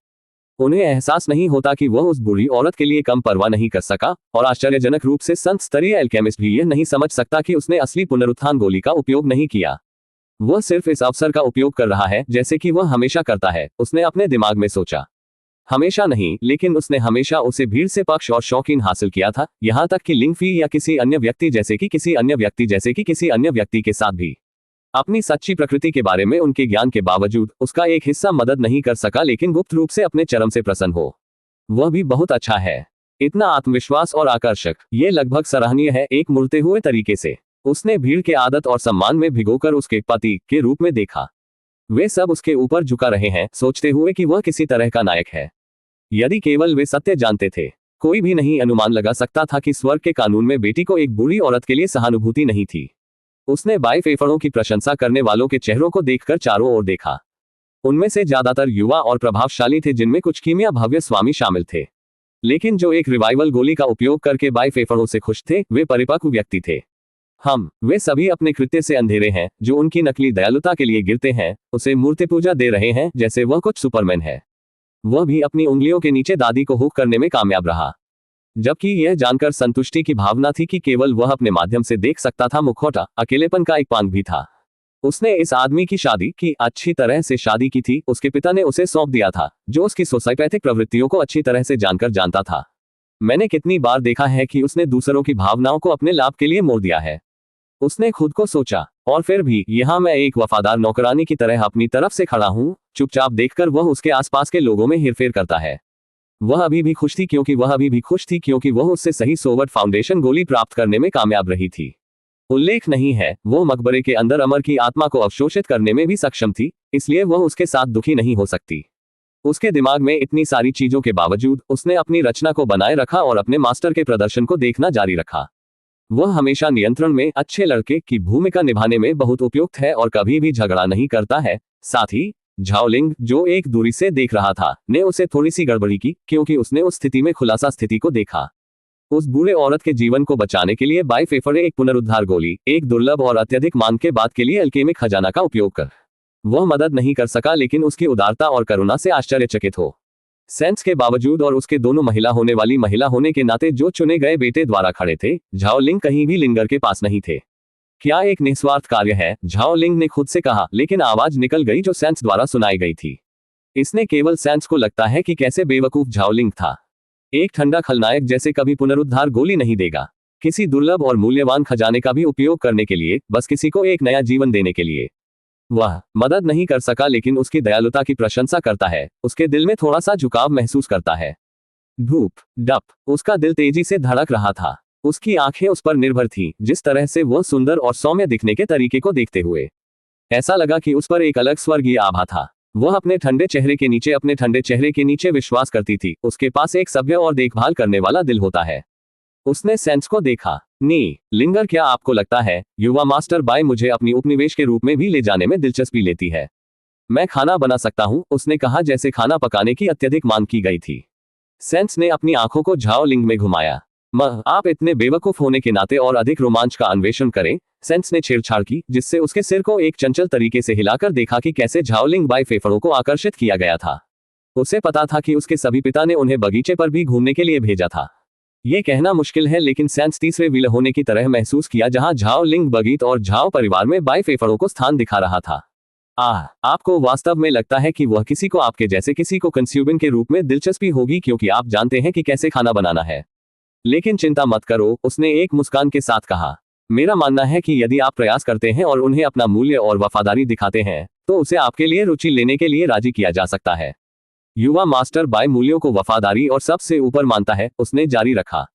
उन्हें एहसास नहीं होता कि वह उस बूढ़ी औरत के लिए कम परवाह नहीं कर सका, और आश्चर्यजनक रूप से संत स्तरीय एल्केमिस्ट भी यह नहीं समझ सकता कि उसने असली पुनरुत्थान गोली का उपयोग नहीं किया। वह सिर्फ इस अवसर का उपयोग कर रहा है, जैसे कि वह हमेशा करता है, उसने अपने दिमाग में सोचा। हमेशा नहीं, लेकिन उसने हमेशा उसे भीड़ से पक्ष और शौकीन हासिल किया था, यहां तक कि लिंगफी या किसी अन्य व्यक्ति जैसे कि किसी अन्य व्यक्ति के साथ भी। अपनी सच्ची प्रकृति के बारे में उनके ज्ञान के बावजूद उसका एक हिस्सा मदद नहीं कर सका, लेकिन गुप्त रूप से अपने चरम से प्रसन्न हो। वह भी बहुत अच्छा है। इतना आत्मविश्वास और आकर्षक, ये लगभग सराहनीय है। एक मुड़ते हुए तरीके से उसने भीड़ के आदत और सम्मान में भिगोकर उसके पति के रूप में देखा। वे सब उसके ऊपर झुका रहे हैं, सोचते हुए कि वह किसी तरह का नायक है। यदि केवल वे सत्य जानते थे। कोई भी नहीं अनुमान लगा सकता था कि स्वर्ग के कानून में बेटी को एक बूढ़ी औरत के लिए सहानुभूति नहीं थी। उसने बाई फेफड़ों की प्रशंसा करने वालों के चेहरों को देखकर चारों ओर देखा। उनमें से ज्यादातर युवा और प्रभावशाली थे, जिनमें कुछ कीमिया भव्य स्वामी शामिल थे। लेकिन जो एक रिवाइवल गोली का उपयोग करके बाई फेफड़ों से खुश थे, वे परिपक्व व्यक्ति थे। वे सभी अपने कृत्य से अंधेरे हैं, जो उनकी नकली दयालुता के लिए गिरते हैं, उसे मूर्ति पूजा दे रहे हैं, जैसे वह कुछ सुपरमैन है। वह भी अपनी उंगलियों के नीचे दादी को हुक करने में कामयाब रहा, जबकि यह जानकर संतुष्टि की भावना थी कि केवल वह अपने माध्यम से देख सकता था। मुखौटा अकेलेपन का एक पांग भी था। उसने इस आदमी की शादी की, अच्छी तरह से शादी की थी। उसके पिता ने उसे सौंप दिया था, जो उसकी सोसाइपैथिक प्रवृत्तियों को अच्छी तरह से जानकर जानता था। मैंने कितनी बार देखा है कि उसने दूसरों की भावनाओं को अपने लाभ के लिए मोड़ दिया है। उसने खुद को सोचा, और फिर भी यहाँ मैं एक वफादार नौकरानी की तरह अपनी तरफ से खड़ा हूँ। चुपचाप देखकर वह उसके आसपास के लोगों में हेरफेर करता है। वह अभी भी खुश थी क्योंकि वह उससे सही सोवर्ट फाउंडेशन गोली प्राप्त करने में कामयाब रही थी। उल्लेख नहीं है, वह मकबरे के अंदर अमर की आत्मा को अवशोषित करने में भी सक्षम थी, इसलिए वह उसके साथ दुखी नहीं हो सकती। उसके दिमाग में इतनी सारी चीजों के बावजूद उसने अपनी रचना को बनाए रखा और अपने मास्टर के प्रदर्शन को देखना जारी रखा। वह हमेशा नियंत्रण में अच्छे लड़के की भूमिका निभाने में बहुत उपयुक्त है और कभी भी झगड़ा नहीं करता है। साथ ही झाओलिंग, जो एक दूरी से देख रहा था, ने उसे थोड़ी सी गड़बड़ी की, क्योंकि उसने उस स्थिति में खुलासा स्थिति को देखा। उस बूढ़े औरत के जीवन को बचाने के लिए बाई फेफर एक पुनरुद्धार गोली, एक दुर्लभ और अत्यधिक मांग के बाद के लिए अल्केमिक खजाना का उपयोग कर वह मदद नहीं कर सका, लेकिन उसकी उदारता और करुणा से आश्चर्यचकित हो। सेंस के बावजूद और उसके दोनों महिला होने के नाते जो चुने गए बेटे द्वारा खड़े थे, झाओलिंग कहीं भी लिंगर के पास नहीं थे। क्या एक निस्वार्थ कार्य है, झाओलिंग ने खुद से कहा, लेकिन आवाज निकल गई जो सेंस द्वारा सुनाई गई थी। इसने केवल सेंस को लगता है कि कैसे बेवकूफ झाओलिंग था। एक ठंडा खलनायक जैसे कभी पुनरुद्धार गोली नहीं देगा, किसी दुर्लभ और मूल्यवान खजाने का भी उपयोग करने के लिए, बस किसी को एक नया जीवन देने के लिए। वह मदद नहीं कर सका, लेकिन उसकी दयालुता की प्रशंसा करता है। उसके दिल में थोड़ा सा झुकाव महसूस करता है। धूप डप, उसका दिल तेजी से धड़क रहा था। उसकी आंखें उस पर निर्भर थीं, जिस तरह से वह सुंदर और सौम्य दिखने के तरीके को देखते हुए ऐसा लगा कि उस पर एक अलग स्वर्गीय आभा था। वह अपने ठंडे चेहरे के नीचे विश्वास करती थी, उसके पास एक सभ्य और देखभाल करने वाला दिल होता है। उसने सेंस को देखा। नी लिंगर, क्या आपको लगता है युवा मास्टर बाय मुझे अपनी उपनिवेश के रूप में भी ले जाने में दिलचस्पी लेती है? मैं खाना बना सकता हूं, उसने कहा, जैसे खाना पकाने की अत्यधिक मांग की गई थी। सेंस ने अपनी आंखों को झाओलिंग में घुमाया। आप इतने बेवकूफ होने के नाते और अधिक रोमांच का अन्वेषण करें, सेंस ने छेड़छाड़ की, जिससे उसके सिर को एक चंचल तरीके से हिलाकर देखा कि कैसे झाओलिंग बाय फेफड़ों को आकर्षित किया गया था। उसे पता था कि उसके सभी पिता ने उन्हें बगीचे पर भी घूमने के लिए भेजा था। ये कहना मुश्किल है, लेकिन सेंस तीसरे व्हील होने की तरह महसूस किया, जहां झाओलिंग बगीत और झाओ परिवार में बाय फेफड़ों को स्थान दिखा रहा था। आपको वास्तव में लगता है कि वह किसी को आपके जैसे किसी को कंस्यूबिन के रूप में दिलचस्पी होगी, क्योंकि आप जानते हैं कि कैसे खाना बनाना है। लेकिन चिंता मत करो, उसने एक मुस्कान के साथ कहा। मेरा मानना है कि यदि आप प्रयास करते हैं और उन्हें अपना मूल्य और वफादारी दिखाते हैं, तो उसे आपके लिए रुचि लेने के लिए राजी किया जा सकता है। युवा मास्टर बाय मूल्यों को वफादारी और सबसे ऊपर मानता है, उसने जारी रखा।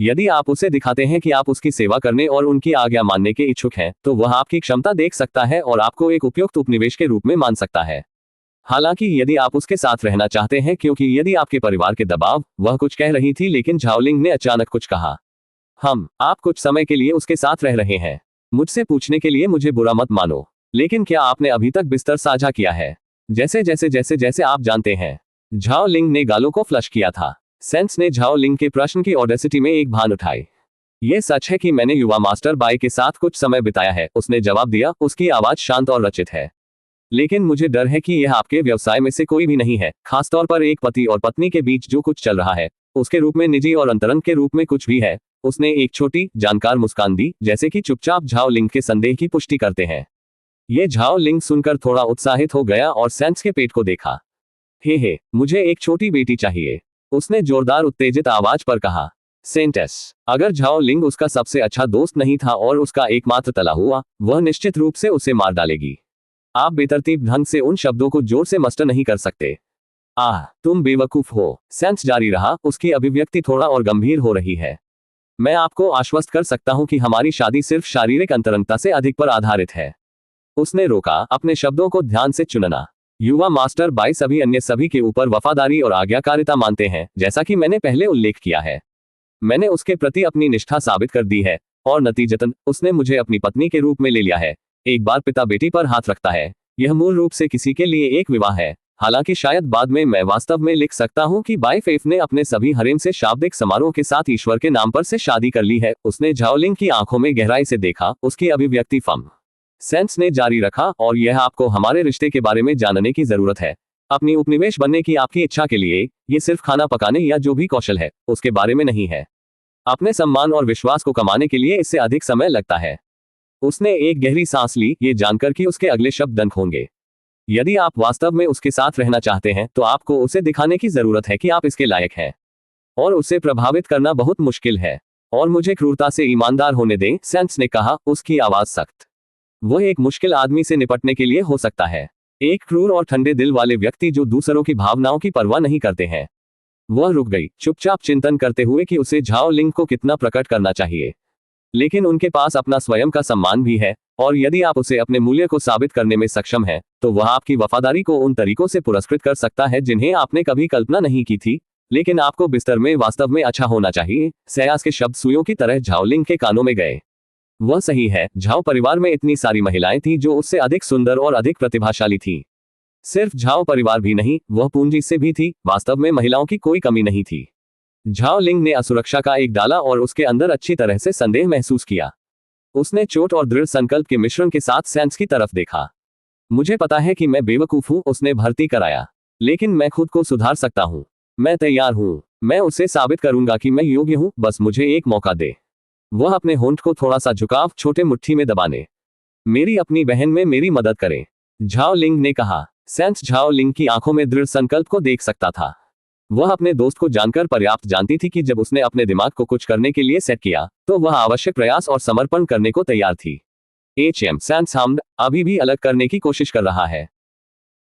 यदि आप उसे दिखाते हैं कि आप उसकी सेवा करने और उनकी आज्ञा मानने के इच्छुक हैं, तो वह आपकी क्षमता देख सकता है और आपको एक उपयुक्त उपनिवेश के रूप में मान सकता है। हालांकि यदि आप उसके साथ रहना चाहते हैं, क्योंकि यदि आपके परिवार के दबाव, वह कुछ कह रही थी, लेकिन झाओलिंग ने अचानक कुछ कहा। आप कुछ समय के लिए उसके साथ रह रहे हैं। मुझसे पूछने के लिए मुझे बुरा मत मानो, लेकिन क्या आपने अभी तक बिस्तर साझा किया है? जैसे आप जानते हैं। झाओलिंग ने गालों को फ्लश किया था। सेंस ने झाओलिंग के प्रश्न की ऑडेसिटी में एक भान उठाई। यह सच है कि मैंने युवा मास्टर बाय के साथ कुछ समय बिताया है, उसने जवाब दिया, उसकी आवाज शांत और रचित है। लेकिन मुझे डर है कि यह आपके व्यवसाय में से कोई भी नहीं है, खासतौर पर एक पति और पत्नी के बीच जो कुछ चल रहा है, उसके रूप में निजी और अंतरंग के रूप में कुछ भी है। उसने एक छोटी, जानकार मुस्कान दी, जैसे कि चुपचाप झाओलिंग के संदेह की पुष्टि करते हैं। ये झाओलिंग सुनकर थोड़ा उत्साहित हो गया और सेंस के पेट को देखा। हे, मुझे एक छोटी बेटी चाहिए, उसने जोरदार उत्तेजित आवाज पर कहा। सेंटेस, अगर झाओलिंग उसका सबसे अच्छा दोस्त नहीं था और उसका एकमात्र तला हुआ, वह निश्चित रूप से उसे मार डालेगी। आप बेतरतीब ढंग से उन शब्दों को जोर से मस्टर नहीं कर सकते। तुम बेवकूफ हो, सेंस जारी रहा, उसकी अभिव्यक्ति थोड़ा और गंभीर हो रही है। मैं आपको आश्वस्त कर सकता हूं कि हमारी शादी सिर्फ शारीरिक अंतरंगता से अधिक पर आधारित है। उसने रोका, अपने शब्दों को ध्यान से चुनना। युवा मास्टर बाय सभी के ऊपर वफादारी और आज्ञाकारिता मानते हैं, जैसा कि मैंने पहले उल्लेख किया है। मैंने उसके प्रति अपनी निष्ठा साबित कर दी है, और नतीजतन उसने मुझे अपनी पत्नी के रूप में ले लिया है। एक बार पिता बेटी पर हाथ रखता है, यह मूल रूप से किसी के लिए एक विवाह है। हालांकि शायद बाद में मैं वास्तव में लिख सकता हूं कि बाय फेफ ने अपने सभी हरेम से शाब्दिक समारोह के साथ ईश्वर के नाम पर से शादी कर ली है। उसने झाओलिंग की आंखों में गहराई से देखा, उसकी अभिव्यक्ति फम। सेंस ने जारी रखा, और यह आपको हमारे रिश्ते के बारे में जानने की जरूरत है। अपनी उपनिवेश बनने की आपकी इच्छा के लिए, ये सिर्फ खाना पकाने या जो भी कौशल है, उसके बारे में नहीं है। अपने सम्मान और विश्वास को कमाने के लिए इससे अधिक समय लगता है। उसने एक गहरी सांस ली, ये जानकर कि उसके अगले शब्द दंक होंगे। यदि आप वास्तव में उसके साथ रहना चाहते हैं, तो आपको उसे दिखाने की जरूरत है कि आप इसके लायक हैं। और उसे प्रभावित करना बहुत मुश्किल है। और मुझे क्रूरता से ईमानदार होने दें, सेंस ने कहा, उसकी आवाज सख्त। वह एक मुश्किल आदमी से निपटने के लिए हो सकता है, एक क्रूर और ठंडे दिल वाले व्यक्ति जो दूसरों की भावनाओं की परवाह नहीं करते हैं। वह रुक गई, चुपचाप चिंतन करते हुए कि उसे झाओलिंग को कितना प्रकट करना चाहिए। लेकिन उनके पास अपना स्वयं का सम्मान भी है, और यदि आप उसे अपने मूल्य को साबित करने में सक्षम हैं, तो वह आपकी वफादारी को उन तरीकों से पुरस्कृत कर सकता है जिन्हें आपने कभी कल्पना नहीं की थी। लेकिन आपको बिस्तर में वास्तव में अच्छा होना चाहिए। सयास के शब्द सुइयों की तरह झाओ लिंग के कानों में गए। वह सही है, झाओ परिवार में इतनी सारी महिलाएं थीं जो उससे अधिक सुंदर और अधिक प्रतिभाशाली थीं। सिर्फ झाओ परिवार भी नहीं, वह पूंजी से भी थी। वास्तव में महिलाओं की कोई कमी नहीं थी। झाओ लिंग ने असुरक्षा का एक डाला और उसके अंदर अच्छी तरह से संदेह महसूस किया। उसने चोट और दृढ़ संकल्प के मिश्रण के साथ सैंस की तरफ देखा। मुझे पता है कि मैं बेवकूफ हूं, उसने भर्ती कराया, लेकिन मैं खुद को सुधार सकता हूं। मैं तैयार हूं। मैं उसे साबित करूंगा कि मैं योग्य हूं, बस मुझे एक मौका दे। वह अपने होंठ को थोड़ा सा झुकाव छोटे मुट्ठी में दबाने। मेरी अपनी बहन में मेरी मदद करें, झाओ लिंग ने कहा। सैंस झाओ लिंग की आंखों में दृढ़ संकल्प को देख सकता था। वह अपने दोस्त को जानकर पर्याप्त जानती थी कि जब उसने अपने दिमाग को कुछ करने के लिए सेट किया तो वह आवश्यक प्रयास और समर्पण करने को तैयार थी। सैंस हमद अभी भी अलग करने की कोशिश कर रहा है।